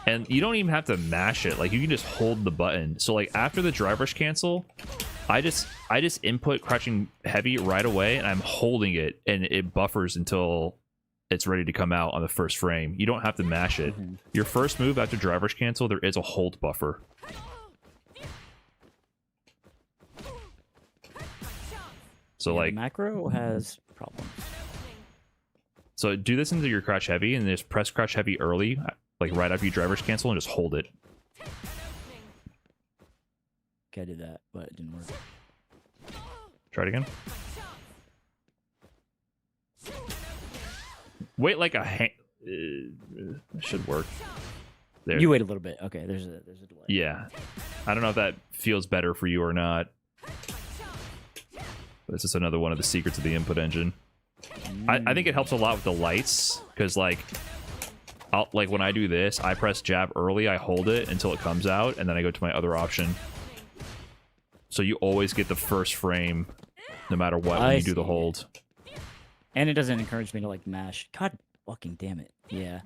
and you don't even have to mash it. Like you can just hold the button. So like after the drive rush cancel, I just input crouching heavy right away, and I'm holding it, and it buffers until it's ready to come out on the first frame. You don't have to mash it. Your first move after drive rush cancel, there is a hold buffer. So
Yeah,
like
macro has problems.
So do this into your crouch heavy, and just press crouch heavy early, like right after you drive rush cancel, and just hold it.
Okay, I did that, but it didn't work.
Try it again. Wait like a should work. There.
You wait a little bit. Okay, there's a delay.
Yeah. I don't know if that feels better for you or not. But this is another one of the secrets of the input engine. I think it helps a lot with the lights, because like when I do this, I press jab early, I hold it until it comes out, and then I go to my other option. So you always get the first frame, no matter what, when you do the hold.
And it doesn't encourage me to like mash. God fucking damn it. Yeah.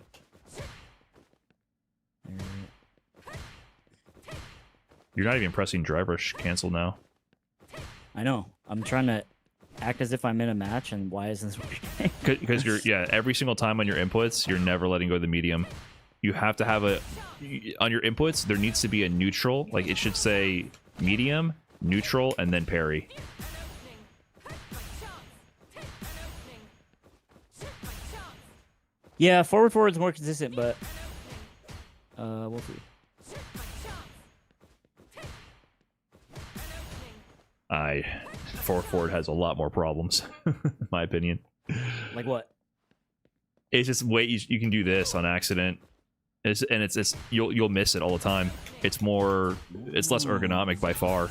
You're not even pressing drive rush cancel now.
I know. I'm trying to act as if I'm in a match, and why isn't this working?
Because every single time on your inputs, you're never letting go of the medium. You have to have on your inputs, there needs to be a neutral. Like it should say medium, neutral, and then parry.
Yeah, forward's more consistent, but we'll see.
Forward has a lot more problems, in my opinion.
Like what?
It's just wait, you can do this on accident, it's you'll miss it all the time. It's less ergonomic by far.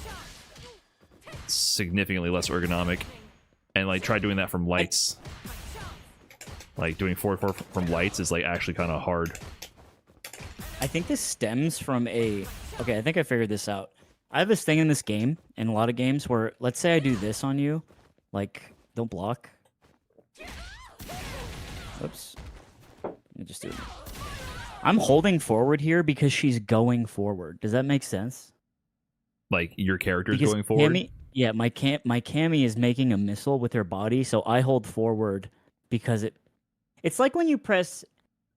Significantly less ergonomic, and like try doing that from lights. Like doing forward from lights is like actually kind of hard.
I think this stems from okay, I think I figured this out. I have this thing in this game, in a lot of games, where let's say I do this on you, like don't block. Oops. Let me just do it. I'm holding forward here because she's going forward. Does that make sense?
Like your character's
Because
going forward?
Cammy, yeah, my Cammy is making a missile with her body, so I hold forward because it's like when you press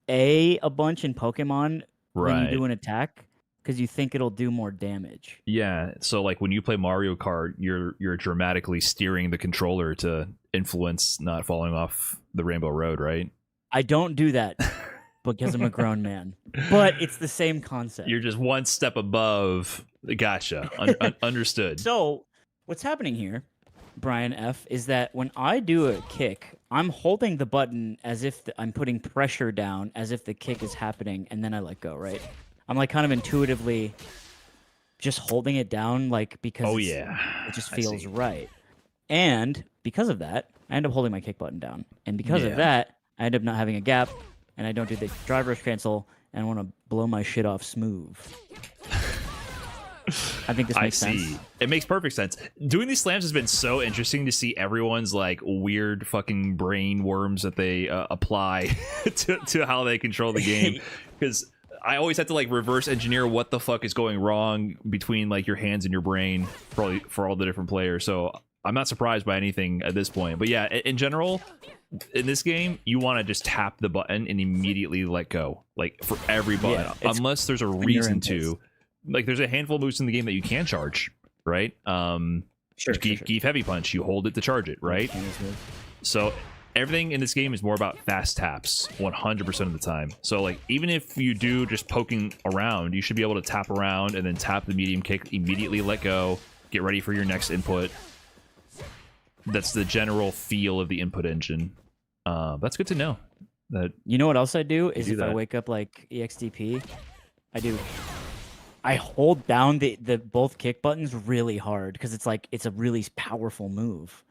A bunch in Pokemon when you do an attack, because you think it'll do more damage.
Yeah, so like when you play Mario Kart, you're dramatically steering the controller to influence not falling off the Rainbow Road, right?
I don't do that because I'm a grown man. But it's the same concept.
You're just one step above. Gotcha. Understood.
So what's happening here, Brian F., is that when I do a kick, I'm holding the button as if I'm putting pressure down, as if the kick is happening, and then I let go, right? I'm like kind of intuitively just holding it down, like because it just feels right. And because of that, I end up holding my kick button down. And because of that, I end up not having a gap, and I don't do the drive rush cancel, and I want to blow my shit off smooth. I think this makes sense.
It makes perfect sense. Doing these slams has been so interesting to see everyone's like weird fucking brain worms that they apply to how they control the game. Because I always have to like reverse engineer what the fuck is going wrong between like your hands and your brain for all the different players. So I'm not surprised by anything at this point. But yeah, in general, in this game, you want to just tap the button and immediately let go. Like for every button, unless there's a reason to. Like there's a handful of moves in the game that you can charge, right?
Sure.
Gief heavy punch, you hold it to charge it, right? So everything in this game is more about fast taps 100% of the time. So like even if you do just poking around, you should be able to tap around and then tap the medium kick, immediately let go, get ready for your next input. That's the general feel of the input engine. That's good to know. That
you know what else I do is
do
if
that.
I wake up like EXTP, I hold down the both kick buttons really hard because it's like it's a really powerful move.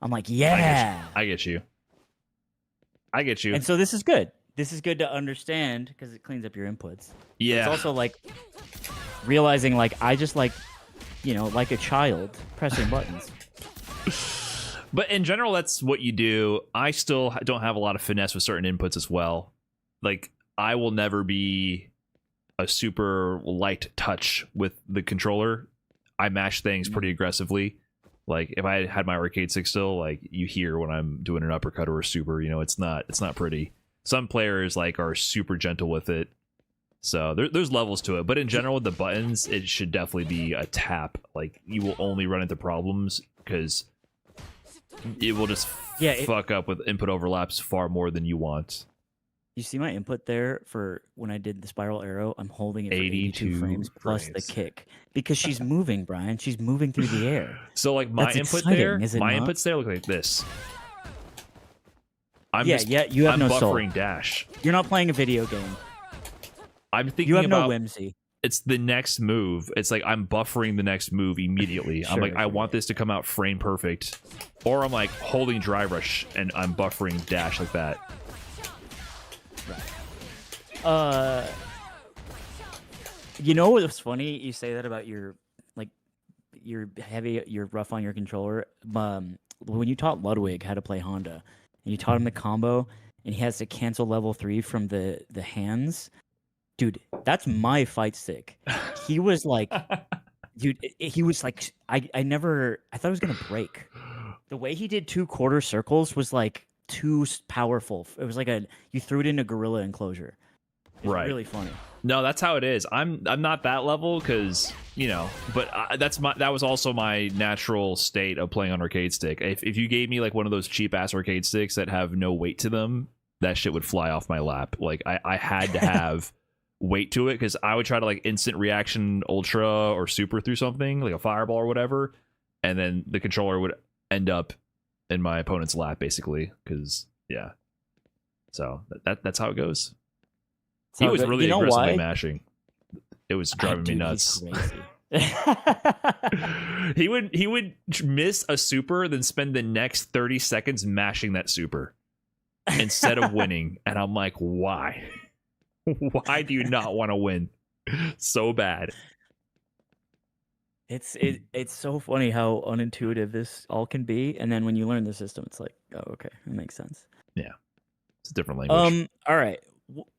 I'm like, yeah.
I get you.
And so this is good. This is good to understand because it cleans up your inputs.
Yeah.
It's also like realizing like I just like, like a child pressing buttons.
But in general, that's what you do. I still don't have a lot of finesse with certain inputs as well. Like, I will never be a super light touch with the controller. I mash things pretty aggressively. Like, if I had my arcade stick still, like, you hear when I'm doing an uppercut or a super, you know, it's not pretty. Some players, like, are super gentle with it. So there's levels to it. But in general, with the buttons, it should definitely be a tap. Like, you will only run into problems because it will just fuck up with input overlaps far more than you want.
You see my input there for when I did the spiral arrow? I'm holding it for 82 frames plus the kick. Because she's moving, Brian. She's moving through the air.
So, like, my
That's
input
exciting,
there,
is it
my
not?
inputs there look like this.
You have no soul.
buffering dash.
You're not playing a video game.
I'm thinking
You have
about
no whimsy.
it's the next move. It's like I'm buffering the next move immediately. I'm like, I want this to come out frame perfect. Or I'm like holding dry rush and I'm buffering dash like that.
You know what's funny? You say that about your you're rough on your controller. When you taught Ludwig how to play Honda, and you taught him the combo, and he has to cancel level 3 from the hands. Dude, that's my fight stick. He was like, dude, he was like, I thought it was gonna break. The way he did 2 quarter circles was like too powerful. It was like you threw it in a gorilla enclosure. It was really funny.
No, that's how it is. I'm not that level because, you know, but that was also my natural state of playing on arcade stick. If you gave me like one of those cheap ass arcade sticks that have no weight to them, that shit would fly off my lap. Like I had to have weight to it because I would try to like instant reaction ultra or super through something like a fireball or whatever, and then the controller would end up in my opponent's lap basically because so that's how it goes. He was really aggressively mashing. It was driving me nuts. he would miss a super, then spend the next 30 seconds mashing that super instead of winning. And I'm like, why? Why do you not want to win so bad?
It's so funny how unintuitive this all can be, and then when you learn the system, it's like, oh, okay, it makes sense.
Yeah, it's a different language.
All right.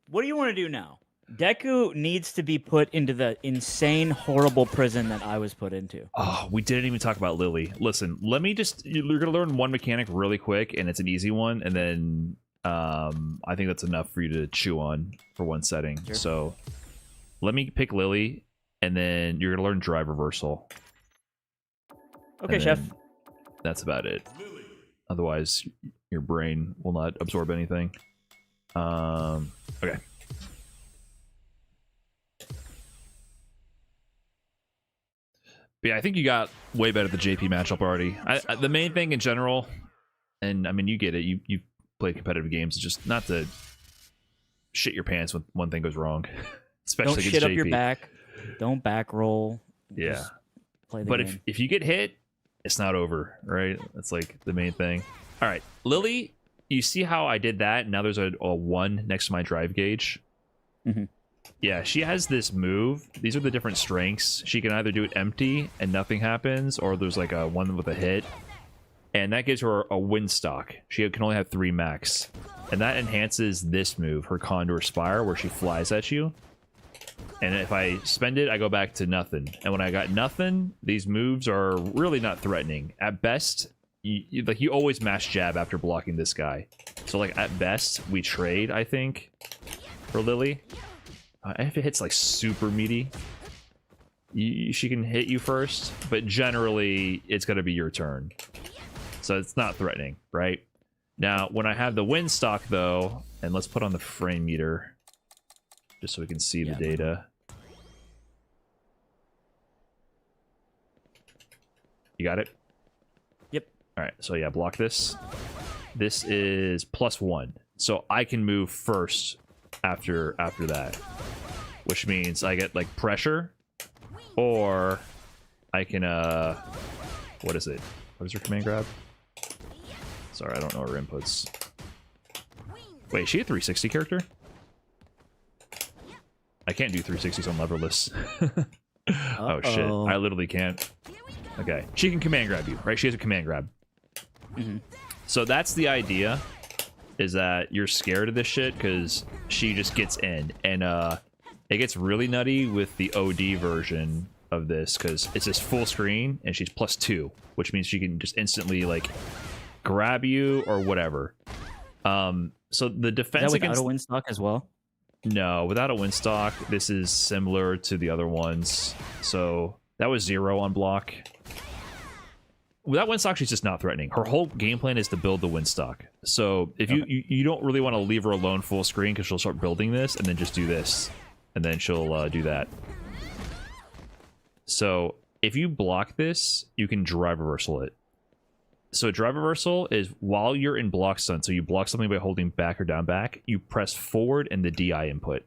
What do you want to do now? Deku needs to be put into the insane, horrible prison that I was put into.
Oh, we didn't even talk about Lily. Listen, you're gonna learn one mechanic really quick, and it's an easy one, and then I think that's enough for you to chew on for one setting. Sure. So let me pick Lily, and then you're gonna learn drive reversal.
Okay, chef.
That's about it. Otherwise, your brain will not absorb anything. Okay. But yeah, I think you got way better at the JP matchup already. The main thing in general, and I mean, you get it, you play competitive games, it's just not to shit your pants when one thing goes wrong. Especially
don't
against
shit
JP.
Up your back. Don't back roll.
Yeah.
Just play the
but
game.
if you get hit, it's not over, right? That's like the main thing. All right, Lily, you see how I did that? Now there's a 1 next to my drive gauge.
Mm-hmm.
Yeah, she has this move. These are the different strengths. She can either do it empty and nothing happens, or there's like a 1 with a hit. And that gives her a win stock. She can only have 3 max. And that enhances this move, her Condor Spire, where she flies at you. And if I spend it, I go back to nothing. And when I got nothing, these moves are really not threatening. At best, you always mash jab after blocking this guy. So like at best, we trade, I think, for Lily. If it hits like super meaty, she can hit you first, but generally it's going to be your turn. So it's not threatening, right? Now, when I have the win stock though, and let's put on the frame meter, just so we can see the data. You got it?
Yep.
All right, so yeah, block this. This is +1, so I can move first after that, which means I get like pressure, or I can what is it? What is her command grab? Sorry, I don't know her inputs. Wait, is she a 360 character? I can't do 360s on leverless. Oh shit, I literally can't. Okay, she can command grab you, right? She has a command grab. So that's the idea, is that you're scared of this shit because she just gets in. And it gets really nutty with the OD version of this because it's just full screen and she's +2, which means she can just instantly like grab you or whatever. So the defense
Is that
against
without a win stock as well?
No, without a win stock, this is similar to the other ones. So that was 0 on block. Without win stock, she's just not threatening. Her whole game plan is to build the win stock. So if you don't really want to leave her alone full screen because she'll start building this and then just do this. And then she'll do that. So if you block this, you can drive reversal it. So drive reversal is while you're in block stun, so you block something by holding back or down back, you press forward and the DI input.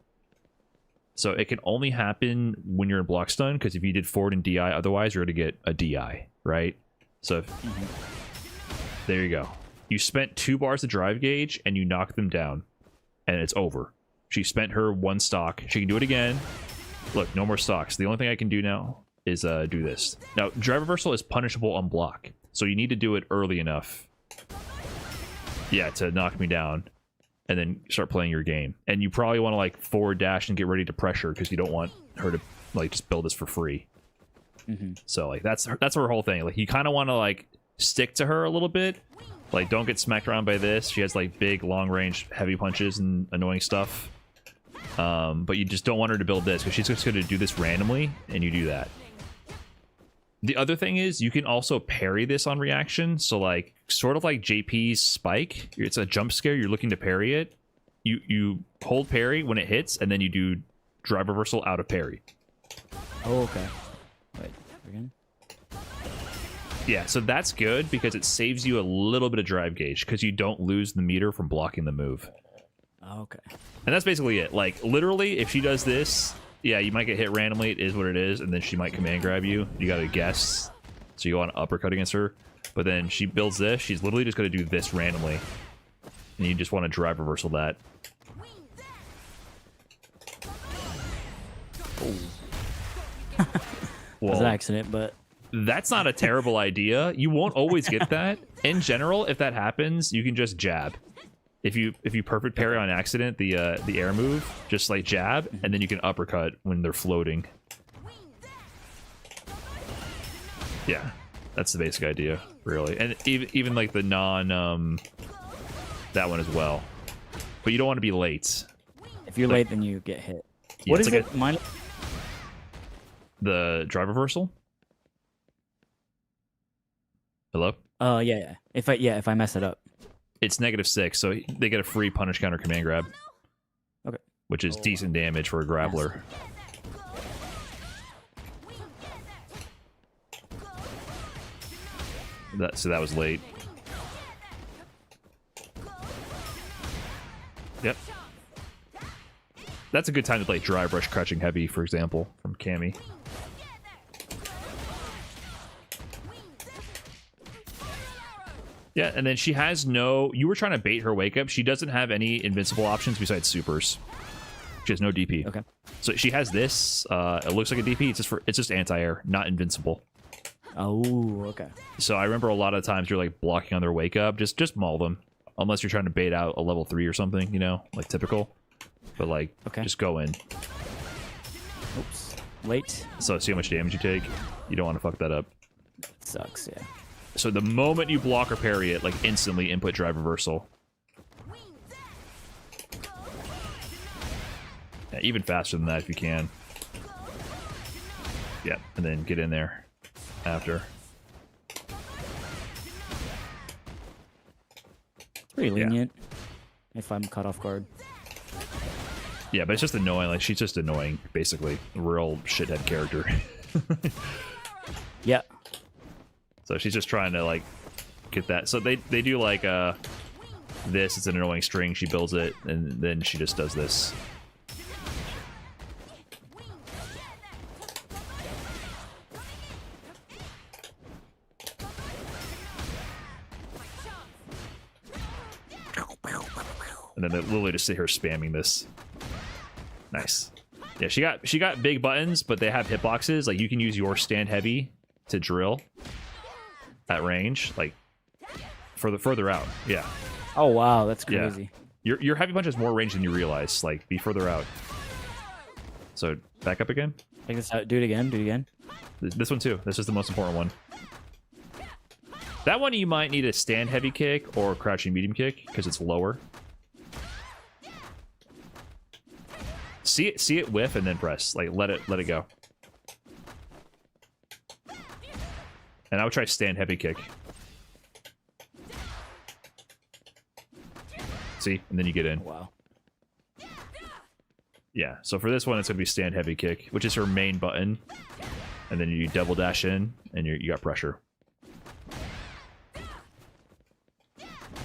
So it can only happen when you're in block stun, because if you did forward and DI, otherwise you're going to get a DI, right? So there you go. You spent 2 bars of drive gauge and you knock them down, and it's over. She spent her 1 stock. She can do it again. Look, no more stocks. The only thing I can do now is do this. Now, drive reversal is punishable on block, so you need to do it early enough, yeah, to knock me down, and then start playing your game. And you probably want to like forward dash and get ready to pressure because you don't want her to like just build this for free. So like that's her whole thing. Like you kind of want to like stick to her a little bit. Like don't get smacked around by this. She has like big long range heavy punches and annoying stuff. But you just don't want her to build this because she's just going to do this randomly, and you do that. The other thing is you can also parry this on reaction. So like sort of like JP's spike. It's a jump scare. You're looking to parry it. You hold parry when it hits, and then you do drive reversal out of parry.
Oh, okay. Wait, again?
Yeah, so that's good because it saves you a little bit of drive gauge because you don't lose the meter from blocking the move.
Okay.
And that's basically it. Like literally, if she does this, yeah, you might get hit randomly. It is what it is, and then she might command grab you. You got to guess. So you go on uppercut against her, but then she builds this. She's literally just going to do this randomly, and you just want to drive reversal that.
It was an accident, but
That's not a terrible idea. You won't always get that. In general, if that happens, you can just jab. If you perfect parry on accident, the air move, just like jab, and then you can uppercut when they're floating. Yeah, that's the basic idea, really. And even like the non that one as well. But you don't want to be late.
if you're late, then you get hit.
Yeah,
What
it's
is
like
it? Mine.
The drive reversal. Hello?
Yeah. If I mess it up.
It's -6, so they get a free punish counter command grab.
Okay.
Which is decent damage for a grappler. So that was late. Yep. That's a good time to play Dry Brush Crouching Heavy, for example, from Cammy. Yeah, and then she has no... You were trying to bait her wake up. She doesn't have any invincible options besides supers. She has no DP.
Okay.
So she has this. It looks like a DP. It's just anti-air, not invincible.
Oh, okay.
So I remember a lot of times you're like blocking on their wake up. Just maul them. Unless you're trying to bait out a level 3 or something, you know, like typical. But like,
Okay.
just go in.
Oops. Late.
So see how much damage you take. You don't want to fuck that up.
Sucks. Yeah.
So the moment you block or parry it, like instantly input drive reversal. Yeah, even faster than that if you can. Yeah, and then get in there after.
It's pretty lenient. If I'm caught off guard.
Yeah, but it's just annoying. Like, she's just annoying, basically. A real shithead character.
Yeah.
So she's just trying to, like, get that. So they do, like, this. It's an annoying string. She builds it, and then she just does this. And then they literally just sit here spamming this. Nice. Yeah, she got big buttons, but they have hitboxes. Like, you can use your stand heavy to drill at range. Like, further out. Yeah.
Oh wow, that's
Yeah.
crazy.
Your heavy punch has more range than you realize. Like, be further out. So back up again.
Take this out. Do it again. Do it again.
This one too. This is the most important one. That one you might need a stand heavy kick or crouching medium kick because it's lower. See it whiff and then press. Like let it go. And I would try stand heavy kick. See, and then you get in.
Wow.
Yeah. So for this one, it's gonna be stand heavy kick, which is her main button, and then you double dash in, and you got pressure.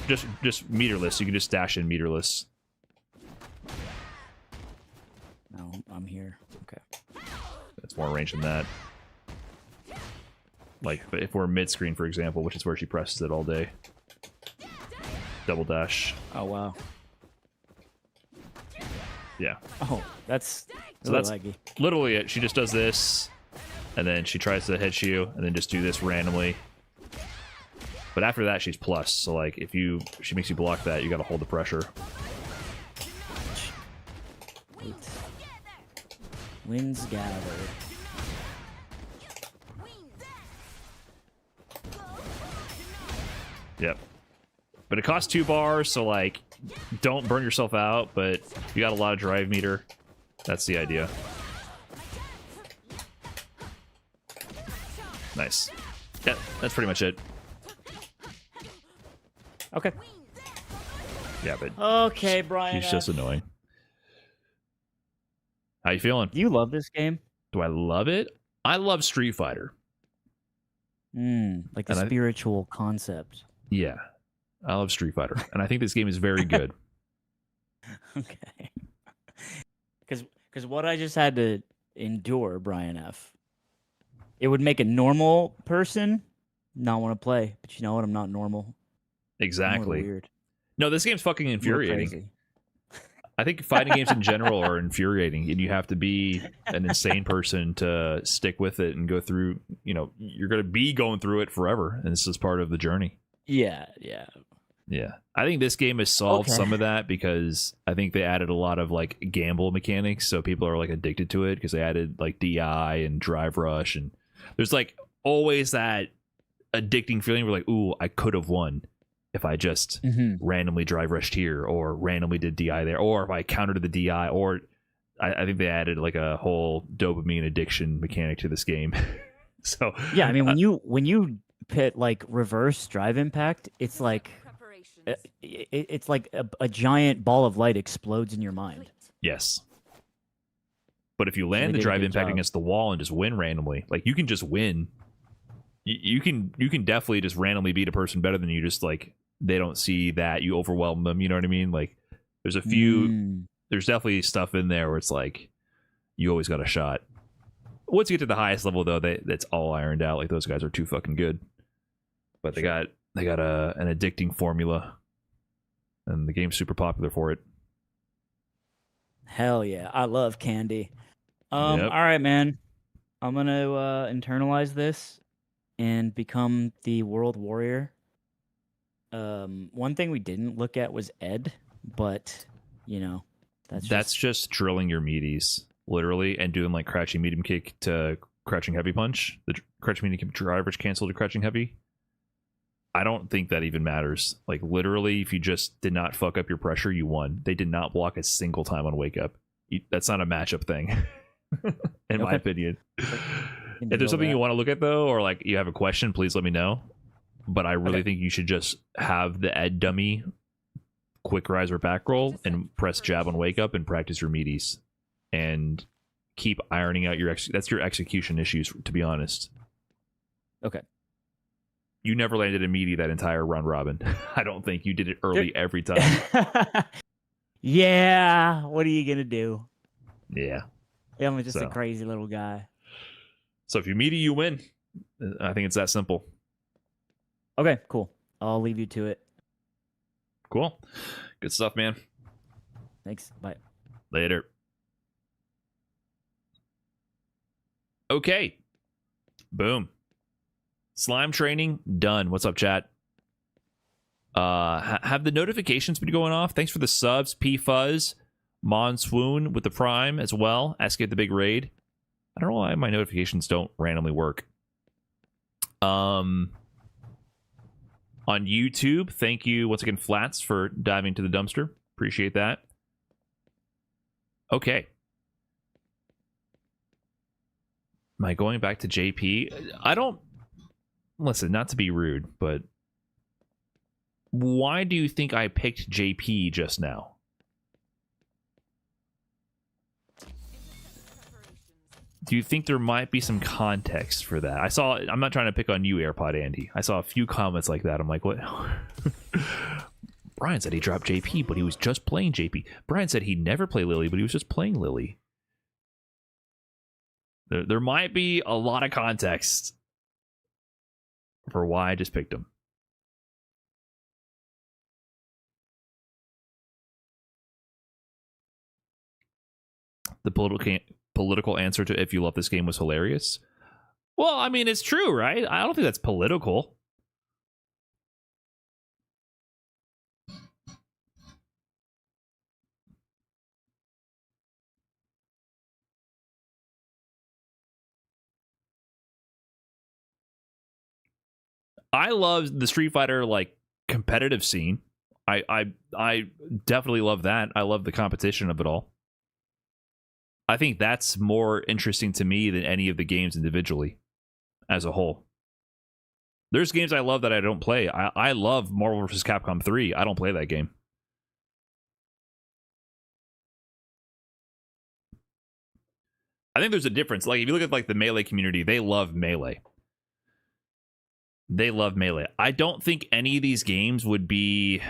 Just meterless. You can just dash in meterless.
No, I'm here. Okay.
It's more range than that. Like if we're mid screen, for example, which is where she presses it all day. Double dash.
Oh wow.
Yeah.
Oh, that's
So
really
that's
laggy.
literally it. She just does this, and then she tries to head you, and then just do this randomly. But after that, she's plus. So like, if she makes you block that, you got to hold the pressure.
Wait. Winds gather.
Yep. But it costs 2 bars, so like, don't burn yourself out. But you got a lot of drive meter. That's the idea. Nice. Yep, that's pretty much it.
Okay.
Yeah, but
Okay, Brian.
she's just annoying. How you feeling?
Do you love this game?
Do I love it? I love Street Fighter.
Like the
And I-
spiritual concept.
Yeah, I love Street Fighter, and I think this game is very good.
Okay. Because what I just had to endure, Brian F. It would make a normal person not want to play, but you know what? I'm not normal. I'm a little
Exactly.
weird.
No, this game's fucking
I'm a little
infuriating.
crazy.
I think fighting games in general are infuriating, and you have to be an insane person to stick with it and go through. You know, you're going to be going through it forever, and this is part of the journey.
Yeah.
Yeah, I think this game has solved
Okay.
some of that because I think they added a lot of like gamble mechanics, so people are like addicted to it because they added like DI and drive rush, and there's like always that addicting feeling where like, ooh, I could have won if I just randomly drive rushed here or randomly did DI there, or if I countered the DI, or I think they added like a whole dopamine addiction mechanic to this game. So
Yeah, I mean, when you pit like reverse drive impact, it's like
Preparations.
it's like a giant ball of light explodes in your mind.
yes. But if you
they
land the
did a
drive
good
impact
job.
against the wall and just win randomly, like you can just win. You can definitely just randomly beat a person better than you. Just like they don't see that you overwhelm them. You know what I mean? Like there's a few. There's definitely stuff in there where it's like you always got a shot. Once you get to the highest level, though, that's all ironed out. Like those guys are too fucking good. But they got an addicting formula, and the game's super popular for it.
Hell yeah, I love candy.
Yep.
All right, man. I'm gonna internalize this and become the world warrior. One thing we didn't look at was Ed, but you know,
That's just drilling your meaties, literally, and doing like crouching medium kick to crouching heavy punch. The crouching medium kick drive, which cancel to crouching heavy. I don't think that even matters. Like literally, if you just did not fuck up your pressure, you won. They did not block a single time on wake up. That's not a matchup thing, in my
Okay.
opinion.
can
If
deal
there's something
with
you want to look at though, or like you have a question, please let me know. But I really
Okay.
think you should just have the Ed dummy quick rise or back roll and press jab on wake up and practice your meaties and keep ironing out your that's your execution issues, to be honest.
Okay.
You never landed a meaty that entire round robin. I don't think you did it early every time.
Yeah, what are you gonna do?
Yeah.
I'm just
So.
a crazy little guy.
So if you meaty, you win. I think it's that simple.
Okay, cool. I'll leave you to it.
Cool. Good stuff, man.
Thanks. Bye.
Later. Okay. Boom. Slime training done. What's up, chat? Have the notifications been going off? Thanks for the subs. P Fuzz, Mon Swoon with the Prime as well. Escape the Big Raid. I don't know why my notifications don't randomly work. On YouTube, thank you once again, Flats, for diving to the dumpster. Appreciate that. Okay. Am I going back to JP? I don't... Listen, not to be rude, but why do you think I picked JP just now? Do you think there might be some context for that? I'm not trying to pick on you, AirPod Andy. I saw a few comments like that. I'm like, what? Brian said he dropped JP, but he was just playing JP. Brian said he'd never play Lily, but he was just playing Lily. There might be a lot of context for why I just picked him. The political answer to if you love this game was hilarious. Well, I mean, it's true, right? I don't think that's political. I love the Street Fighter like competitive scene. I definitely love that. I love the competition of it all. I think that's more interesting to me than any of the games individually as a whole. There's games I love that I don't play. I love Marvel vs. Capcom 3. I don't play that game. I think there's a difference. Like if you look at like the Melee community, they love Melee. They love Melee. I don't think any of these games would be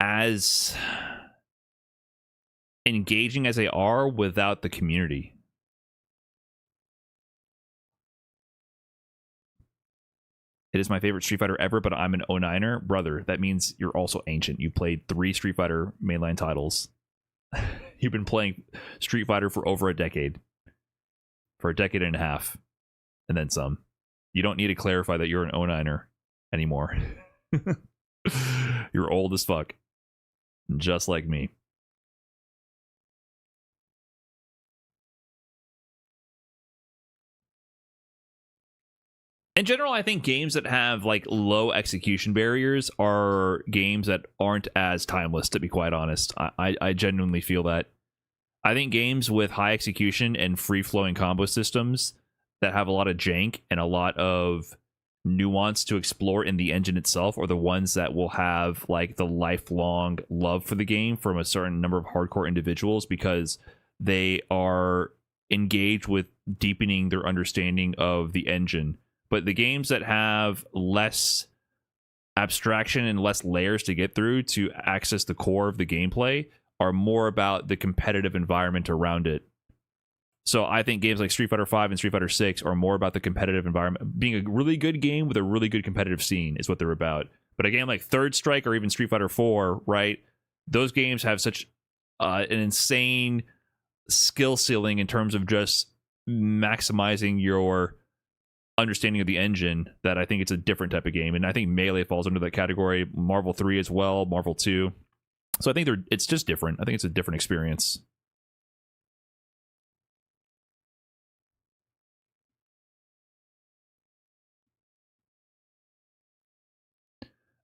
as engaging as they are without the community. It is my favorite Street Fighter ever, but I'm an 09er. Brother, that means you're also ancient. You played 3 Street Fighter mainline titles. You've been playing Street Fighter for over a decade. For a decade and a half. And then some. You don't need to clarify that you're an 09er anymore. You're old as fuck. Just like me. In general, I think games that have like low execution barriers are games that aren't as timeless, to be quite honest. I genuinely feel that. I think games with high execution and free-flowing combo systems that have a lot of jank and a lot of nuance to explore in the engine itself are the ones that will have like the lifelong love for the game from a certain number of hardcore individuals, because they are engaged with deepening their understanding of the engine. But the games that have less abstraction and less layers to get through to access the core of the gameplay are more about the competitive environment around it. So I think games like Street Fighter V and Street Fighter 6 are more about the competitive environment. Being a really good game with a really good competitive scene is what they're about. But a game like Third Strike or even Street Fighter 4, right? Those games have such an insane skill ceiling in terms of just maximizing your understanding of the engine that I think it's a different type of game. And I think Melee falls under that category. Marvel 3 as well, Marvel 2. So I think it's just different. I think it's a different experience.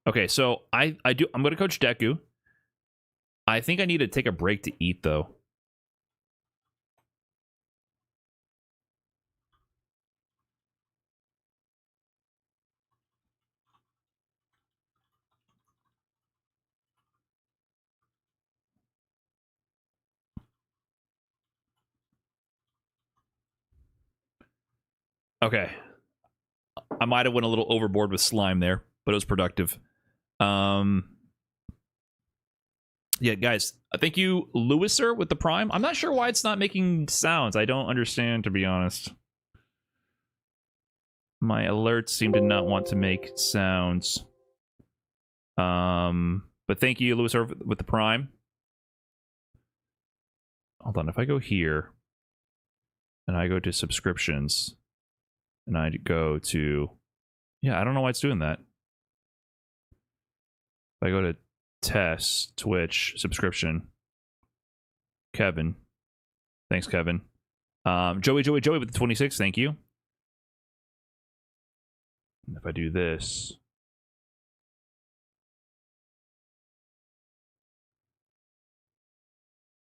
Okay, so I'm going to coach Deku. I think I need to take a break to eat, though. Okay. I might have went a little overboard with slime there, but it was productive. Yeah, guys, thank you, Lewiser, with the Prime. I'm not sure why it's not making sounds. I don't understand, to be honest. My alerts seem to not want to make sounds. But thank you, Lewiser, with the Prime. Hold on, if I go here, and I go to subscriptions, and I go to... Yeah, I don't know why it's doing that. If I go to test, Twitch, subscription, Kevin. Thanks, Kevin. Joey with the 26. Thank you. And if I do this.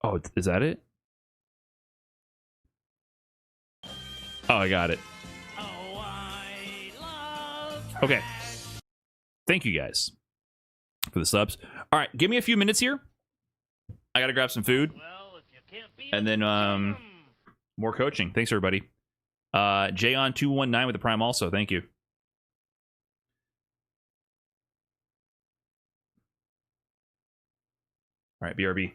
Oh, is that it? Oh, I got it. Okay. Thank you guys for the subs. All right, give me a few minutes here. I got to grab some food. And then more coaching. Thanks, everybody. Jayon219 with the Prime also. Thank you. All right, BRB.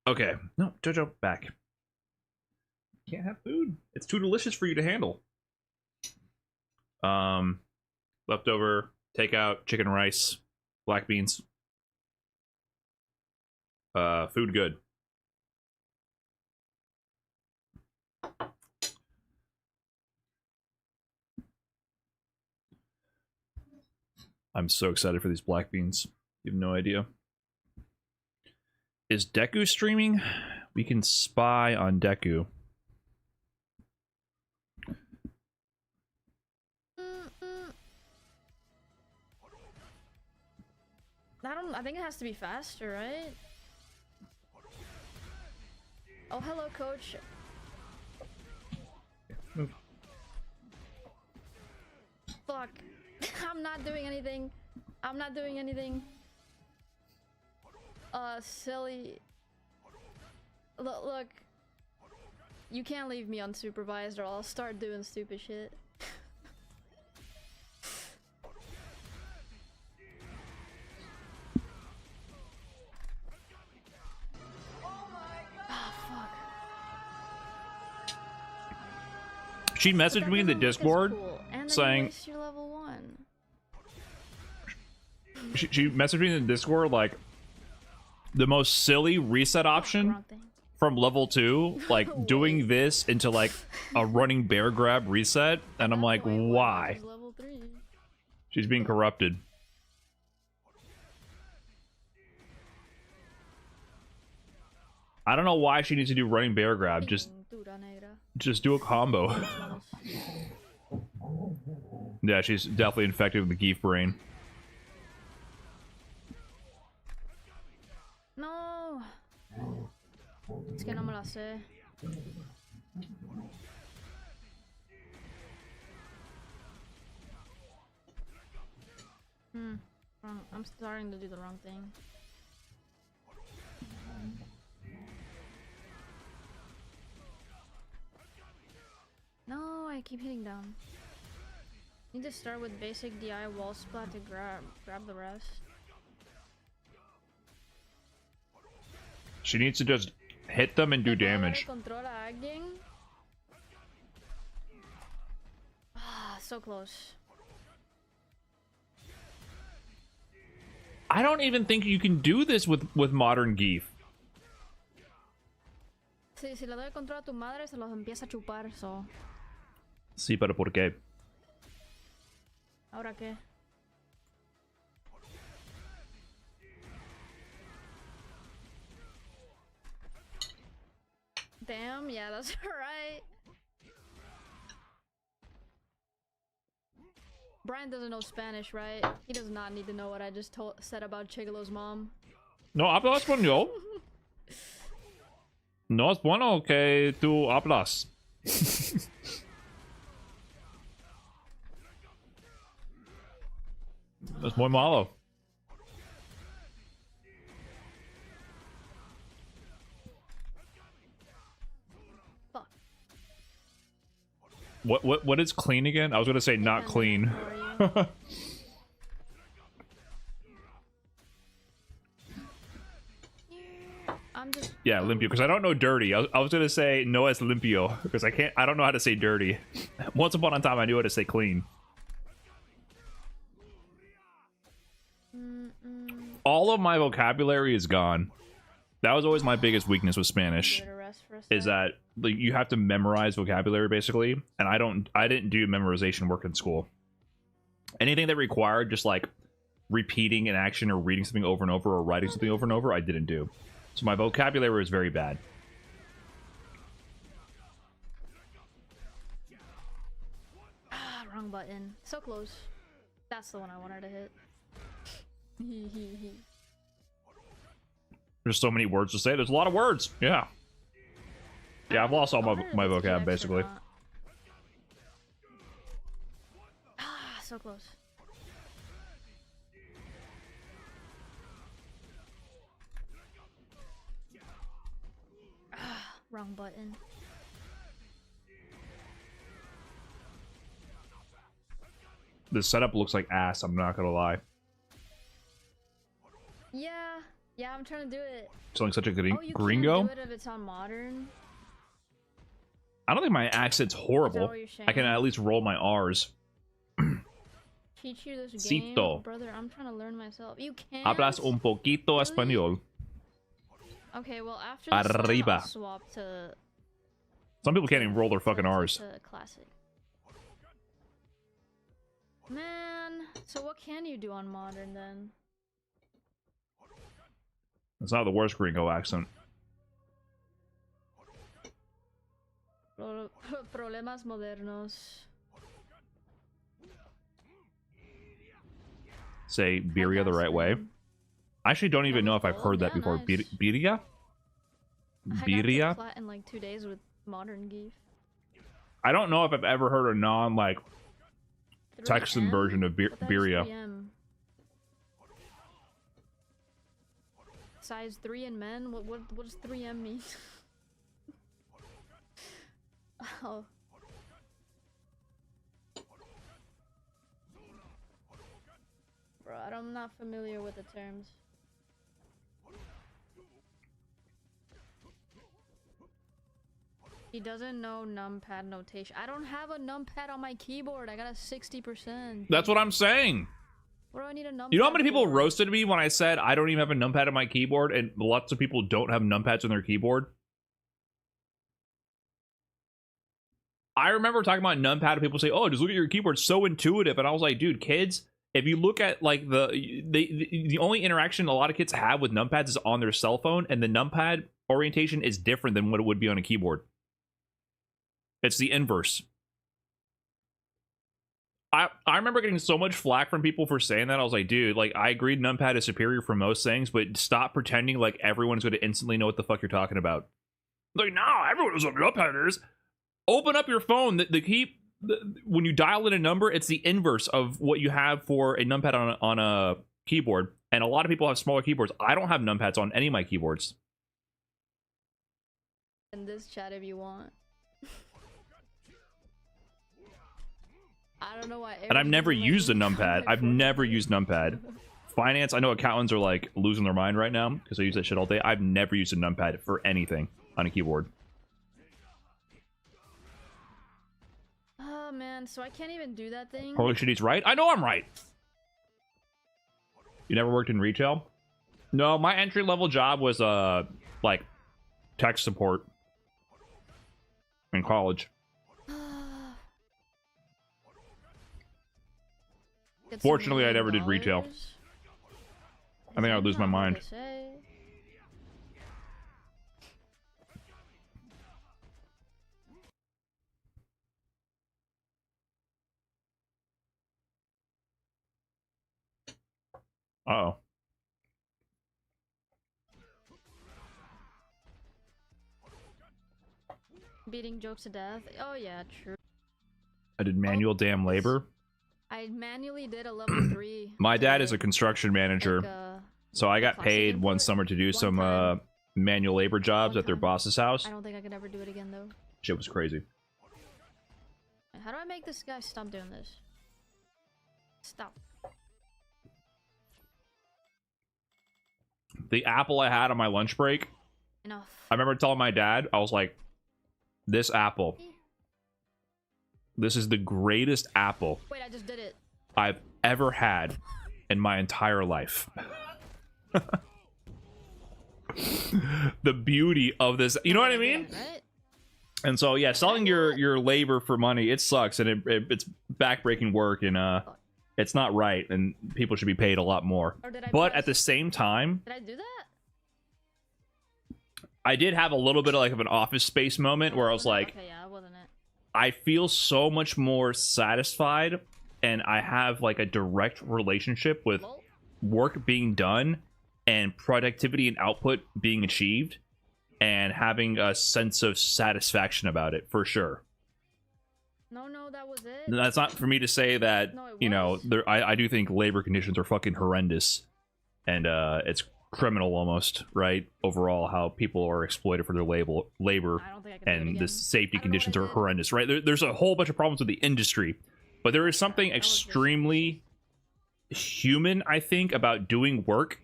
Okay. No, Jojo, back. Can't have food. It's too delicious for you to handle. Leftover, takeout, chicken rice, black beans. Food good. I'm so excited for these black beans. You have no idea. Is Deku streaming? We can spy on Deku.
I think it has to be faster, right? Oh, hello, coach.
Move.
Fuck. I'm not doing anything. I'm not doing anything. Silly. Look. You can't leave me unsupervised or I'll start doing stupid shit.
She messaged me in the Discord saying
you're level 1.
she messaged me in the Discord like the most silly reset option from level 2, like doing this into like a running bear grab reset, and I'm like, why?
Level 3.
She's being corrupted. I don't know why she needs to do running bear grab. Just do a combo. Yeah, she's definitely infected with the Gief brain.
No. Es que no me la sé. Wrong. I'm starting to do the wrong thing. No, I keep hitting down. Need to start with basic DI wall splat to grab the rest.
She needs to just hit them and do damage.
Ah, so close.
I don't even think you can do this with modern Gief.
Si le doy control a tu madre, se los empieza a chupar, so.
Sí, pero ¿por qué?
¿Ahora qué? Damn, yeah, that's right. Brian doesn't know Spanish, right? He does not need to know what I just said about Chigalo's mom.
No hablo español. No es bueno que tú hablas. Es muy malo.
Fuck.
What is clean again? I was gonna say not clean.
I'm just
Yeah, limpio, because I don't know dirty. I was gonna say no es limpio because I don't know how to say dirty. Once upon a time I knew how to say clean. All of my vocabulary is gone. That was always my biggest weakness with Spanish. Is that like you have to memorize vocabulary basically, and I didn't do memorization work in school. Anything that required just like repeating an action or reading something over and over or writing something over and over, I didn't do. So my vocabulary is very bad.
Ah, wrong button. So close. That's the one I wanted to hit.
There's so many words to say. There's a lot of words. Yeah. Yeah, I've lost all my vocab basically.
Ah, so close. Ah, wrong button.
The setup looks like ass, I'm not gonna lie.
Yeah, Yeah, I'm trying to do it.
Sounding such a
Oh, you
gringo.
can't do it if it's on modern.
I don't think my accent's horrible.
what you're
I can
saying?
at least roll my R's.
Teach you this
Cito.
game, brother. I'm trying to learn myself. You can't.
Hablas un poquito
Really?
español.
Okay, well after this one,
Arriba.
I'll swap to
Some people can't even roll their fucking R's.
to classic. Man, so what can you do on modern then?
It's not the worst gringo accent.
Problemas modernos.
Say Birria the right way. I actually don't even know if I've heard that
Yeah,
before.
nice.
Birria?
I got
Birria?
to plat in like 2 days with modern Gief.
I don't know if I've ever heard a non like
3M?
Texan version of
What the heck is
Birria.
3M? Size 3 in men? What does 3M mean? Oh. Bro, I'm not familiar with the terms. He doesn't know numpad notation. I don't have a numpad on my keyboard. I got a 60%.
That's what I'm saying.
What do I need a numpad
You know how many people
for?
roasted me when I said I don't even have a numpad on my keyboard, and lots of people don't have numpads on their keyboard? I remember talking about numpad and people say, "Oh, just look at your keyboard, it's so intuitive." And I was like, "Dude, kids, if you look at like the only interaction a lot of kids have with numpads is on their cell phone, and the numpad orientation is different than what it would be on a keyboard. It's the inverse." I remember getting so much flack from people for saying that. I was like, dude, like, I agreed numpad is superior for most things, but stop pretending like everyone's going to instantly know what the fuck you're talking about. Like, no, everyone knows what numpad is. Open up your phone. When you dial in a number, it's the inverse of what you have for a numpad on a keyboard. And a lot of people have smaller keyboards. I don't have numpads on any of my keyboards.
In this chat if you want. I don't know why.
And I've never
everybody's
used a
like,
numpad. I've never used numpad. Finance, I know accountants are like losing their mind right now because they use that shit all day. I've never used a numpad for anything on a keyboard.
Oh man, so I can't even do that thing.
Holy shit, he's right. I know I'm right. You never worked in retail? No, my entry level job was like tech support in college.
Get some
Fortunately, I
million
never did retail.
dollars.
I think I would lose my
Isn't that what
mind.
they say?
Uh-oh.
Beating jokes to death. Oh yeah, true.
I did manual damn labor.
I manually did a level 3.
My dad is a
today,
construction manager,
like,
so I got
classic
paid one
import.
summer to do
One
some
time.
manual labor jobs
One
at their
time.
boss's house.
I don't think I could ever do it again though.
Shit was crazy.
How do I make this guy stop doing this? Stop.
The apple I had on my lunch break,
Enough.
I remember telling my dad, I was like, this apple, this is the greatest apple
Wait, I just did it.
I've ever had in my entire life. The beauty of this, you know what I mean?
Right?
And so, yeah, selling your labor for money, it sucks, and it's backbreaking work, and it's not right, and people should be paid a lot more.
Or did I
But
press-
at the same time,
Did I do that?
I did have a little bit of like of an Office Space moment where I was like,
Okay, yeah, wasn't it?
I feel so much more satisfied, and I have like a direct relationship with
Lol.
work being done and productivity and output being achieved, and having a sense of satisfaction about it, for sure.
No, that was it.
That's not for me to say that,
No, it
you know,
was.
I do think labor conditions are fucking horrendous, and it's criminal almost, right? Overall, how people are exploited for their labor,
I don't think I can do it
and
again.
the safety
I don't know what
conditions
I
are
did.
horrendous, right? There's a whole bunch of problems with the industry, but there is something
that was just-
extremely human, I think, about doing work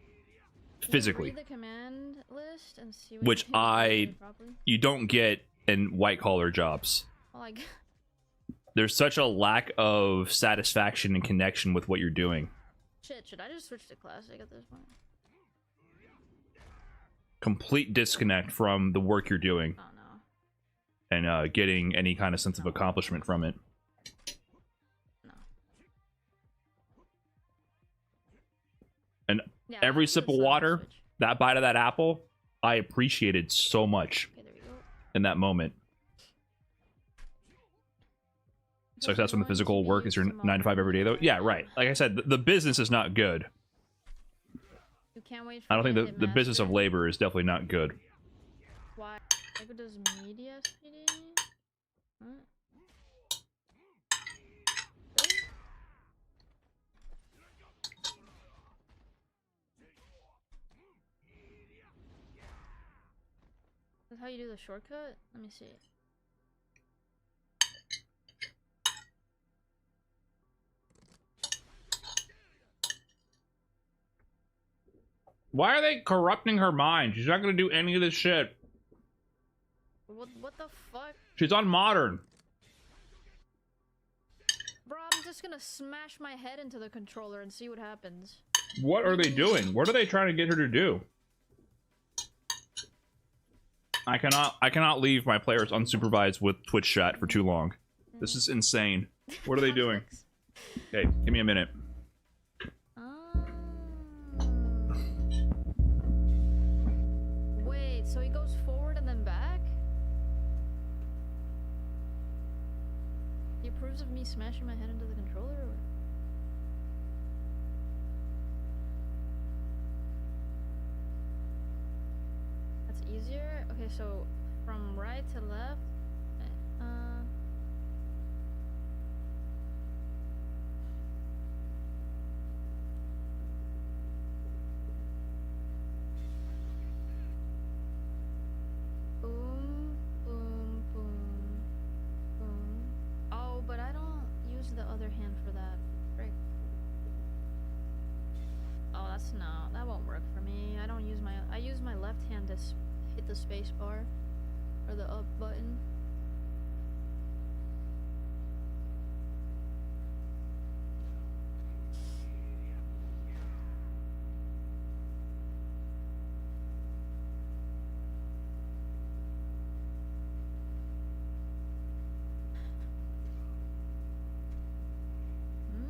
physically,
Read the command list and see
which you don't get in white collar jobs.
Like,
There's such a lack of satisfaction and connection with what you're doing.
shit, should I just switch to classic at this point?
Complete disconnect from the work you're doing
Oh no.
and getting any kind of sense of accomplishment from it.
No.
And
Yeah,
every
I'll
sip
do
of
the Sajam
water,
switch.
that bite of that apple, I appreciated so much
Okay, there we go.
in that moment. So that's when the physical work is your 9 to 5 every day, though. Yeah, right. Like I said, the business is not good.
You can't wait for
I don't
me
think
to hit
the business of
master.
labor is definitely not good.
Why? Like, what does media SPD? What? Really? That's how you do the shortcut? Let me see.
Why are they corrupting her mind? She's not going to do any of this shit.
What the fuck?
She's on modern.
Bro, I'm just gonna smash my head into the controller and see what happens.
What are they doing? What are they trying to get her to do? I cannot leave my players unsupervised with Twitch chat for too long. This is insane. What are they doing? Okay, give me a minute.
Wait, so he goes forward and then back? He approves of me smashing my head into the controller? Or... That's easier? Okay, so from right to left. Boom, boom, boom, boom. Oh, but I don't use the other hand for that. Frick. Oh, that's no, that won't work for me. I use my left hand to hit the space bar or the up button. Hmm?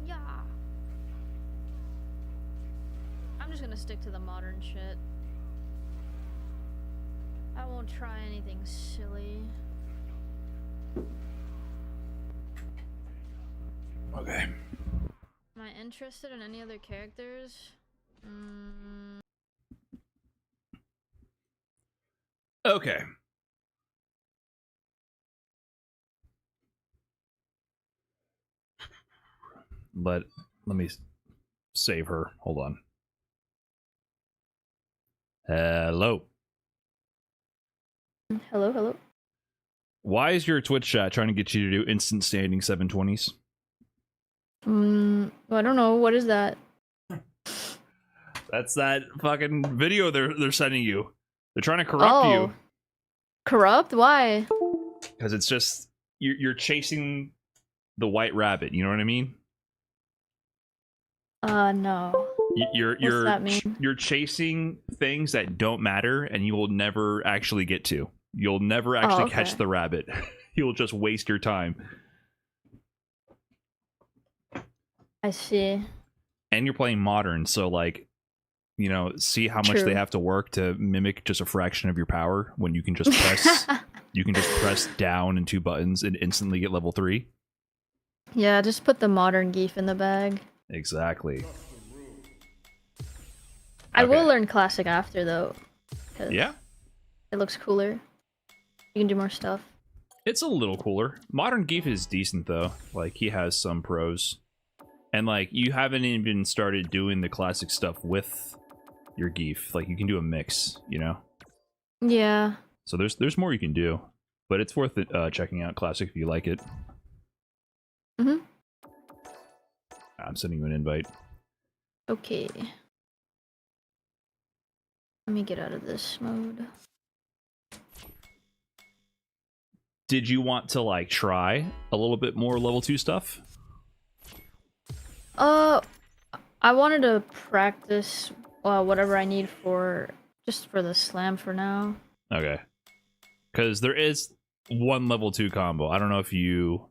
Yeah. I'm just gonna stick to the modern shit. I won't try anything silly.
Okay.
Am I interested in any other characters?
Okay. Let me save her. Hold on. Hello.
Hello, hello.
Why is your Twitch chat trying to get you to do instant standing 720s?
I don't know. What is that?
That's that fucking video they're sending you. They're trying to corrupt you
Corrupt? Why?
because it's just you're chasing the white rabbit. You know what I mean?
No.
You're
that mean?
you're chasing things that don't matter, and you will never actually get to. You'll never actually catch
okay.
the rabbit. You'll just waste your time.
I see.
And you're playing modern, so like, you know, see how much
True.
they have to work to mimic just a fraction of your power when you can just press down and 2 buttons and instantly get level 3.
Yeah, just put the modern Gief in the bag.
Exactly.
I will
Okay.
learn classic after though. 'Cause
Yeah,
it looks cooler. You can do more stuff.
it's a little cooler. Modern Gief is decent though. Like he has some pros. And like you haven't even started doing the classic stuff with your Gief. Like you can do a mix, you know?
Yeah.
So there's more you can do. But it's worth it checking out classic if you like it.
Mhm.
I'm sending you an invite.
Okay. Let me get out of this mode.
Did you want to like try a little bit more level 2 stuff?
I wanted to practice whatever I need for just for the slam for now.
Okay. Because there is one level 2 combo. I don't know if you...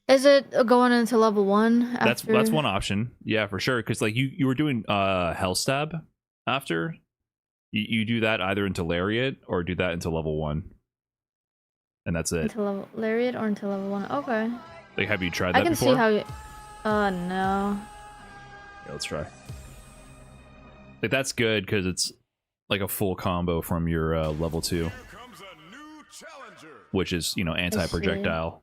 Is it going into level 1 after?
That's one option. Yeah, for sure. Because like you were doing Hell Stab after. You do that either into Lariat or do that into level 1. And that's it.
Into level Lariat or into level 1? Okay.
Like, have you tried that
I can
before?
see how you... no.
Yeah, let's try. Like, that's good because it's like a full combo from your level 2. Which is, you know, anti-projectile.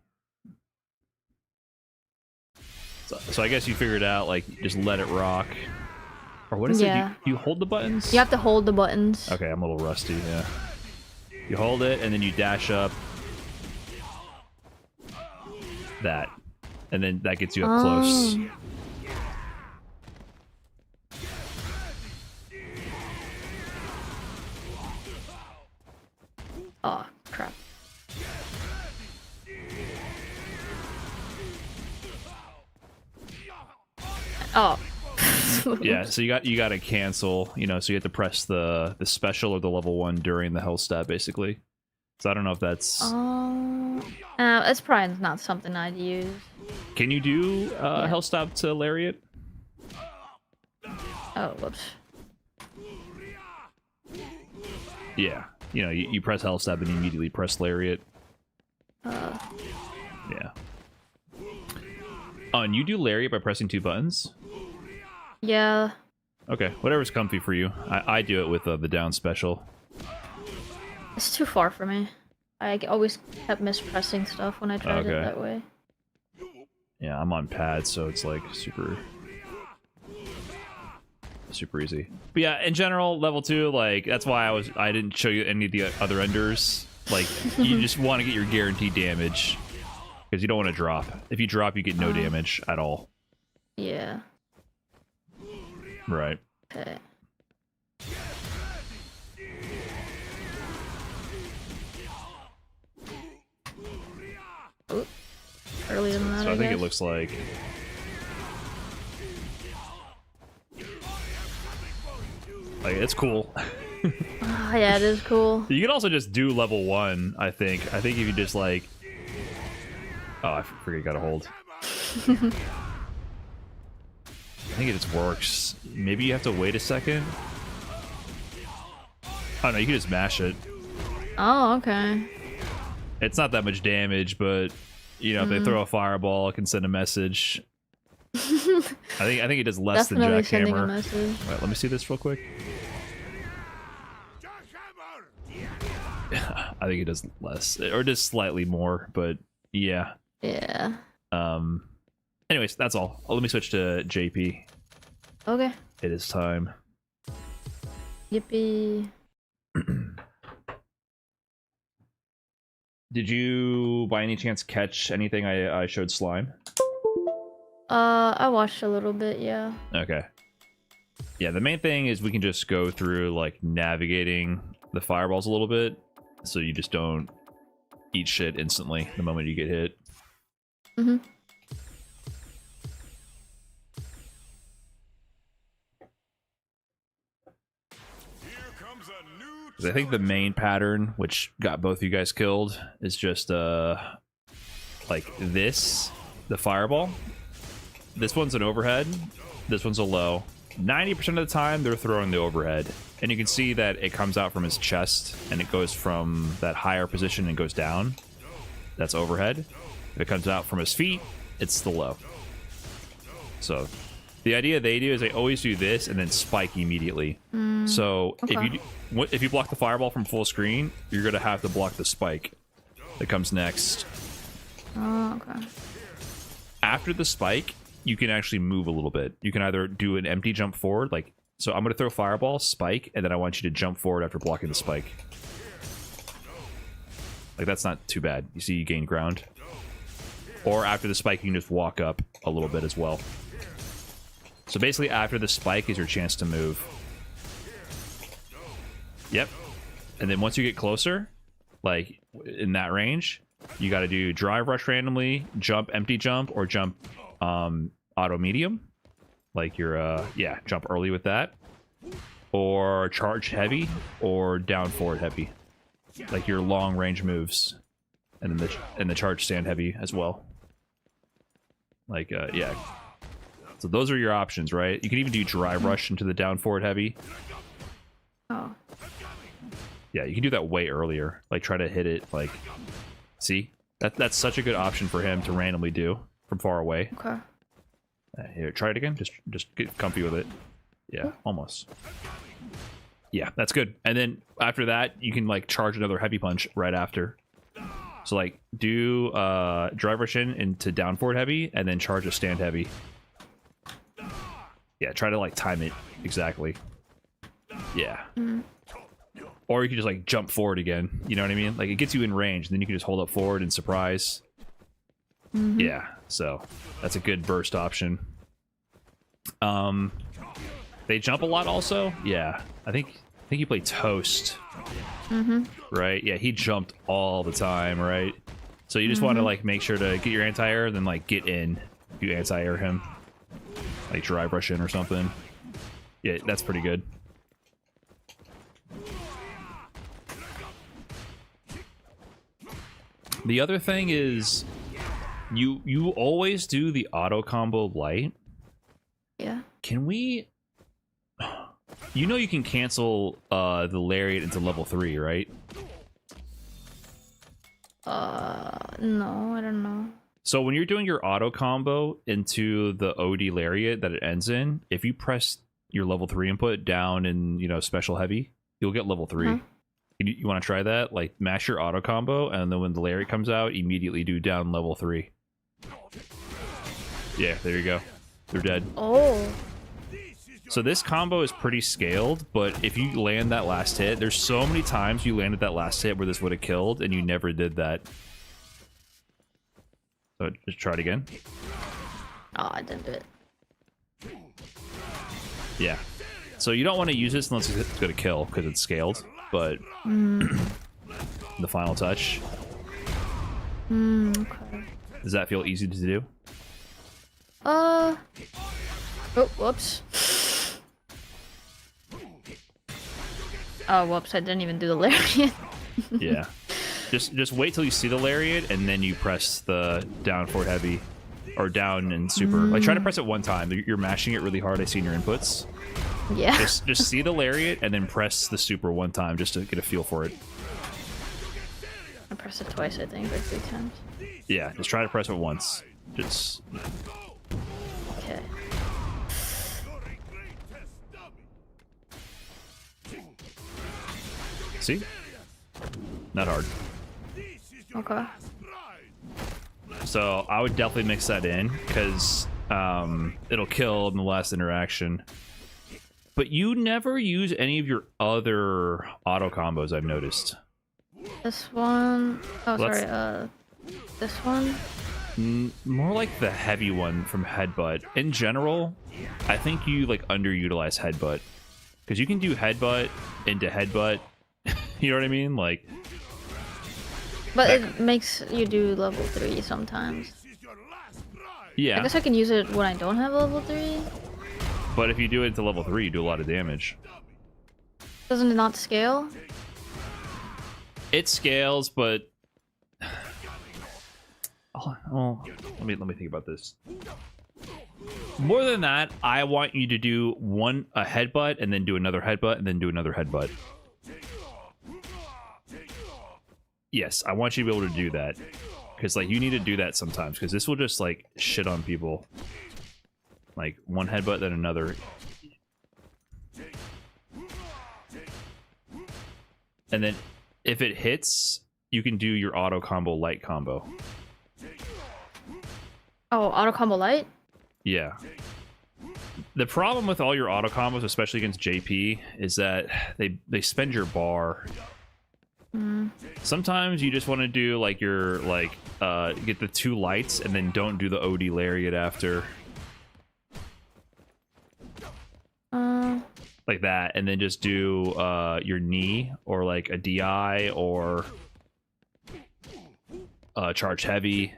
So I guess you figured out, like, just let it rock. Or what is it? Do you hold the buttons?
You have to hold the buttons.
Okay, I'm a little rusty, yeah. You hold it, and then you dash up. That. And then that gets you up close.
Oh, crap. Oh.
Yeah, so you got to cancel, you know, so you have to press the special or the level 1 during the Hell Stab, basically. So I don't know if that's...
it's probably not something I'd use.
Can you do Hell Stab to Lariat?
Oh, whoops.
Yeah. You know, you press Hell Stab and you immediately press Lariat. Yeah. Oh, and you do Lariat by pressing 2 buttons?
Yeah.
Okay, whatever's comfy for you. I do it with the down special.
It's too far for me. I always kept mispressing stuff when I tried it that way.
Yeah, I'm on pad, so it's like super easy. But yeah, in general, level 2, like that's why I didn't show you any of the other enders. Like you just want to get your guaranteed damage because you don't want to drop. If you drop, you get no damage at all.
Yeah.
Right.
Okay. Oh, earlier than that.
So I think it looks like. Like it's cool.
Yeah, it is cool.
You can also just do level 1. I think if you just like. Oh, I forget you gotta hold. I think it just works. Maybe you have to wait a second. Oh no, you can just mash it.
Oh, okay.
It's not that much damage, but you know, if they throw a fireball, it can send a message. I think it does less than Jackhammer. Wait, let me see this real quick. I think it does less, or just slightly more, but yeah.
Yeah.
Anyways, that's all. Let me switch to JP.
Okay.
It is time.
Yippee.
Did you, by any chance, catch anything I showed Slime?
I watched a little bit, yeah.
Okay. Yeah, the main thing is we can just go through, like, navigating the fireballs a little bit, so you just don't eat shit instantly the moment you get hit.
Mm-hmm.
I think the main pattern, which got both you guys killed, is just like this, the fireball. This one's an overhead, this one's a low. 90% of the time they're throwing the overhead, and you can see that it comes out from his chest and it goes from that higher position and goes down. That's overhead. If it comes out from his feet, it's the low. So the idea they do is they always do this and then spike immediately. So if you block the fireball from full screen, you're gonna have to block the spike that comes next.
Oh, okay.
After the spike, you can actually move a little bit. You can either do an empty jump forward, like, so I'm gonna throw fireball, spike, and then I want you to jump forward after blocking the spike. Like, that's not too bad. You see, you gain ground. or after the spike, you can just walk up a little bit as well. So basically, after the spike is your chance to move. Yep. And then once you get closer, like in that range, you got to do drive rush randomly, jump empty jump, or jump auto medium. Like your jump early with that, or charge heavy, or down forward heavy. Like your long range moves, and then the charge stand heavy as well. Like yeah. So those are your options, right? You can even do drive rush into the down forward heavy.
Oh.
Yeah, you can do that way earlier. Like try to hit it. Like, see, that's such a good option for him to randomly do from far away.
Okay.
Here, try it again. Just get comfy with it. Yeah, almost. Yeah, that's good. And then after that, you can like charge another heavy punch right after. So like do drive rush into down forward heavy, and then charge a stand heavy. Yeah, try to like time it exactly. Yeah. Or you can just like jump forward again. You know what I mean? Like it gets you in range, and then you can just hold up forward and surprise. Yeah, so that's a good burst option. They jump a lot also. Yeah, I think you play Toast. Right? Yeah, he jumped all the time, right? So you just want to like make sure to get your anti-air, and then like get in. You anti-air him, like drive rush in or something. Yeah, that's pretty good. The other thing is, you always do the auto combo light.
Yeah.
Can we? You know you can cancel the lariat into level 3, right?
No, I don't know.
So when you're doing your auto combo into the OD lariat that it ends in, if you press your level 3 input down in special heavy, you'll get level 3. You want to try that? Like mash your auto combo, and then when the lariat comes out, immediately do down level 3. Yeah, there you go. They're dead.
Oh.
So this combo is pretty scaled, but if you land that last hit, there's so many times you landed that last hit where this would have killed, and you never did that. So just try it again.
Oh, I didn't do it.
Yeah. So you don't want to use this unless it's going to kill, because it's scaled, but the final touch.
Okay.
Does that feel easy to do?
Oh, whoops. Oh, whoops, I didn't even do the lariat.
Yeah. Just wait till you see the lariat, and then you press the down forward heavy, or down and super. Like try to press it one time. You're mashing it really hard. I see in your inputs.
Yeah.
Just see the lariat and then press the super one time just to get a feel for it.
I pressed it twice, I think, or 3 times.
Yeah, just try to press it once. Just
Okay.
see? Not hard.
Okay.
So I would definitely mix that in, because it'll kill in the last interaction. But you never use any of your other auto combos, I've noticed.
This one. Oh,
Let's-
sorry. This one.
More like the heavy one from Headbutt. In general, I think you like underutilize Headbutt, because you can do Headbutt into Headbutt. You know what I mean? Like,
But it makes you do level 3 sometimes. I
yeah.
guess I can use it when I don't have level 3.
But if you do it to level 3, you do a lot of damage.
Doesn't it not scale?
It scales, but oh, let me think about this. More than that, I want you to do a headbutt, and then do another headbutt, and then do another headbutt. Yes, I want you to be able to do that, because like you need to do that sometimes, because this will just like shit on people. Like one headbutt, then another. And then if it hits, you can do your auto combo light combo.
Oh, auto combo light?
Yeah. The problem with all your auto combos, especially against JP, is that they spend your bar. Sometimes you just want to do like your get the 2 lights and then don't do the OD lariat after. Like that, and then just do your knee or like a DI or charge heavy.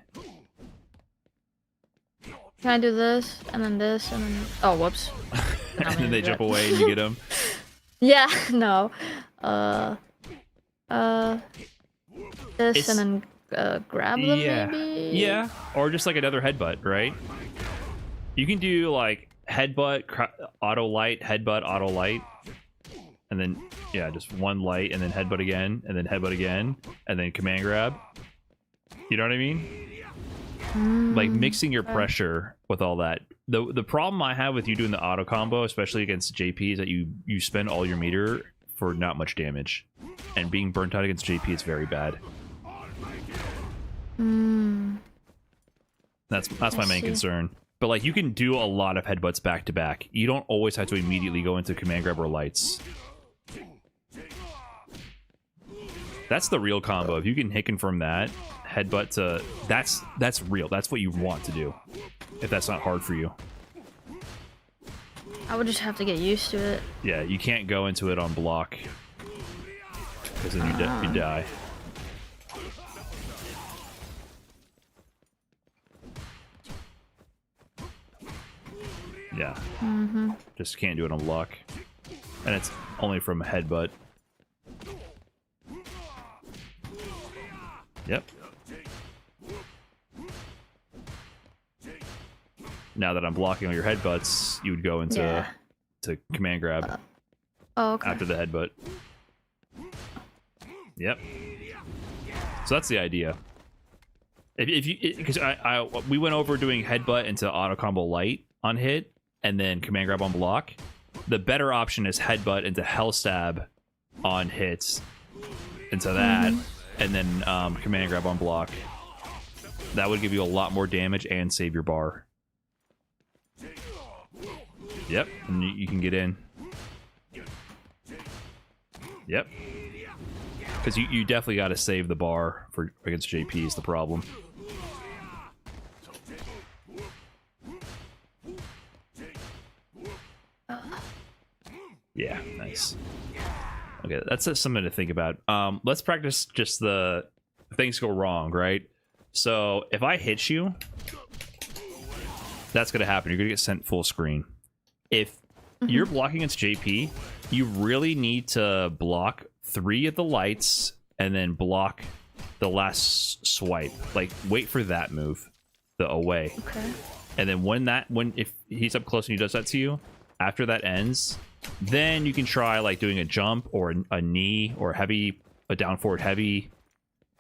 Can I do this and then this and then? Oh, whoops.
And then they jump away and you get them.
Yeah, no. This and then grab them maybe.
Yeah, or just like another headbutt, right? You can do like headbutt, auto light, headbutt, auto light, and then yeah, just 1 light and then headbutt again, and then headbutt again, and then command grab. You know what I mean? Like mixing your pressure with all that. The problem I have with you doing the auto combo, especially against JP, is that you spend all your meter for not much damage, and being burnt out against JP is very bad. That's my main concern. But like you can do a lot of headbutts back to back. You don't always have to immediately go into command grab or lights. That's the real combo. If you can hit confirm that headbutt to that's real. That's what you want to do. If that's not hard for you.
I would just have to get used to it.
Yeah, you can't go into it on block because then you die. Yeah. Just can't do it on block. And it's only from a headbutt. Yep. Now that I'm blocking all your headbutts, you would go into to command grab after the headbutt. Yep. So that's the idea. If you because we went over doing headbutt into auto combo light on hit and then command grab on block. The better option is headbutt into hell stab on hits into that, and then command grab on block. That would give you a lot more damage and save your bar. Yep, and you can get in. Yep. Because you definitely got to save the bar for against JP is the problem. Yeah, nice. Okay, that's something to think about. Let's practice just the things go wrong, right? So if I hit you, that's gonna happen. You're gonna get sent full screen. If you're blocking against JP, you really need to block 3 of the lights and then block the last swipe. Like wait for that move, the away.
Okay. And
then if he's up close and he does that to you, after that ends, then you can try like doing a jump or a knee or a down forward heavy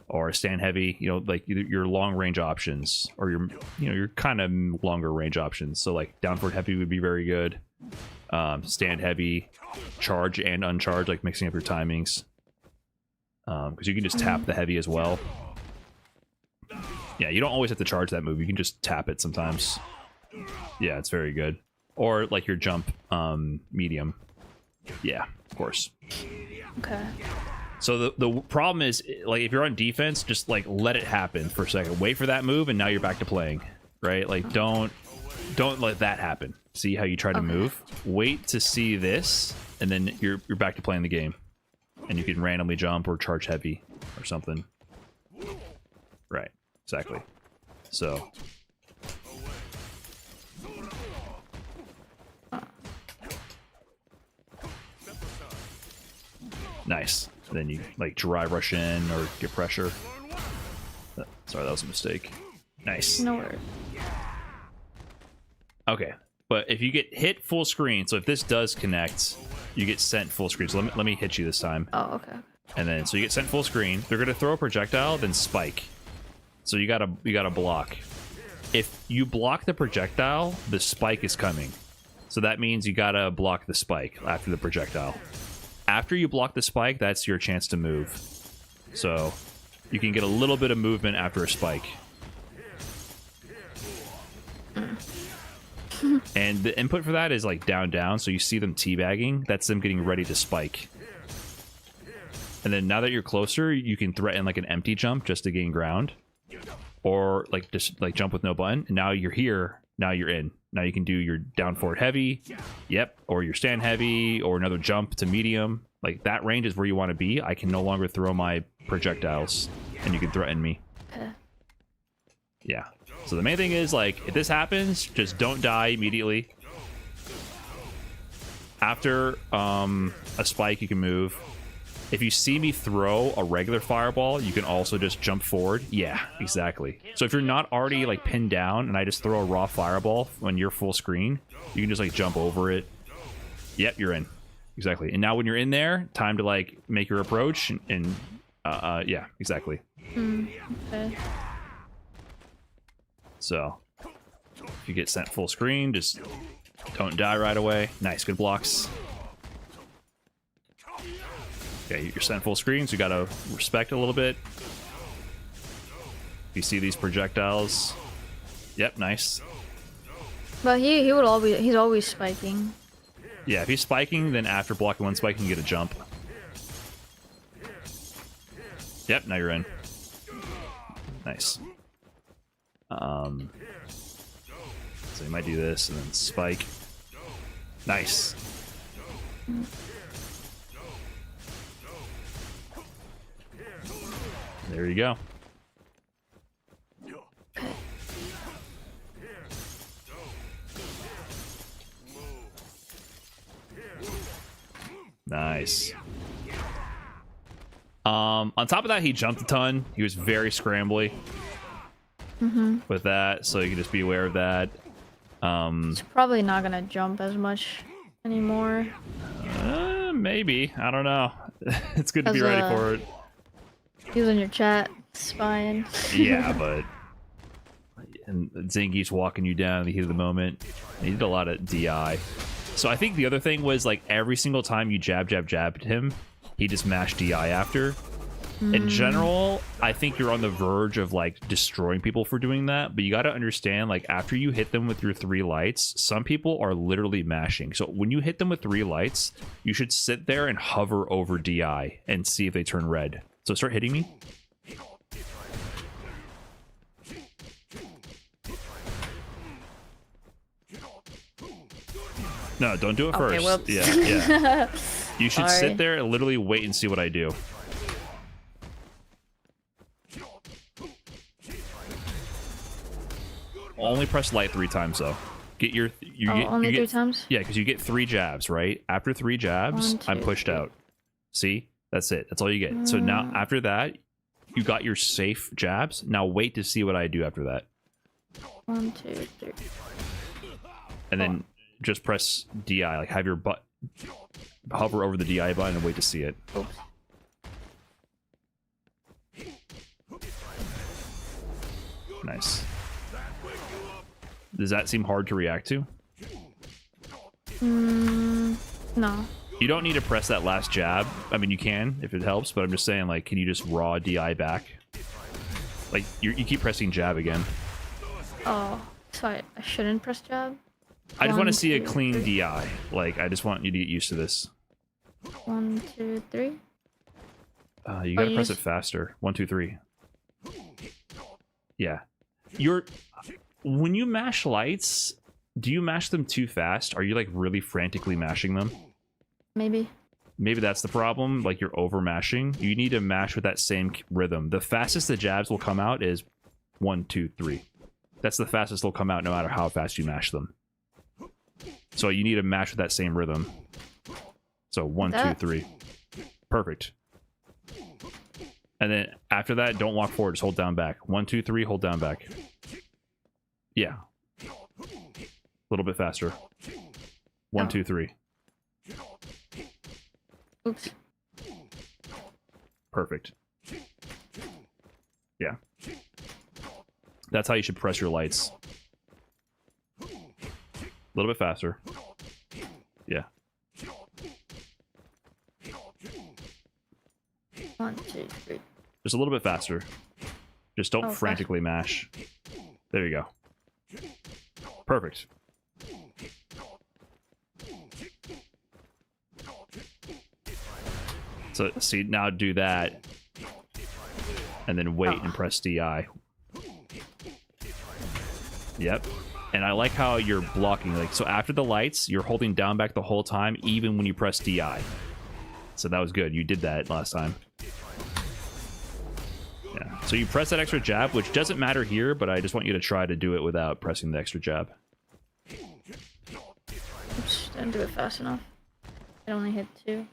or a stand heavy, you know, like your long range options or your kind of longer range options. So like down forward heavy would be very good. Stand heavy, charge and uncharge, like mixing up your timings. Because you can just tap the heavy as well. Yeah, you don't always have to charge that move. You can just tap it sometimes. Yeah, it's very good. Or like your jump medium. Yeah, of course.
Okay.
So the problem is, like, if you're on defense, just like let it happen for a second. Wait for that move, and now you're back to playing, right? Like, don't let that happen. See how you try to move. Wait to see this, and then you're back to playing the game, and you can randomly jump or charge heavy or something. Right. Exactly. So. Nice. Then you like dry rush in or get pressure. Sorry, that was a mistake. Nice.
No worries.
Okay, but if you get hit full screen, so if this does connect, you get sent full screen. So let me hit you this time.
Oh, okay.
And then so you get sent full screen. They're gonna throw a projectile, then spike. So you gotta block. If you block the projectile, the spike is coming. So that means you gotta block the spike after the projectile. After you block the spike, that's your chance to move. So you can get a little bit of movement after a spike. And the input for that is like down, down. So you see them teabagging. That's them getting ready to spike. And then now that you're closer, you can threaten like an empty jump just to gain ground. Or like just like jump with no button. And now you're here. Now you're in. Now you can do your down forward heavy. Yep. Or your stand heavy or another jump to medium. Like that range is where you want to be. I can no longer throw my projectiles and you can threaten me. Yeah. So the main thing is like if this happens, just don't die immediately. After a spike, you can move. If you see me throw a regular fireball, you can also just jump forward. Yeah, exactly. So if you're not already like pinned down and I just throw a raw fireball when you're full screen, you can just like jump over it. Yep, you're in. Exactly. And now when you're in there, time to like make your approach and yeah, exactly.
Okay.
So if you get sent full screen, just don't die right away. Nice, good blocks. Okay, you're sent full screen, so you gotta respect a little bit. You see these projectiles. Yep, nice.
But he would always he's always spiking.
Yeah, if he's spiking, then after blocking one spike, you can get a jump. Yep, now you're in. Nice. So you might do this and then spike. Nice. There you go. Nice. On top of that, he jumped a ton. He was very scrambly with that, so you can just be aware of that.
He's probably not gonna jump as much anymore.
Maybe. I don't know. It's good to be ready for it.
He was in your chat spying.
Yeah, but and Zangief's walking you down in the heat of the moment. He did a lot of DI. So I think the other thing was like every single time you jabbed him, he just mashed DI after. In general, I think you're on the verge of like destroying people for doing that, but you got to understand like after you hit them with your 3 lights, some people are literally mashing. So when you hit them with 3 lights, you should sit there and hover over DI and see if they turn red. So start hitting me. No, don't do it first.
Whoops.
Yeah. You should
Sorry.
sit there and literally wait and see what I do. Only press light 3 times though. Get your
Only
you
3
get,
times?
Yeah, because you get 3 jabs, right? After 3 jabs,
1, 2,
I'm pushed
3.
out. See? That's it. That's all you get. So now after that, you got your safe jabs. Now wait to see what I do after that.
1, 2, 3.
And then just press DI. Like have your butt hover over the DI button and wait to see it.
Oops.
Nice. Does that seem hard to react to?
No.
You don't need to press that last jab. I mean, you can if it helps, but I'm just saying, like, can you just raw DI back? Like, you keep pressing jab again.
Oh, so I shouldn't press jab?
I just want to
1,
see a
2,
clean
3.
DI. Like, I just want you to get used to this.
1, 2, 3.
You gotta
you
press
just-
it faster. 1, 2, 3. Yeah. When you mash lights, do you mash them too fast? Are you like really frantically mashing them?
Maybe.
Maybe that's the problem. Like you're over mashing. You need to mash with that same rhythm. The fastest the jabs will come out is 1, 2, 3. That's the fastest they'll come out no matter how fast you mash them. So you need to mash with that same rhythm. So 1, 2, 3. Perfect. And then after that, don't walk forward. Just hold down back. 1, 2, 3. Hold down back. Yeah. A little bit faster. 1, 2, 3.
Oops.
Perfect. Yeah. That's how you should press your lights. A little bit faster. Yeah.
1, 2, 3.
Just a little bit faster. Just don't
Oh,
frantically mash. There you go. Perfect. So see, now do that. And then wait and press DI. Yep. And I like how you're blocking. Like, so after the lights, you're holding down back the whole time, even when you press DI. So that was good. You did that last time. Yeah. So you press that extra jab, which doesn't matter here, but I just want you to try to do it without pressing the extra jab.
Oops, didn't do it fast enough. It only hit 2.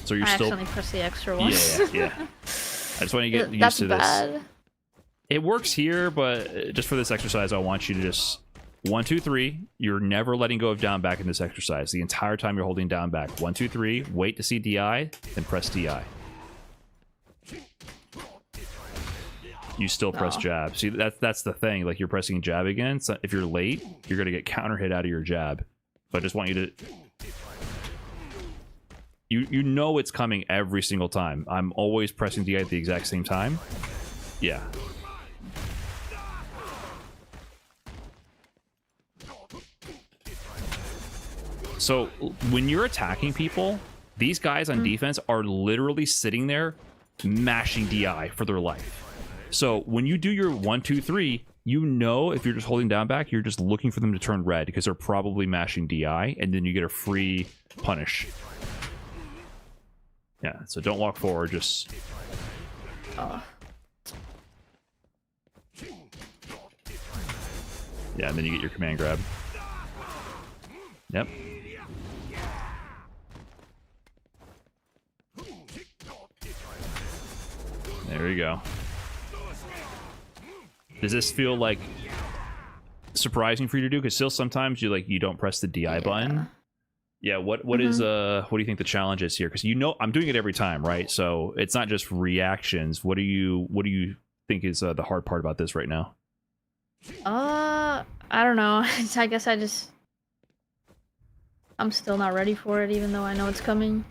So you're
I
still...
accidentally pressed the extra one.
Yeah. I just want you to get used
That's
to this.
bad.
It works here, but just for this exercise, I want you to just 1, 2, 3. You're never letting go of down back in this exercise. The entire time you're holding down back. 1, 2, 3. Wait to see DI, then press DI. You still press jab. See, that's the thing. Like, you're pressing jab again. So if you're late, you're gonna get counter hit out of your jab. So I just want you to. You know it's coming every single time. I'm always pressing DI at the exact same time. Yeah. So when you're attacking people, these guys on defense are literally sitting there mashing DI for their life. So when you do your 1, 2, 3, you know if you're just holding down back, you're just looking for them to turn red because they're probably mashing DI, and then you get a free punish. Yeah, so don't walk forward, just... Yeah, and then you get your command grab. Yep. There you go. Does this feel like surprising for you to do? Because still sometimes you don't press the DI button. Yeah. What is what do you think the challenge is here? Because I'm doing it every time, right? So it's not just reactions. What do you think is the hard part about this right now?
I don't know. I guess I'm still not ready for it, even though I know it's coming.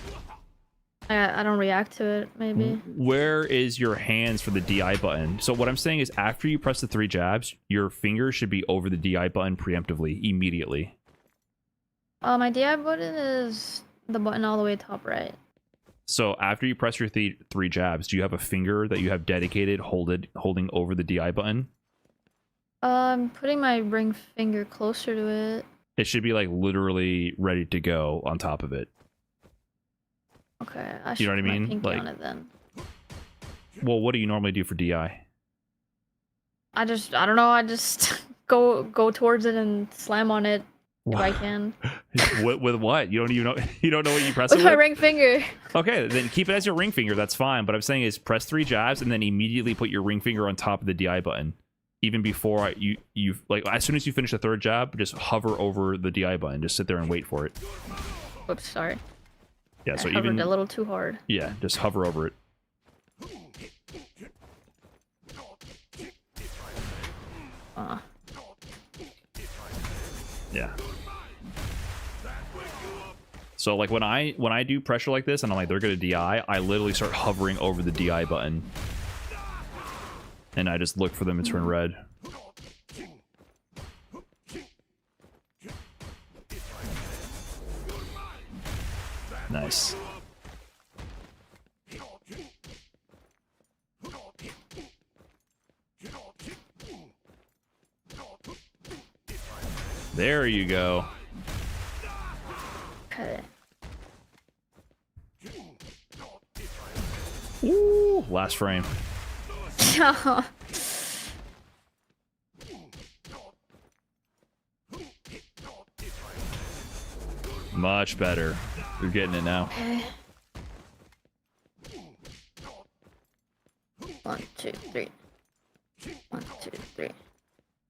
I don't react to it, maybe.
Where is your hands for the DI button? So what I'm saying is after you press the 3 jabs, your fingers should be over the DI button preemptively, immediately.
My DI button is the button all the way top right.
So after you press your 3 jabs, do you have a finger that you have dedicated holding over the DI button?
I'm putting my ring finger closer to it.
It should be like literally ready to go on top of it.
Okay, I should
You know what I
put
mean?
my pinky
Like-
on it then.
Well, what do you normally do for DI?
I don't know. I just go towards it and slam on it if I can.
with what? You don't even know. You don't know what you press
With
it
my
with?
ring finger.
Okay, then keep it as your ring finger. That's fine. But I'm saying is press 3 jabs and then immediately put your ring finger on top of the DI button. Even before you like as soon as you finish the 3rd jab, just hover over the DI button. Just sit there and wait for it.
Whoops, sorry.
Yeah. So
I hovered
even
a little too hard.
yeah, just hover over it. Yeah. So like when I do pressure like this and I'm like they're gonna DI, I literally start hovering over the DI button. And I just look for them to turn red. Nice. There you go.
Okay.
Ooh, last frame. Much better. You're getting it now.
Okay. 1, 2, 3. 1, 2, 3.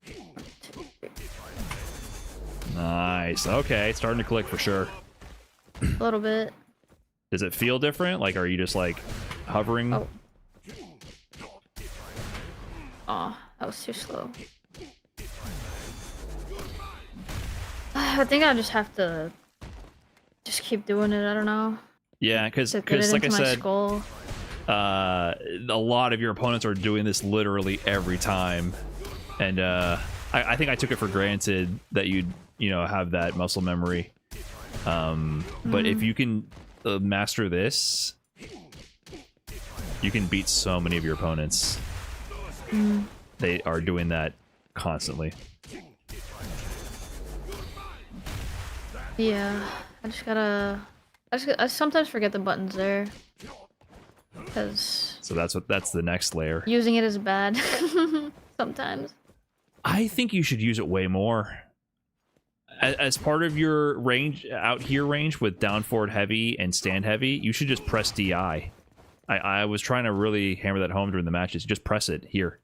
1, 2, 3.
Nice. Okay, it's starting to click for sure.
A little bit.
Does it feel different? Like, are you just like hovering?
Oh. Oh, that was too slow. I think I just have to just keep doing it. I don't know.
Yeah, because
To get it
like I
into my
said,
skull.
a lot of your opponents are doing this literally every time, and I think I took it for granted that you'd have that muscle memory. But if you can master this, you can beat so many of your opponents. They are doing that constantly.
Yeah, I just gotta. I sometimes forget the buttons there, because
So that's the next layer.
using it is bad sometimes.
I think you should use it way more. As part of your range, out here range with down forward heavy and stand heavy, you should just press DI. I was trying to really hammer that home during the matches. Just press it here.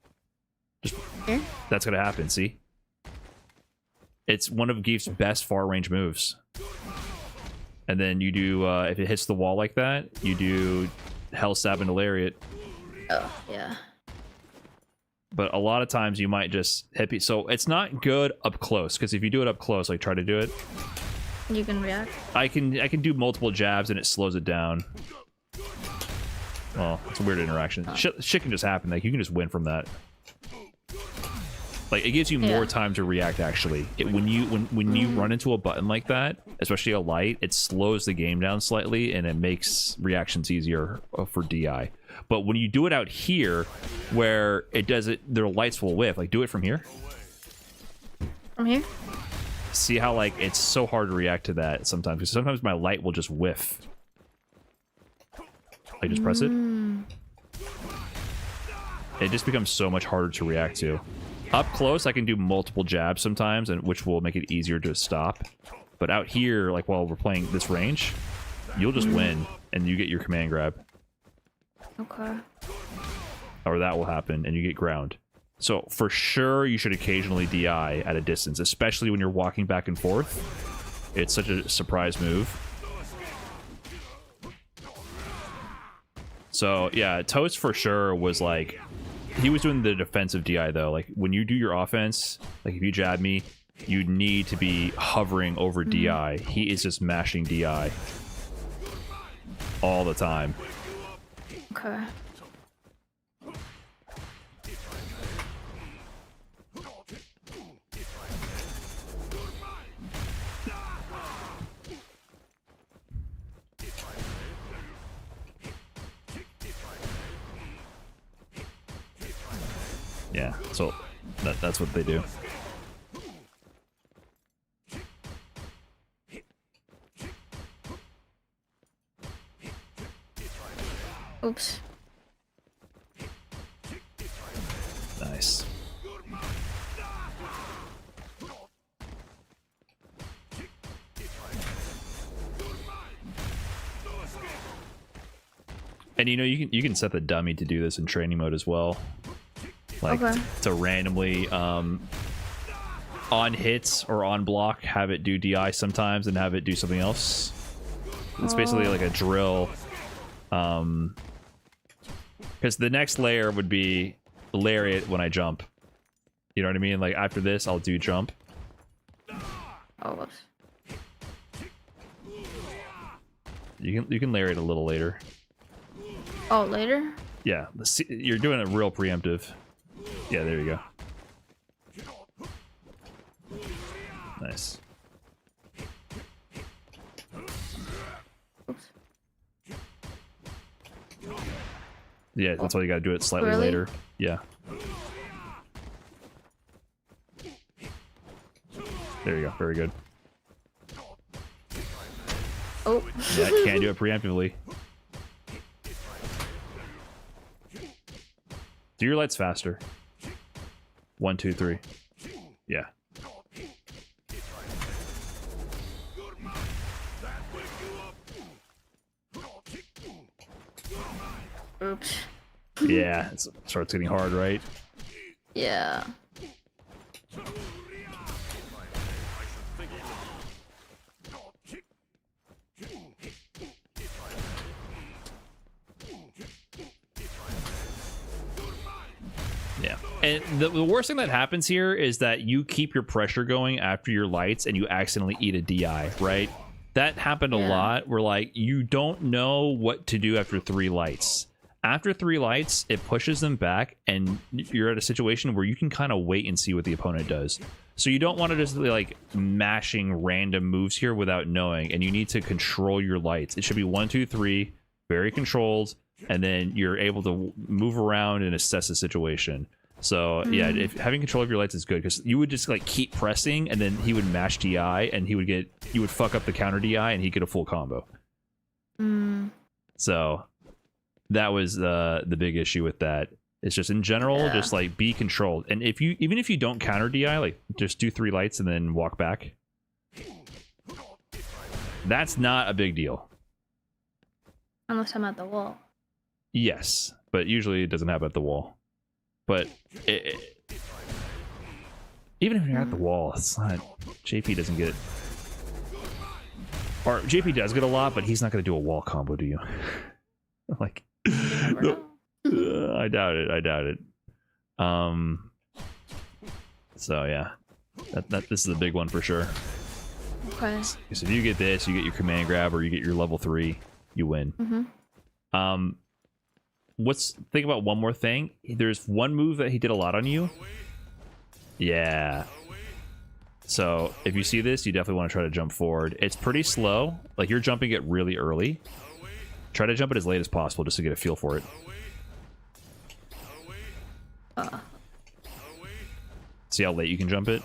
Just
Here?
That's gonna happen. See, it's one of Gief's best far range moves. And then you do if it hits the wall like that, you do Hell Stab into Lariat.
Oh yeah.
But a lot of times you might just hit me. So it's not good up close, because if you do it up close, like try to do it,
You can react.
I can do multiple jabs and it slows it down. Well, it's a weird interaction. Shit can just happen. Like you can just win from that. Like it gives you more time to react. Actually, when you run into a button like that, especially a light, it slows the game down slightly and it makes reactions easier for DI. But when you do it out here, where it does it, their lights will whiff. Like do it from here.
From here?
See how like it's so hard to react to that sometimes, because sometimes my light will just whiff. Like just press it. It just becomes so much harder to react to. Up close, I can do multiple jabs sometimes, and which will make it easier to stop. But out here, like while we're playing this range, you'll just win, and you get your command grab.
Okay.
Or that will happen, and you get ground. So for sure, you should occasionally DI at a distance, especially when you're walking back and forth. It's such a surprise move. So yeah, Toast for sure was like, he was doing the defensive DI though. Like when you do your offense, like if you jab me, you need to be hovering over DI. He is just mashing DI all the time.
Okay.
Yeah, so that's what they do.
Oops.
Nice. And you know, you can set the dummy to do this in training mode as well. Like to randomly on hits or on block have it do DI sometimes and have it do something else. It's basically like a drill. Because the next layer would be Lariat when I jump. You know what I mean? Like after this, I'll do jump.
Oh, whoops.
You can Lariat a little later.
Oh, later?
Yeah, you're doing it real preemptive. Yeah, there you go. Nice.
Oops.
Yeah, that's why you gotta do it slightly
Really?
later. Yeah. There you go. Very good.
Oh.
Yeah, can't do it preemptively. Do your lights faster. 1, 2, 3. Yeah.
Oops.
Yeah, it starts getting hard, right?
Yeah.
Yeah. And the worst thing that happens here is that you keep your pressure going after your lights and you accidentally eat a DI, right? That happened a lot where like you don't know what to do after 3 lights. After 3 lights, it pushes them back and you're at a situation where you can kind of wait and see what the opponent does. So you don't want to just be like mashing random moves here without knowing, and you need to control your lights. It should be 1, 2, 3, very controlled, and then you're able to move around and assess the situation. So yeah, if having control of your lights is good, because you would just like keep pressing, and then he would mash DI, and you would fuck up the counter DI, and he'd get a full combo. So that was the big issue with that. It's just in general, just like be controlled, and even if you don't counter DI, like just do 3 lights and then walk back. That's not a big deal.
Unless I'm at the wall.
Yes, but usually it doesn't happen at the wall. But even if you're at the wall, it's not. JP doesn't get. Or JP does get a lot, but he's not going to do a wall combo, do you? Like, I doubt it. I doubt it. So yeah, this is a big one for sure.
Okay.
So if you get this, you get your command grab, or you get your level 3, you win. Think about one more thing. There's one move that he did a lot on you. Yeah. So if you see this, you definitely want to try to jump forward. It's pretty slow. Like, you're jumping it really early. Try to jump it as late as possible just to get a feel for it. See how late you can jump it?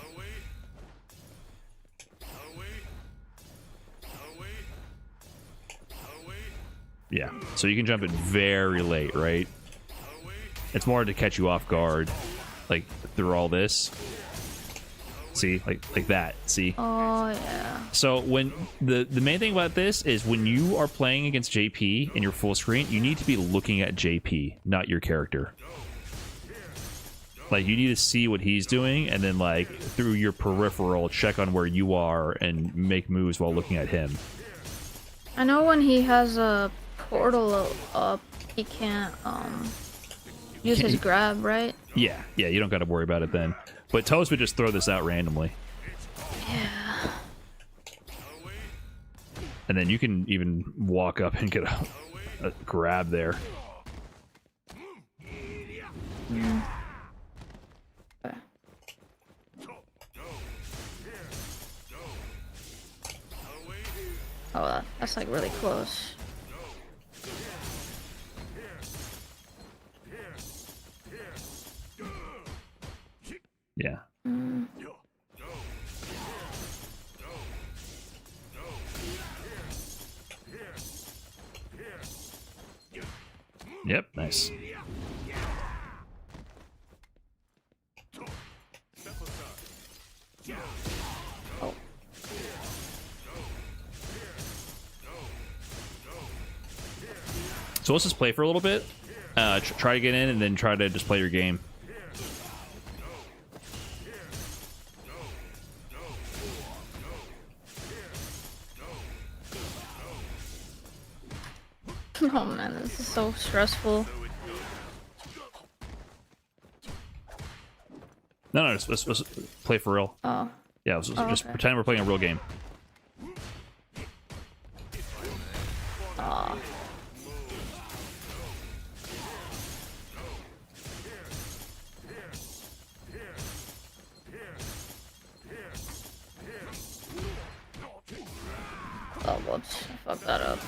Yeah, so you can jump it very late, right? It's more to catch you off guard, like through all this. See, like that. See?
Oh yeah.
So when the main thing about this is when you are playing against JP in your full screen, you need to be looking at JP, not your character. Like, you need to see what he's doing, and then like through your peripheral, check on where you are and make moves while looking at him.
I know when he has a portal up, he can't use his grab, right?
Yeah, you don't got to worry about it then. But Toast would just throw this out randomly.
Yeah.
And then you can even walk up and get a grab there.
Okay. Oh, that's like really close.
Yeah. Yep, nice.
Oh.
So let's just play for a little bit. Try to get in and then try to just play your game.
Oh man, this is so stressful.
No, let's play for real.
Oh.
Yeah, let's just
Okay.
pretend we're playing a real game.
Oh, whoops. I fucked that up.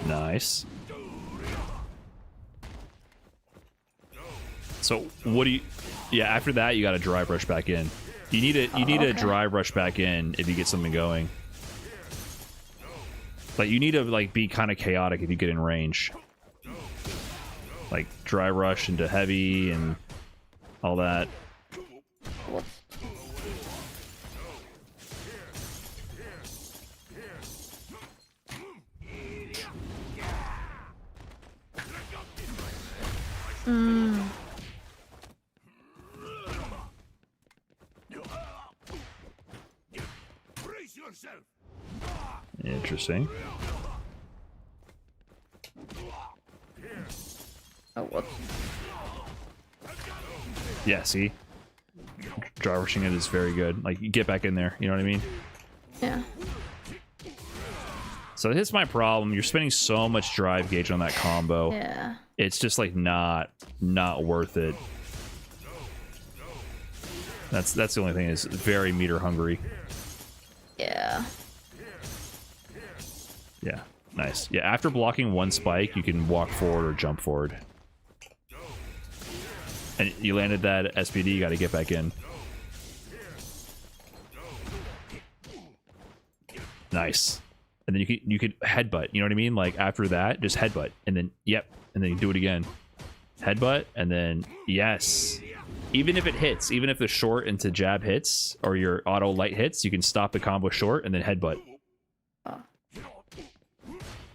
Nice. So what do you? Yeah, after that you got to drive rush back in. You need to drive rush back in if you get something going. Like, you need to like be kind of chaotic if you get in range. Like dry rush into heavy and all that.
Whoops.
Interesting.
Oh, whoops.
Yeah, see? Dry rushing it is very good. Like, you get back in there, you know what I mean?
Yeah.
So here's my problem. You're spending so much drive gauge on that combo.
Yeah.
It's just like not worth it. That's the only thing, is very meter hungry.
Yeah.
Yeah, nice. Yeah, after blocking one spike, you can walk forward or jump forward. And you landed that SPD, you got to get back in. Nice. And then you could headbutt, you know what I mean? Like, after that, just headbutt, and then yep, and then you do it again. Headbutt, and then yes. Even if it hits, even if the short into jab hits or your auto light hits, you can stop the combo short and then headbutt.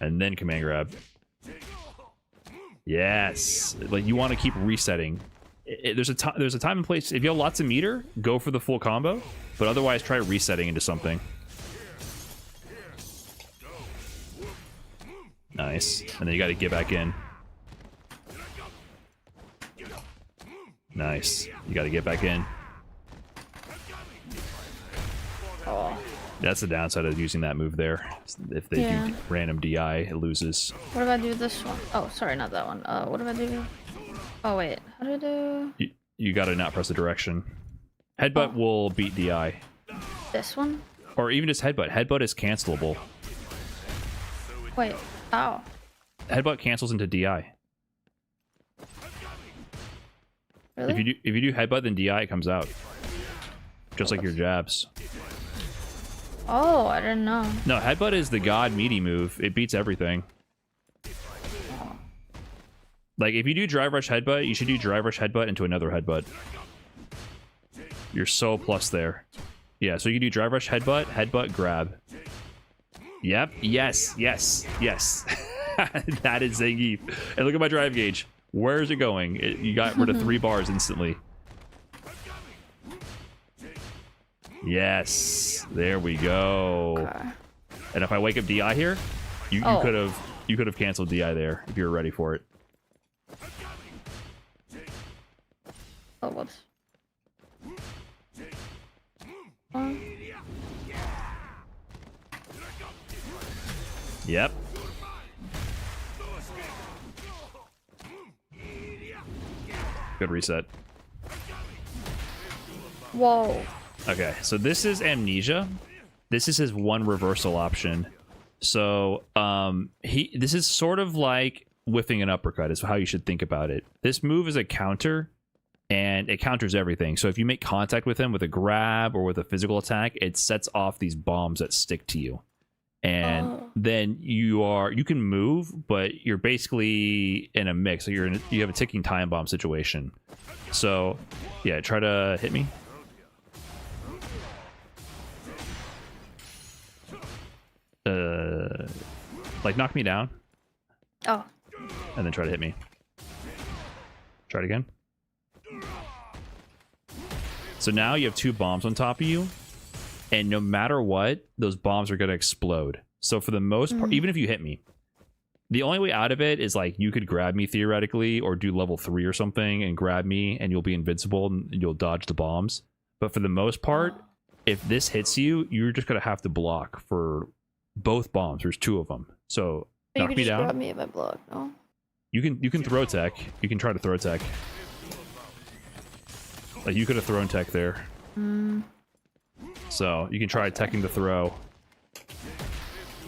And then command grab. Yes. Like, you want to keep resetting. There's a time and place. If you have lots of meter, go for the full combo, but otherwise try resetting into something. Nice. And then you got to get back in. Nice. You got to get back in.
Oh.
That's the downside of using that move there. If they do random DI, it loses.
What if I do this one? Oh, sorry, not that one. What if I do? Oh wait, how do I do?
You got to not press the direction. Headbutt will beat DI.
This one?
Or even just headbutt. Headbutt is cancelable.
Wait, how?
Headbutt cancels into DI.
Really?
If you do headbutt, then DI comes out. Just like your jabs.
Oh, I didn't know.
No, headbutt is the god meaty move. It beats everything. Like, if you do drive rush headbutt, you should do drive rush headbutt into another headbutt. You're so plus there. Yeah, so you can do drive rush headbutt, headbutt, grab. Yep. Yes. Yes. Yes. That is Gief. And look at my drive gauge. Where is it going? You got rid of 3 bars instantly. Yes. There we go.
Okay.
And if I wake up DI here, you could have canceled DI there if you were ready for it.
Oh, whoops.
Yep. Good reset.
Whoa.
Okay, so this is amnesia. This is his one reversal option. So this is sort of like whiffing an uppercut is how you should think about it. This move is a counter, and it counters everything. So if you make contact with him with a grab or with a physical attack, it sets off these bombs that stick to you. And then you can move, but you're basically in a mix. So you have a ticking time bomb situation. So yeah, try to hit me. Like, knock me down.
Oh.
And then try to hit me. Try it again. So now you have 2 bombs on top of you, and no matter what, those bombs are going to explode. So for the most part, even if you hit me, the only way out of it is, like, you could grab me theoretically, or do level 3 or something and grab me, and you'll be invincible and you'll dodge the bombs. But for the most part, if this hits you, you're just going to have to block for both bombs. There's 2 of them. So
But
knock
you
me
could just
down.
grab me if I block, no?
You can throw tech. You can try to throw tech. Like, you could have thrown tech there. So you can try teching the throw.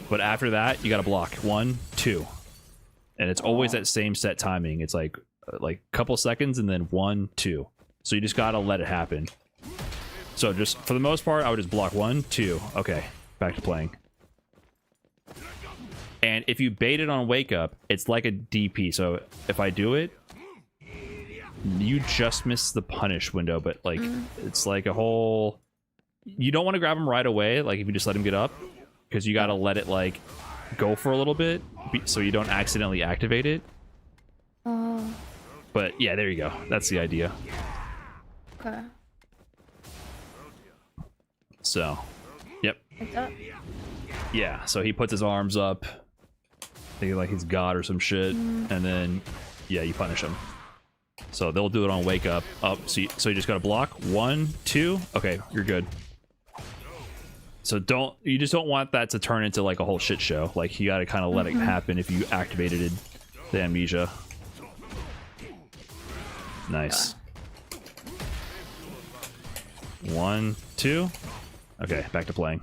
But after that, you got to block. 1, 2. And it's always that same set timing. It's like a couple seconds and then 1, 2. So you just got to let it happen. So just for the most part, I would just block 1, 2. Okay, back to playing. And if you bait it on wake up, it's like a DP. So if I do it, you just miss the punish window, but like it's like a whole. You don't want to grab him right away, like if you just let him get up, because you got to let it like go for a little bit so you don't accidentally activate it. But yeah, there you go. That's the idea.
Okay.
So, yep.
Like that?
Yeah, so he puts his arms up, thinking like he's God or some shit, and then, yeah, you punish him. So they'll do it on wake up. So you just gotta block 1, 2. Okay, you're good. So you just don't want that to turn into like a whole shit show. Like you gotta kind of let it happen if you activated the amnesia. Nice. 1, 2. Okay, back to playing.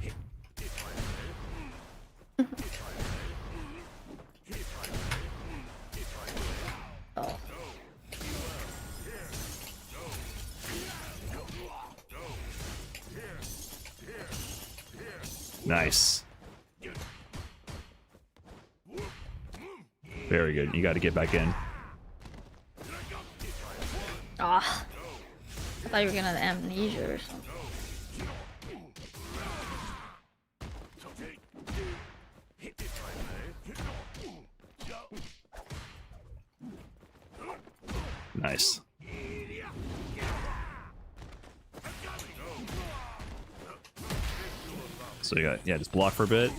Nice. Very good. You got to get back in.
Ah, I thought you were gonna have amnesia or something.
Nice. So you got, just block for a bit.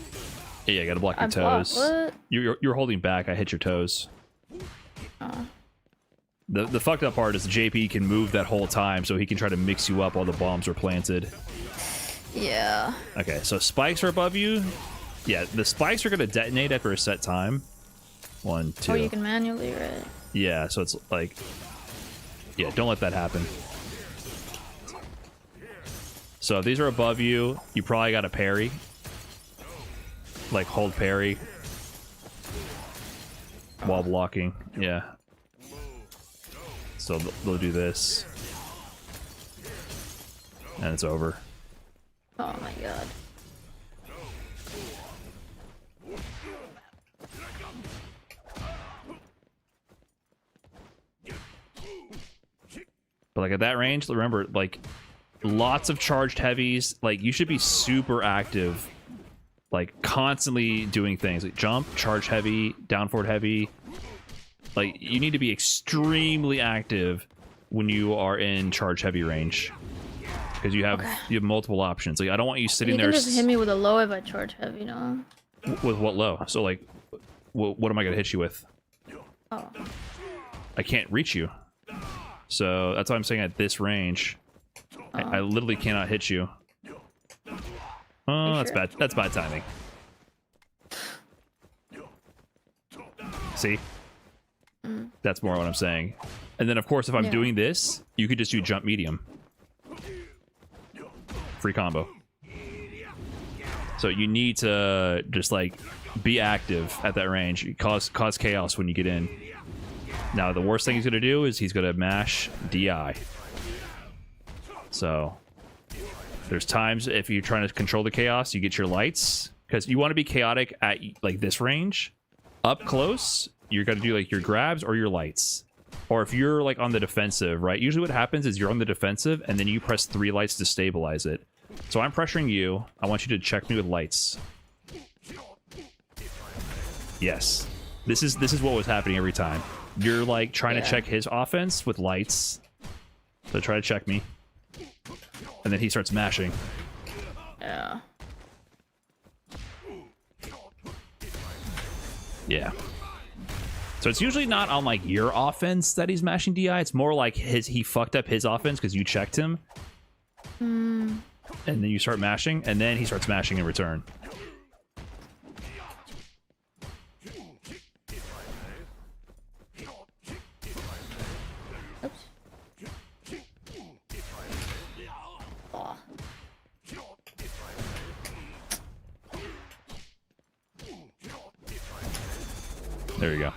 Yeah, you got to block your toes.
What?
You're holding back. I hit your toes. The fucked up part is the JP can move that whole time, so he can try to mix you up while the bombs are planted.
Yeah.
Okay, so spikes are above you. Yeah, the spikes are gonna detonate after a set time. 1, 2.
Oh, you can manually, right?
Yeah, so it's like, yeah, don't let that happen. So if these are above you, you probably got to parry. Like hold parry while blocking. Yeah. So they'll do this. And it's over.
Oh my god.
But like at that range, remember, like lots of charged heavies. Like you should be super active, like constantly doing things like jump, charge heavy, down forward heavy. Like you need to be extremely active when you are in charge heavy range, because you have multiple options. Like I don't want you sitting there.
You can just hit me with a low if I charge heavy, no?
With what low? So like, what am I gonna hit you with?
Oh.
I can't reach you. So that's why I'm saying at this range, I literally cannot hit you. Oh, that's bad. That's bad timing. See? That's more what I'm saying. And then, of course, if I'm doing this, you could just do jump medium. Free combo. So you need to just, like, be active at that range. Cause chaos when you get in. Now, the worst thing he's going to do is he's going to mash DI. So there's times if you're trying to control the chaos, you get your lights. Because you want to be chaotic at, like, this range. Up close, you're going to do, like, your grabs or your lights. Or if you're, like, on the defensive, right? Usually what happens is you're on the defensive, and then you press 3 lights to stabilize it. So I'm pressuring you. I want you to check me with lights. Yes. This is what was happening every time. You're, like, trying to check his offense with lights. So try to check me. And then he starts mashing.
Yeah.
Yeah. So it's usually not on, like, your offense that he's mashing DI. It's more like he fucked up his offense because you checked him. And then you start mashing, and then he starts mashing in return.
Oops. Oh.
There you go.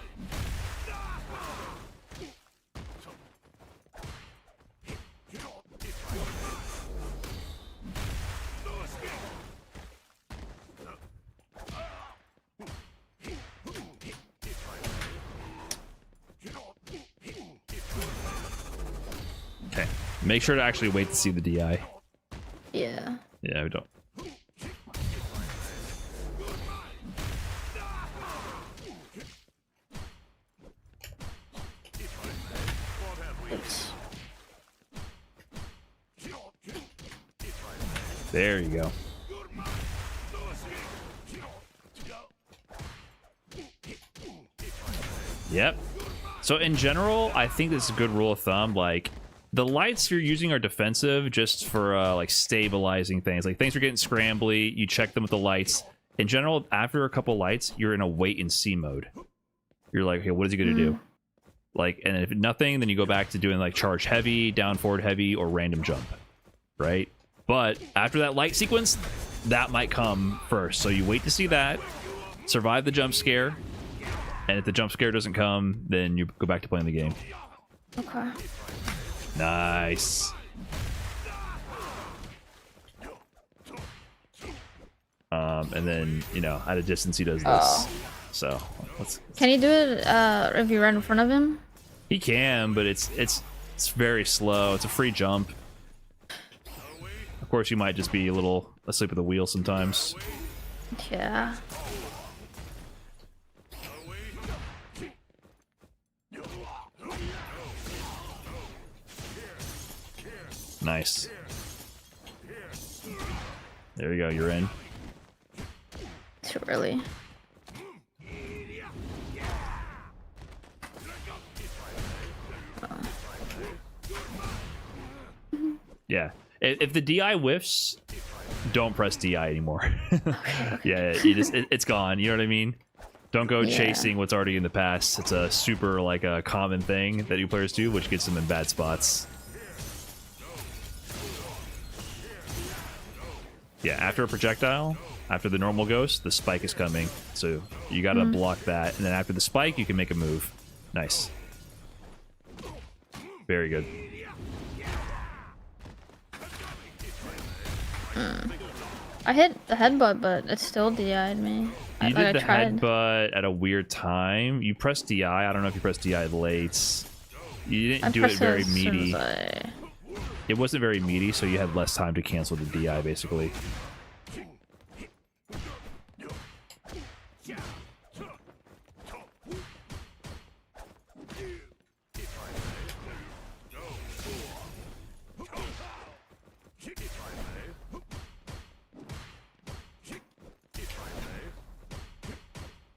Okay. Make sure to actually wait to see the DI.
Yeah.
Yeah, we don't.
Oops.
There you go. Yep. So in general, I think this is a good rule of thumb. Like, the lights you're using are defensive just for like stabilizing things. Like, things are getting scrambly, you check them with the lights. In general, after a couple lights, you're in a wait and see mode. You're like, okay, what is he gonna do? Like, and if nothing, then you go back to doing like charge heavy, down forward heavy, or random jump, right? But after that light sequence, that might come first. So you wait to see that, survive the jump scare, and if the jump scare doesn't come, then you go back to playing the game.
Okay.
Nice. And then, you know, at a distance he does this. So let's.
Can he do it if you run in front of him?
He can, but it's very slow. It's a free jump. Of course, you might just be a little asleep at the wheel sometimes.
Yeah.
Nice. There you go. You're in.
Too early.
Yeah. If the DI whiffs, don't press DI anymore. Yeah, it's gone. You know what I mean? Don't go chasing what's already in the past. It's a super like a common thing that new players do, which gets them in bad spots. Yeah, after a projectile, after the normal ghost, the spike is coming. So you gotta block that, and then after the spike, you can make a move. Nice. Very good.
I hit the headbutt, but it still DI'd me.
You did the
tried.
headbutt at a weird time. You pressed DI. I don't know if you pressed DI late. You didn't do it
pressed
very
as soon
meaty.
as
It wasn't very meaty, so you had less time to cancel the DI, basically.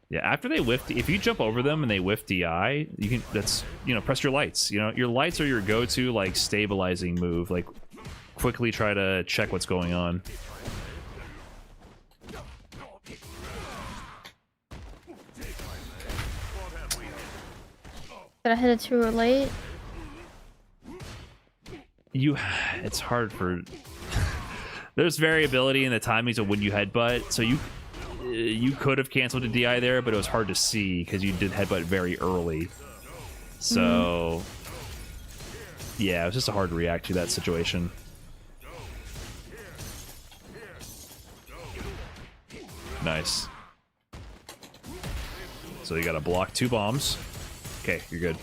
Yeah, after they whiff, if you jump over them and they whiff DI, you can, that's, you know, press your lights. You know, your lights are your go-to, like, stabilizing move. Like, quickly try to check what's going on.
Did I hit it too late?
It's hard for... There's variability in the timings of when you headbutt, so you could have canceled a DI there, but it was hard to see because you did headbutt very early. So, yeah, it was just hard to react to that situation. Nice. So you gotta block 2 bombs. Okay, you're good.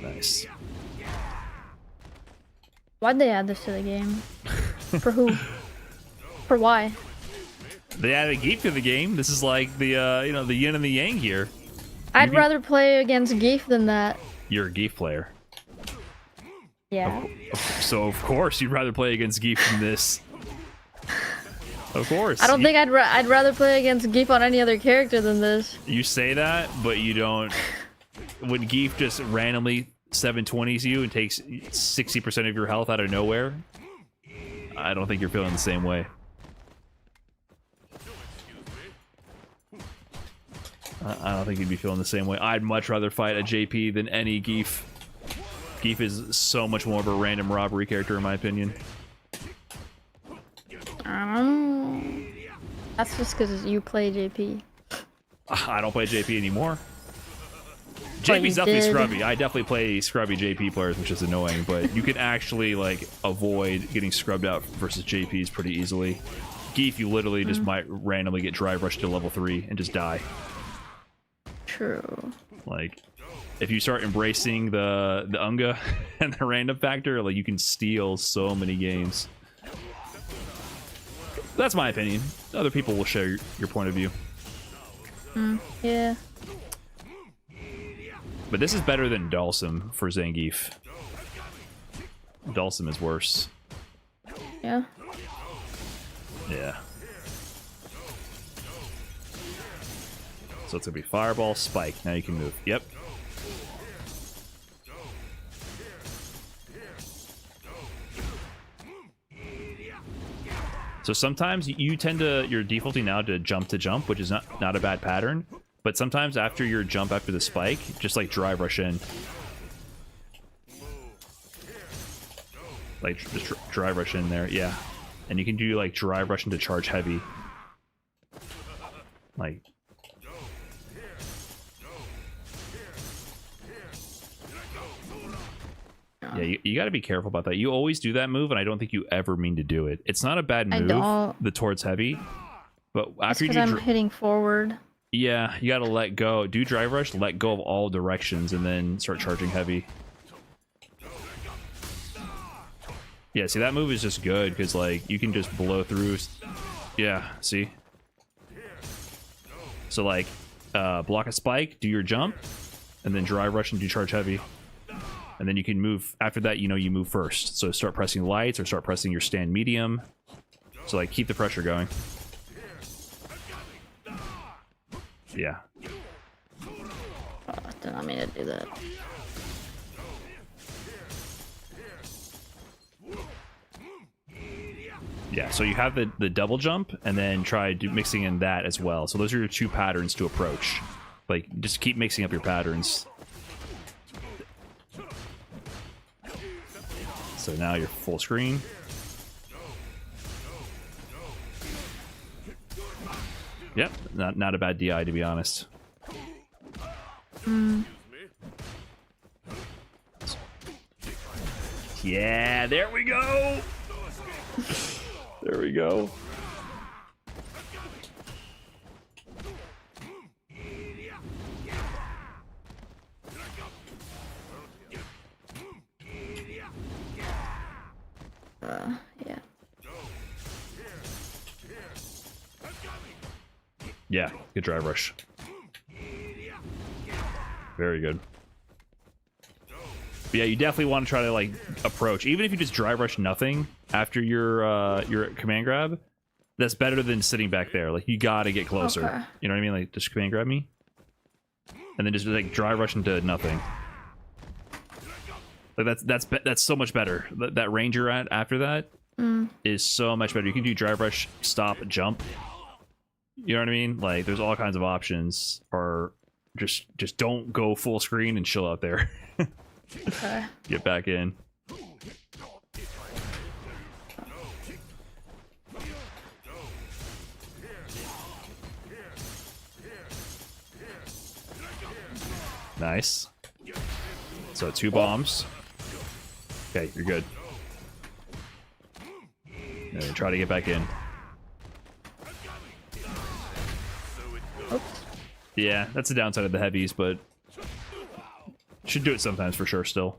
Nice.
Why'd they add this to the game? For who? For why?
They added Gief to the game. This is like the you know, the yin and the yang here.
I'd rather play against Gief than that.
You're a Gief player.
Yeah.
So of course you'd rather play against Gief than this. Of course.
I don't think I'd rather play against Gief on any other character than this.
You say that, but you don't. When Gief just randomly 720s you and takes 60% of your health out of nowhere, I don't think you're feeling the same way. I don't think you'd be feeling the same way. I'd much rather fight a JP than any Gief. Gief is so much more of a random robbery character, in my opinion.
That's just because you play JP.
I don't play JP anymore.
But
JP's
you
definitely
did.
scrubby. I definitely play scrubby JP players, which is annoying, but you can actually like avoid getting scrubbed out versus JPs pretty easily. Gief, you literally just might randomly get drive rushed to level 3 and just die.
True.
Like, if you start embracing the Unga and the random factor, like, you can steal so many games. That's my opinion. Other people will share your point of view.
Yeah.
But this is better than Dalsum for Zangief. Dalsum is worse.
Yeah.
Yeah. So it's gonna be Fireball, Spike. Now you can move. Yep. So sometimes you tend to, you're defaulting now to jump, which is not a bad pattern. But sometimes after your jump after the spike, just like drive rush in. Like just drive rush in there, yeah. And you can do like drive rush into charge heavy. Like. Yeah, you got to be careful about that. You always do that move, and I don't think you ever mean to do it. It's not a bad move, the towards heavy, but after you do,
I'm hitting forward.
Yeah, you got to let go. Do drive rush, let go of all directions, and then start charging heavy. Yeah, see, that move is just good because like you can just blow through. Yeah, see. So like, block a spike, do your jump, and then drive rush and do charge heavy. And then you can move after that, you know, you move first. So start pressing lights or start pressing your stand medium. So like keep the pressure going. Yeah.
Oh, did not mean to do that.
Yeah, so you have the double jump and then try mixing in that as well. So those are your two patterns to approach. Like just keep mixing up your patterns. So now you're full screen. Yep, not a bad DI to be honest. Yeah, there we go. There we go.
Yeah.
Yeah, good drive rush. Very good. But yeah, you definitely want to try to like approach. Even if you just drive rush nothing after your command grab, that's better than sitting back there. Like you gotta get closer.
Okay.
You know what I mean? Like just command grab me. And then just like drive rush into nothing. Like that's so much better. That range you're at after that is so much better. You can do drive rush, stop, jump. You know what I mean? Like there's all kinds of options. Or just don't go full screen and chill out there.
Okay.
Get back in. Nice. So 2 bombs. Okay, you're good. And then try to get back in.
Oops.
Yeah, that's the downside of the heavies, but should do it sometimes for sure still.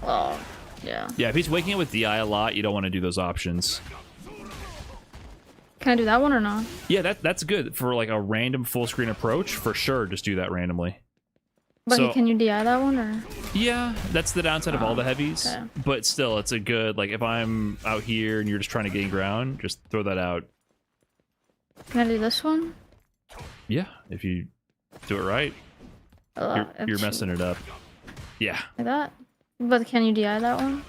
Oh, yeah.
Yeah, if he's waking up with DI a lot, you don't want to do those options.
Can I do that one or not?
Yeah, that's good for like a random full screen approach for sure. Just do that randomly.
But
So-
can you DI that one or?
Yeah, that's the downside of all the heavies.
Okay.
But still, it's a good, like if I'm out here and you're just trying to gain ground, just throw that out.
Can I do this one?
Yeah, if you do it right, you're messing it up. Yeah,
Like that? But can you DI that one?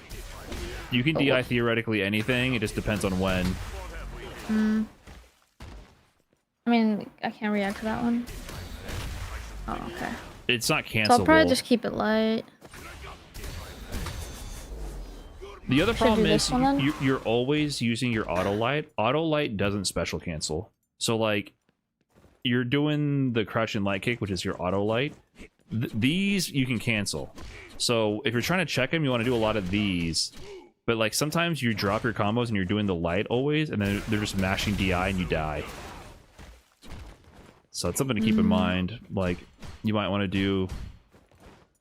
you can DI theoretically anything. It just depends on when.
I mean, I can't react to that one. Oh, okay.
It's not
So I'll
cancelable.
probably just keep it light.
The other
Should I
problem
do
is
this one then?
you're always using your auto light. Auto light doesn't special cancel. So like you're doing the crouch and light kick, which is your auto light. These you can cancel. So if you're trying to check them, you want to do a lot of these. But like sometimes you drop your combos and you're doing the light always, and then they're just mashing DI and you die. So it's something to keep in mind. Like you might want to do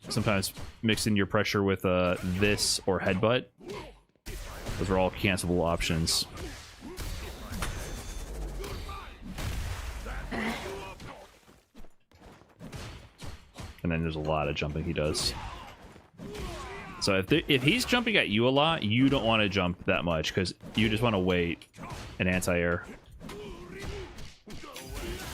sometimes mix in your pressure with this or headbutt. Those are all cancelable options. And then there's a lot of jumping he does. So if he's jumping at you a lot, you don't want to jump that much because you just want to wait and anti-air.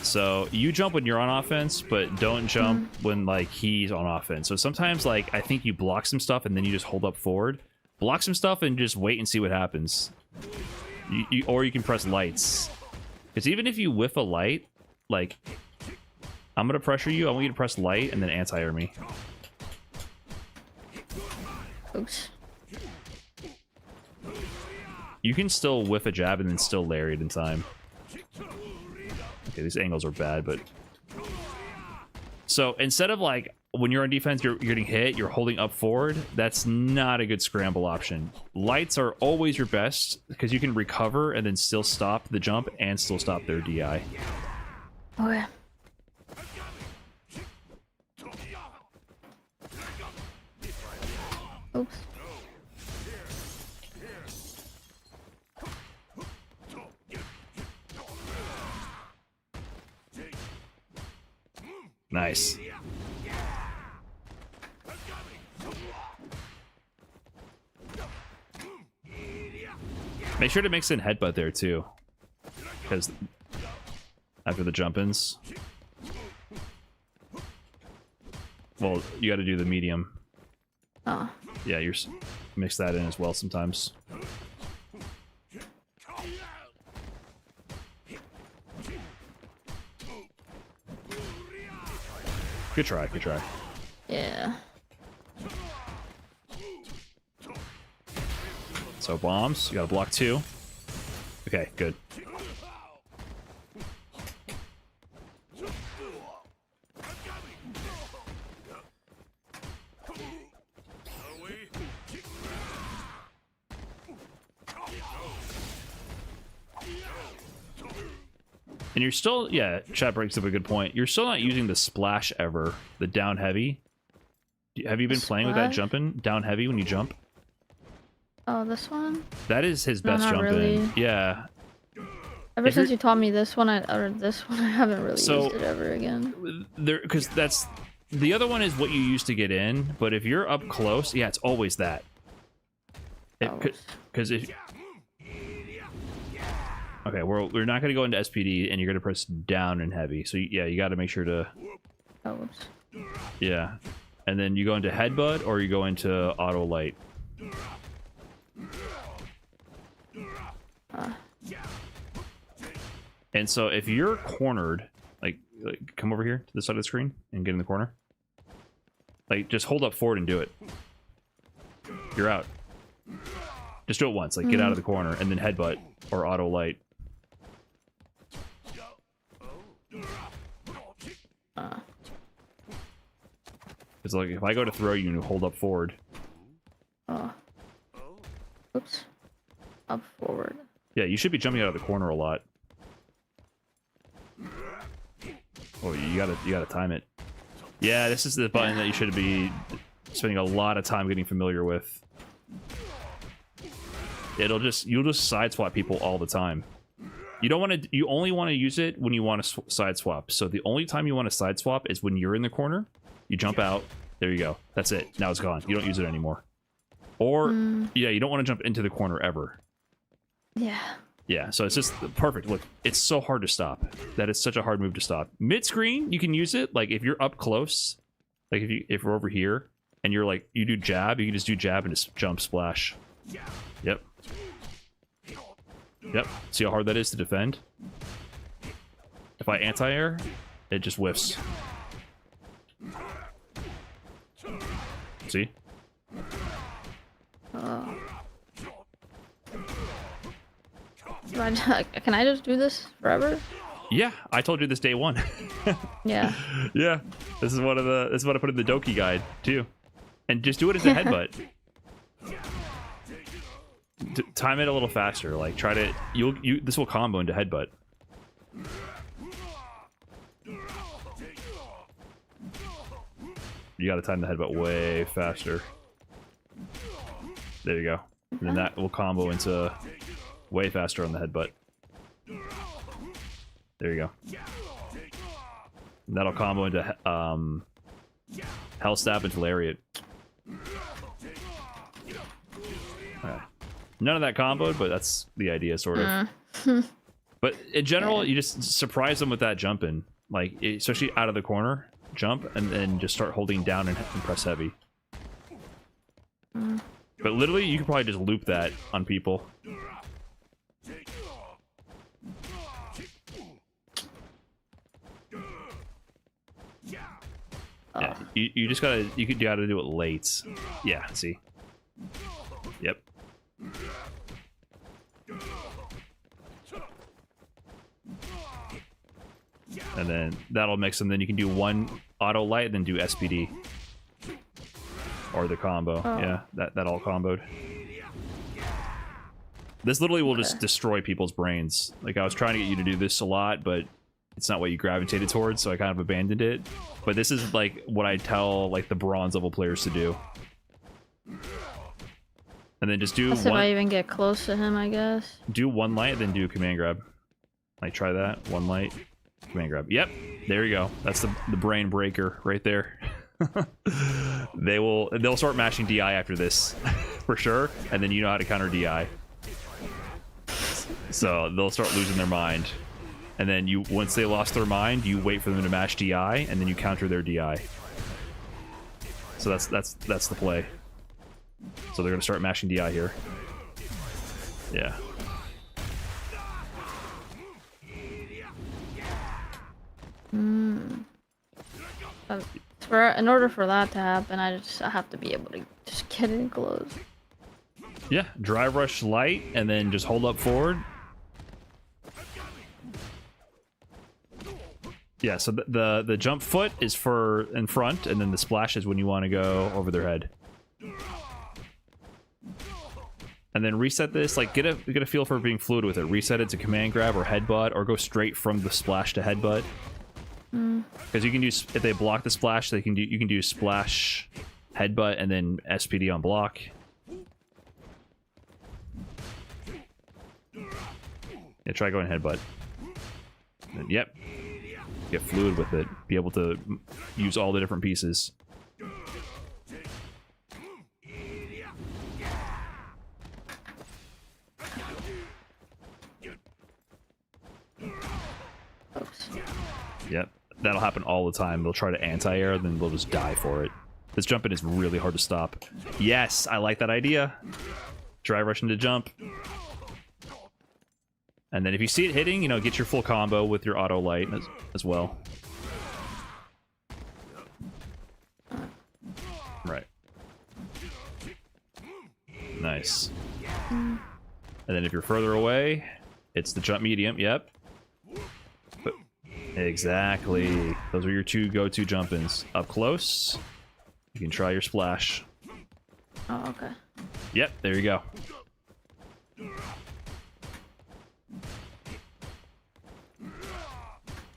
So you jump when you're on offense, but don't jump when like he's on offense. So sometimes like I think you block some stuff and then you just hold up forward. Block some stuff and just wait and see what happens. Or you can press lights. Because even if you whiff a light, like I'm gonna pressure you. I want you to press light and then anti-air me.
Oops.
You can still whiff a jab and then still lariat in time. Okay, these angles are bad, but... So instead of like, when you're on defense, you're getting hit, you're holding up forward, that's not a good scramble option. Lights are always your best, because you can recover and then still stop the jump and still stop their DI.
Okay. Oops.
Nice. Make sure to mix in headbutt there too, because after the jump-ins, well, you got to do the medium.
Oh.
Yeah, you're mix that in as well sometimes. Good try, good try.
Yeah.
So bombs, you gotta block 2. Okay, good. And you're still, yeah, chat breaks up a good point. You're still not using the splash ever, the down heavy. Have you been playing with that jumping? Down heavy when you jump?
Oh, this one?
That is his
No,
best
not
jumping.
really.
Yeah.
Ever since you taught me this one, I haven't really
So,
used it ever again.
Because that's the other one is what you use to get in, but if you're up close, yeah, it's always that. Because if okay, we're not going to go into SPD, and you're going to press down and heavy. So yeah, you got to make sure to.
Oh, whoops.
Yeah, and then you go into headbutt or you go into auto light. And so if you're cornered, like come over here to the side of the screen and get in the corner. Like just hold up forward and do it. You're out. Just do it once, like get out of the corner and then headbutt or auto light. It's like if I go to throw you and hold up forward.
Oops. Up forward.
Yeah, you should be jumping out of the corner a lot. Oh, you gotta time it. Yeah, this is the button that you should be spending a lot of time getting familiar with. You'll just side swap people all the time. You don't want to. You only want to use it when you want to side swap. So the only time you want to side swap is when you're in the corner. You jump out. There you go. That's it. Now it's gone. You don't use it anymore. Or yeah, you don't want to jump into the corner ever.
Yeah.
Yeah, so it's just perfect. Look, it's so hard to stop. That is such a hard move to stop. Mid screen, you can use it. Like if you're up close, like if we're over here and you're like you do jab, you can just do jab and just jump splash. Yep. Yep. See how hard that is to defend? If I anti-air, it just whiffs. See?
Can I just do this forever?
Yeah, I told you this day one.
Yeah.
Yeah. This is what I put in the Doki guide too. And just do it as a headbutt. time it a little faster. Like try to this will combo into headbutt. You got to time the headbutt way faster. There you go. And then that will combo into way faster on the headbutt. There you go. And that'll combo into Hell Stab into Lariat. Right. None of that comboed, but that's the idea, sort of. But in general, you just surprise them with that jump in. Like, especially out of the corner, jump, and then just start holding down and press heavy. But literally, you could probably just loop that on people. Yeah, you just gotta do it late. Yeah, see. Yep. And then that'll mix them. Then you can do one auto light and then do SPD. Or the combo. Yeah, that all comboed. This literally will just destroy people's brains. Like, I was trying to get you to do this a lot, but it's not what you gravitated towards, so I kind of abandoned it. But this is like what I tell like the bronze level players to do. And then just do
That's if I even get close to him, I guess. Do
one light, then do command grab. Like, try that. One light, command grab. Yep, there you go. That's the brain breaker right there. They'll start mashing DI after this for sure, and then you know how to counter DI. So they'll start losing their mind, and then once they lost their mind, you wait for them to mash DI, and then you counter their DI. So that's the play. So they're gonna start mashing DI here. Yeah.
In order for that to happen, I have to be able to just get in close.
Yeah, drive rush light, and then just hold up forward. Yeah, so the jump foot is for in front, and then the splash is when you want to go over their head. And then reset this, like get a feel for being fluid with it. Reset it to command grab or headbutt, or go straight from the splash to headbutt. Because you can do, if they block the splash, you can do splash, headbutt, and then SPD on block. Yeah, try going headbutt. And, yep. Get fluid with it. Be able to use all the different pieces.
Oops.
Yep. That'll happen all the time. They'll try to anti-air, then they'll just die for it. This jump in is really hard to stop. Yes, I like that idea. Drive rush into jump. And then if you see it hitting, get your full combo with your auto light as well. Right. Nice. And then if you're further away, it's the jump medium. Yep. Exactly. Those are your two go-to jump-ins. Up close, you can try your splash.
Oh, okay.
Yep, there you go.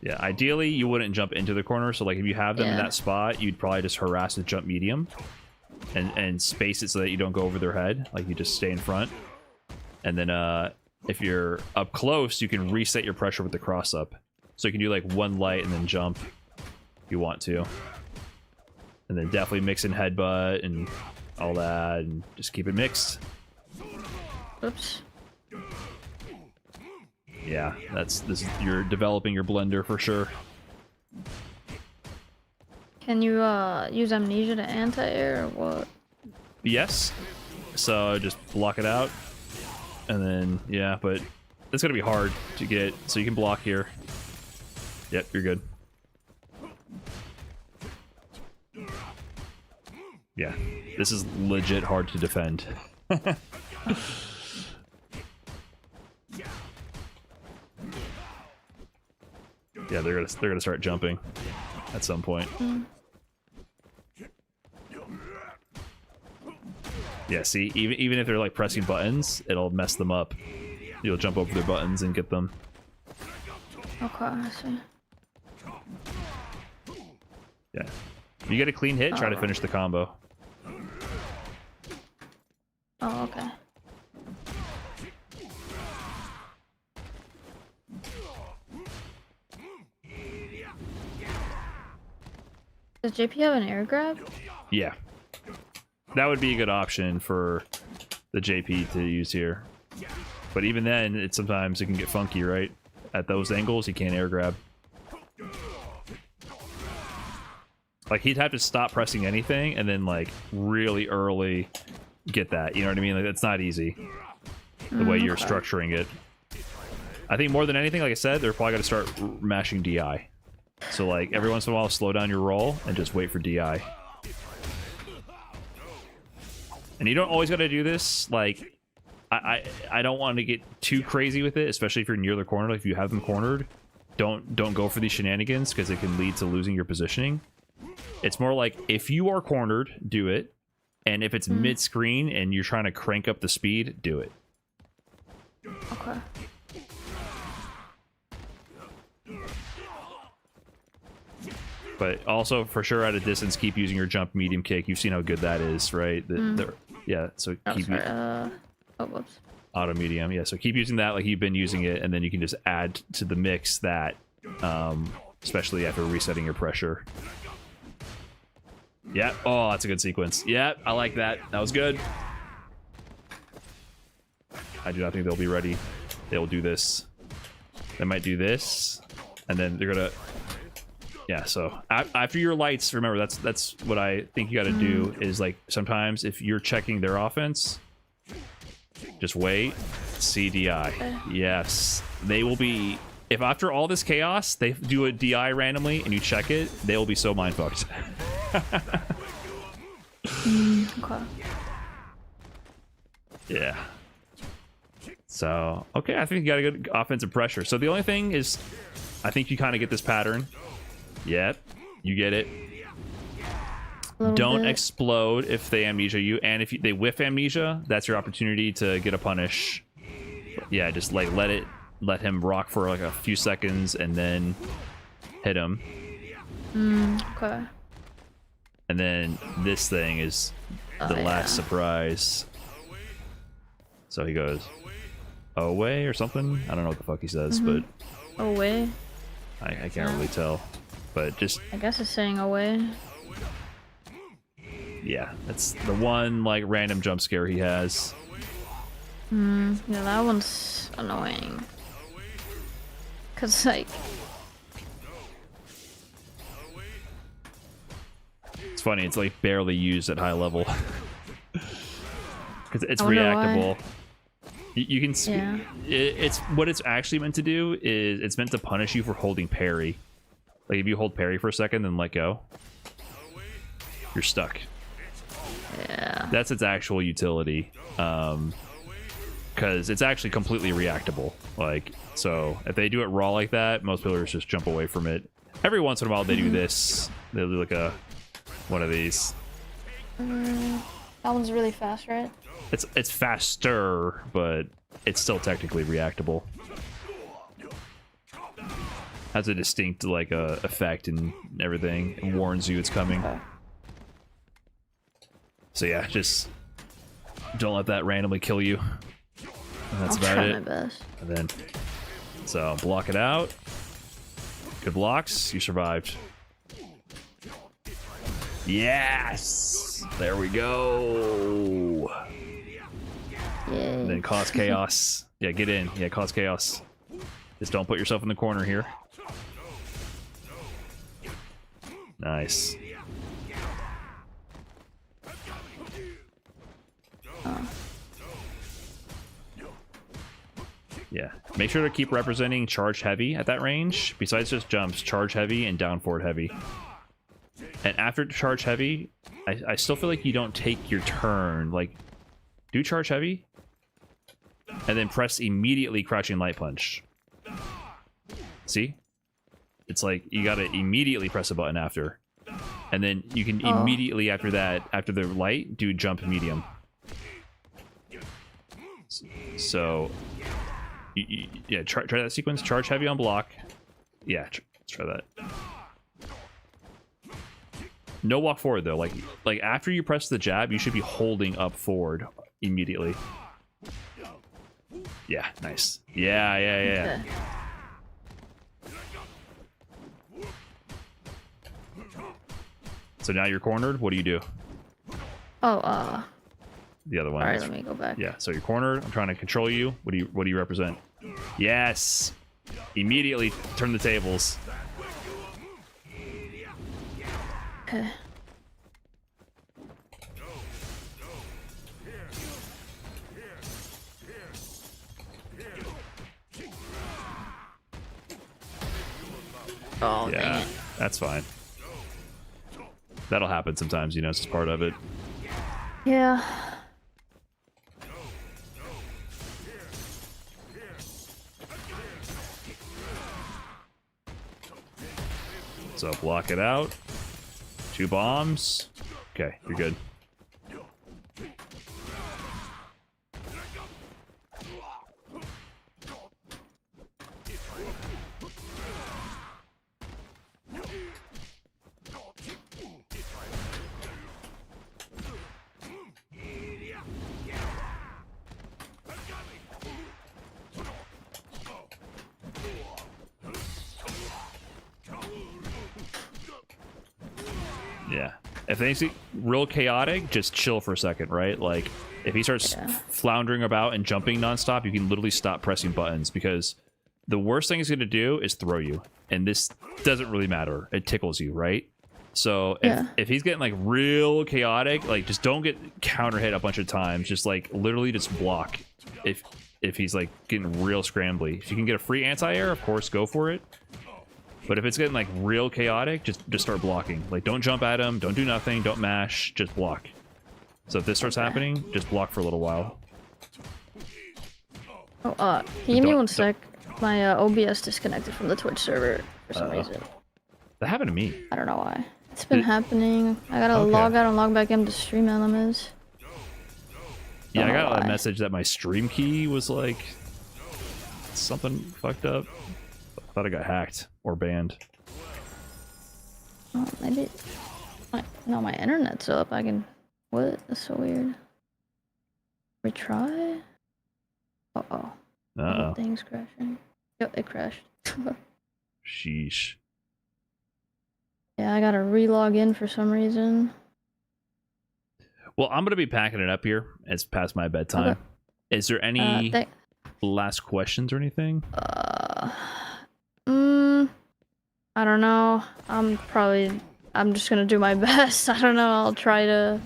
Yeah, ideally you wouldn't jump into the corner, so like if you have them in that spot, you'd probably just harass with jump medium and space it so that you don't go over their head. Like, you just stay in front. And then if you're up close, you can reset your pressure with the cross-up. So you can do like one light and then jump if you want to. And then definitely mix in headbutt and all that, and just keep it mixed.
Oops.
Yeah, you're developing your blender for sure.
Can you use amnesia to anti-air or what?
Yes. So just block it out. And then, yeah, but it's gonna be hard to get, so you can block here. Yep, you're good. Yeah, this is legit hard to defend. Yeah, they're gonna start jumping at some point. Yeah, see, even if they're like pressing buttons, it'll mess them up. You'll jump over their buttons and get them.
Okay, I see.
Yeah. If you get a clean hit, try to finish the combo.
Oh, okay. Does JP have an air grab?
Yeah. That would be a good option for the JP to use here. But even then, sometimes it can get funky, right? At those angles, he can't air grab. Like, he'd have to stop pressing anything and then, like, really early get that. You know what I mean? Like, that's not easy. The way you're structuring it. I think more than anything, like I said, they're probably going to start mashing DI. So, like, every once in a while, slow down your roll and just wait for DI. And you don't always got to do this. Like, I don't want to get too crazy with it, especially if you're near the corner. Like, if you have them cornered, don't go for these shenanigans because it can lead to losing your positioning. It's more like, if you are cornered, do it. And if it's mid-screen and you're trying to crank up the speed, do it.
Okay.
But also, for sure, at a distance, keep using your jump medium kick. You've seen how good that is, right? Yeah, so keep
whoops.
Auto medium. Yeah, so keep using that like you've been using it, and then you can just add to the mix that, especially after resetting your pressure. Yeah. Oh, that's a good sequence. Yeah, I like that. That was good. I do not think they'll be ready. They'll do this. They might do this, and then they're gonna. Yeah. So after your lights, remember that's what I think you got to do is, like, sometimes if you're checking their offense, just wait. CDI. Yes, they will be. If after all this chaos they do a DI randomly and you check it, they will be so mind fucked.
Okay.
Yeah. So, okay, I think you got a good offensive pressure. So the only thing is, I think you kind of get this pattern. Yep, you get it. Don't explode if they amnesia you, and if they whiff amnesia, that's your opportunity to get a punish. Yeah, just like let him rock for like a few seconds and then hit him.
Okay.
And then this thing is the last surprise. So he goes away or something. I don't know what the fuck he says, but
Away.
I can't really tell. But just,
I guess it's saying away.
yeah, that's the one like random jump scare he has.
Yeah, that one's annoying. Cause like,
it's funny, it's like barely used at high level. Because it's
I wonder
reactable.
why.
You can see
Yeah.
it's what it's actually meant to do is it's meant to punish you for holding parry. Like, if you hold parry for a second then let go, you're stuck.
Yeah.
That's its actual utility. Because it's actually completely reactable. Like, so if they do it raw like that, most players just jump away from it. Every once in a while they do this. They'll do like one of these.
That one's really fast, right?
It's faster, but it's still technically reactable. Has a distinct like effect and everything, and warns you it's coming.
Okay.
So yeah, just don't let that randomly kill you. And that's
I'll
about
try
it.
my best.
And then, so block it out. Good blocks. You survived. Yes! There we go.
Yay.
And then cause chaos. Yeah, get in. Yeah, cause chaos. Just don't put yourself in the corner here. Nice. Yeah. Make sure to keep representing charge heavy at that range. Besides just jumps, charge heavy and down forward heavy. And after charge heavy, I still feel like you don't take your turn. Like, do charge heavy, and then press immediately crouching light punch. See? It's like you gotta immediately press a button after. And then you can immediately after that, after the light, do jump medium. So, yeah, try that sequence. Charge heavy on block. Yeah, let's try that. No walk forward though. Like after you press the jab, you should be holding up forward immediately. Yeah, nice. Yeah. So now you're cornered. What do you do?
Oh,
The other one.
alright, let me go back.
Yeah, so you're cornered. I'm trying to control you. What do you represent? Yes. Immediately turn the tables.
Okay. Oh, dang
Yeah,
it.
that's fine. That'll happen sometimes, you know, it's just part of it.
Yeah.
So block it out. 2 bombs. Okay, you're good. Yeah. If things get real chaotic, just chill for a second, right? Like, if he starts floundering about and jumping nonstop, you can literally stop pressing buttons, because the worst thing he's going to do is throw you. And this doesn't really matter. It tickles you, right? So if he's getting like real chaotic, like just don't get counter hit a bunch of times. Just like literally just block if he's like getting real scrambly. If you can get a free anti-air, of course, go for it. But if it's getting like real chaotic, just start blocking. Like don't jump at him, don't do nothing, don't mash, just block. So if this starts happening, just block for a little while.
Oh, can you give me 1 sec? My OBS disconnected from the Twitch server for some reason.
That happened to me.
I don't know why. It's been happening. I gotta log out and log back into Stream Elements.
Yeah, I got a message that my stream key was like something fucked up. I thought I got hacked or banned.
Oh, maybe. No, my internet's up. I can. What? That's so weird. Retry? Uh-oh.
Uh-oh.
Thing's crashing. Yep, it crashed.
Sheesh.
Yeah, I gotta relog in for some reason.
Well, I'm gonna be packing it up here. It's past my bedtime.
Okay.
Is there any last questions or anything?
I don't know. I'm just gonna do my best. I don't know. I'll try to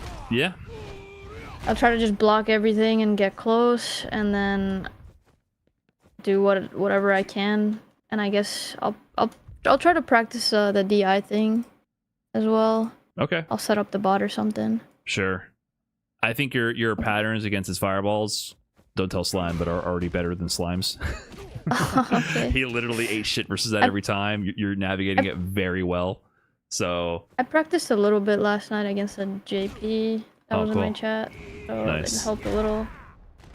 just block everything and get close, and then do whatever I can. And I guess I'll try to practice the DI thing as well.
Okay.
I'll set up the bot or something.
Sure. I think your patterns against his fireballs, don't tell Slime, but are already better than Slime's.
Okay.
He literally ate shit versus that every time. You're navigating it very well. So
I practiced a little bit last night against a JP that was in my chat, so
nice.
it helped a little.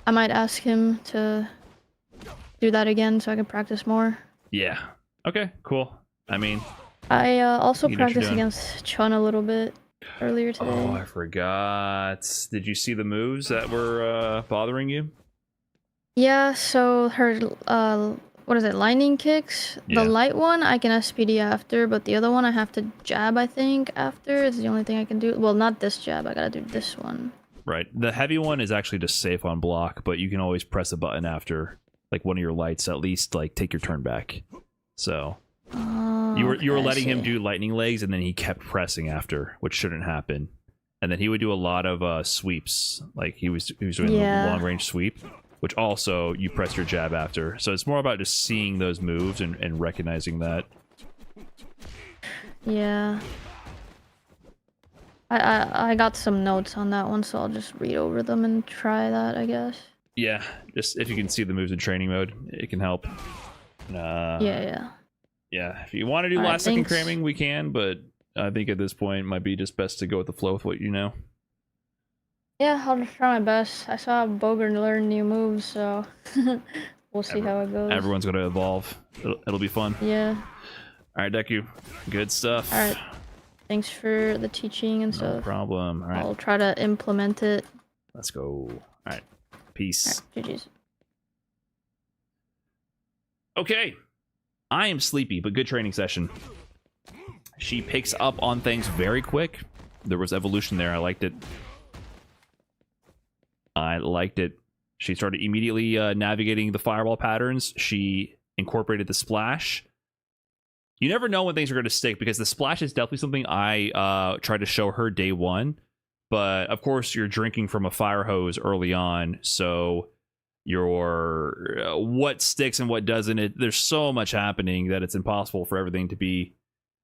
I might ask him to do that again so I can practice more.
Yeah. Okay, cool. I mean,
I also practiced against Chun a little bit earlier today.
Oh, I forgot. Did you see the moves that were bothering you?
Yeah, so her what is it, lightning kicks?
Yeah.
The light one I can SPD after, but the other one I have to jab, I think, after. Is the only thing I can do. Well, not this jab, I gotta do this one.
Right. The heavy one is actually just safe on block, but you can always press a button after like one of your lights, at least like take your turn back. So you were letting him do lightning legs, and then he kept pressing after, which shouldn't happen. And then he would do a lot of sweeps, like he was doing a long range sweep, which also you press your jab after. So it's more about just seeing those moves and recognizing that.
Yeah. I got some notes on that one, so I'll just read over them and try that, I guess.
Yeah, just if you can see the moves in training mode, it can help.
Yeah.
If you want to do last second cramming, we can, but I think at this point it might be just best to go with the flow with what you know.
Yeah, I'll just try my best. I saw Bogart learn new moves, so we'll see how it goes.
Everyone's going to evolve. It'll be fun.
Yeah.
All right, Deku. Good stuff.
All right. Thanks for the teaching and
No
stuff.
problem. All right.
I'll try to implement it.
Let's go. All right. Peace.
All right, GG's.
Okay. I am sleepy, but good training session. She picks up on things very quick. There was evolution there. I liked it. I liked it. She started immediately navigating the fireball patterns. She incorporated the splash. You never know when things are going to stick, because the splash is definitely something I tried to show her day one. But of course, you're drinking from a fire hose early on, so your what sticks and what doesn't. There's so much happening that it's impossible for everything to be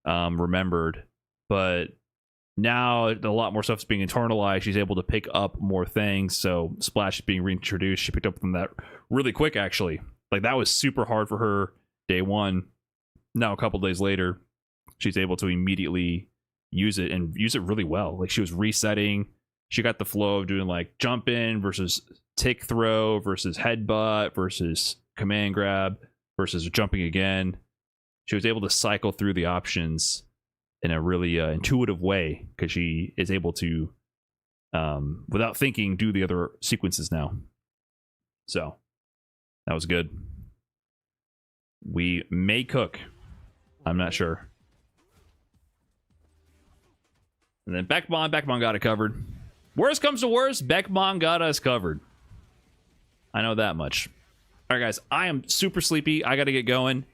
remembered. But now a lot more stuff is being internalized. She's able to pick up more things. So splash is being reintroduced. She picked up on that really quick, actually. Like, that was super hard for her day one. Now a couple days later, she's able to immediately use it, and use it really well. Like, she was resetting. She got the flow of doing like jump in versus tick throw versus headbutt versus command grab versus jumping again. She was able to cycle through the options in a really intuitive way, because she is able to, without thinking, do the other sequences now. So that was good. We may cook. I'm not sure. And then Beckmon got it covered. Worst comes to worst, Beckmon got us covered. I know that much. All right, guys, I am super sleepy. I got to get going.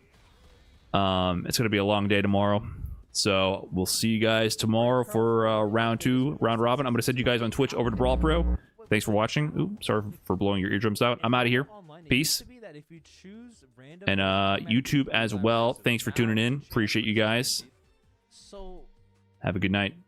It's going to be a long day tomorrow. So we'll see you guys tomorrow for round 2, round robin. I'm going to send you guys on Twitch over to Brawl Pro. Thanks for watching. Ooh, sorry for blowing your eardrums out. I'm out of here. Peace. And YouTube as well. Thanks for tuning in. Appreciate you guys. Have a good night.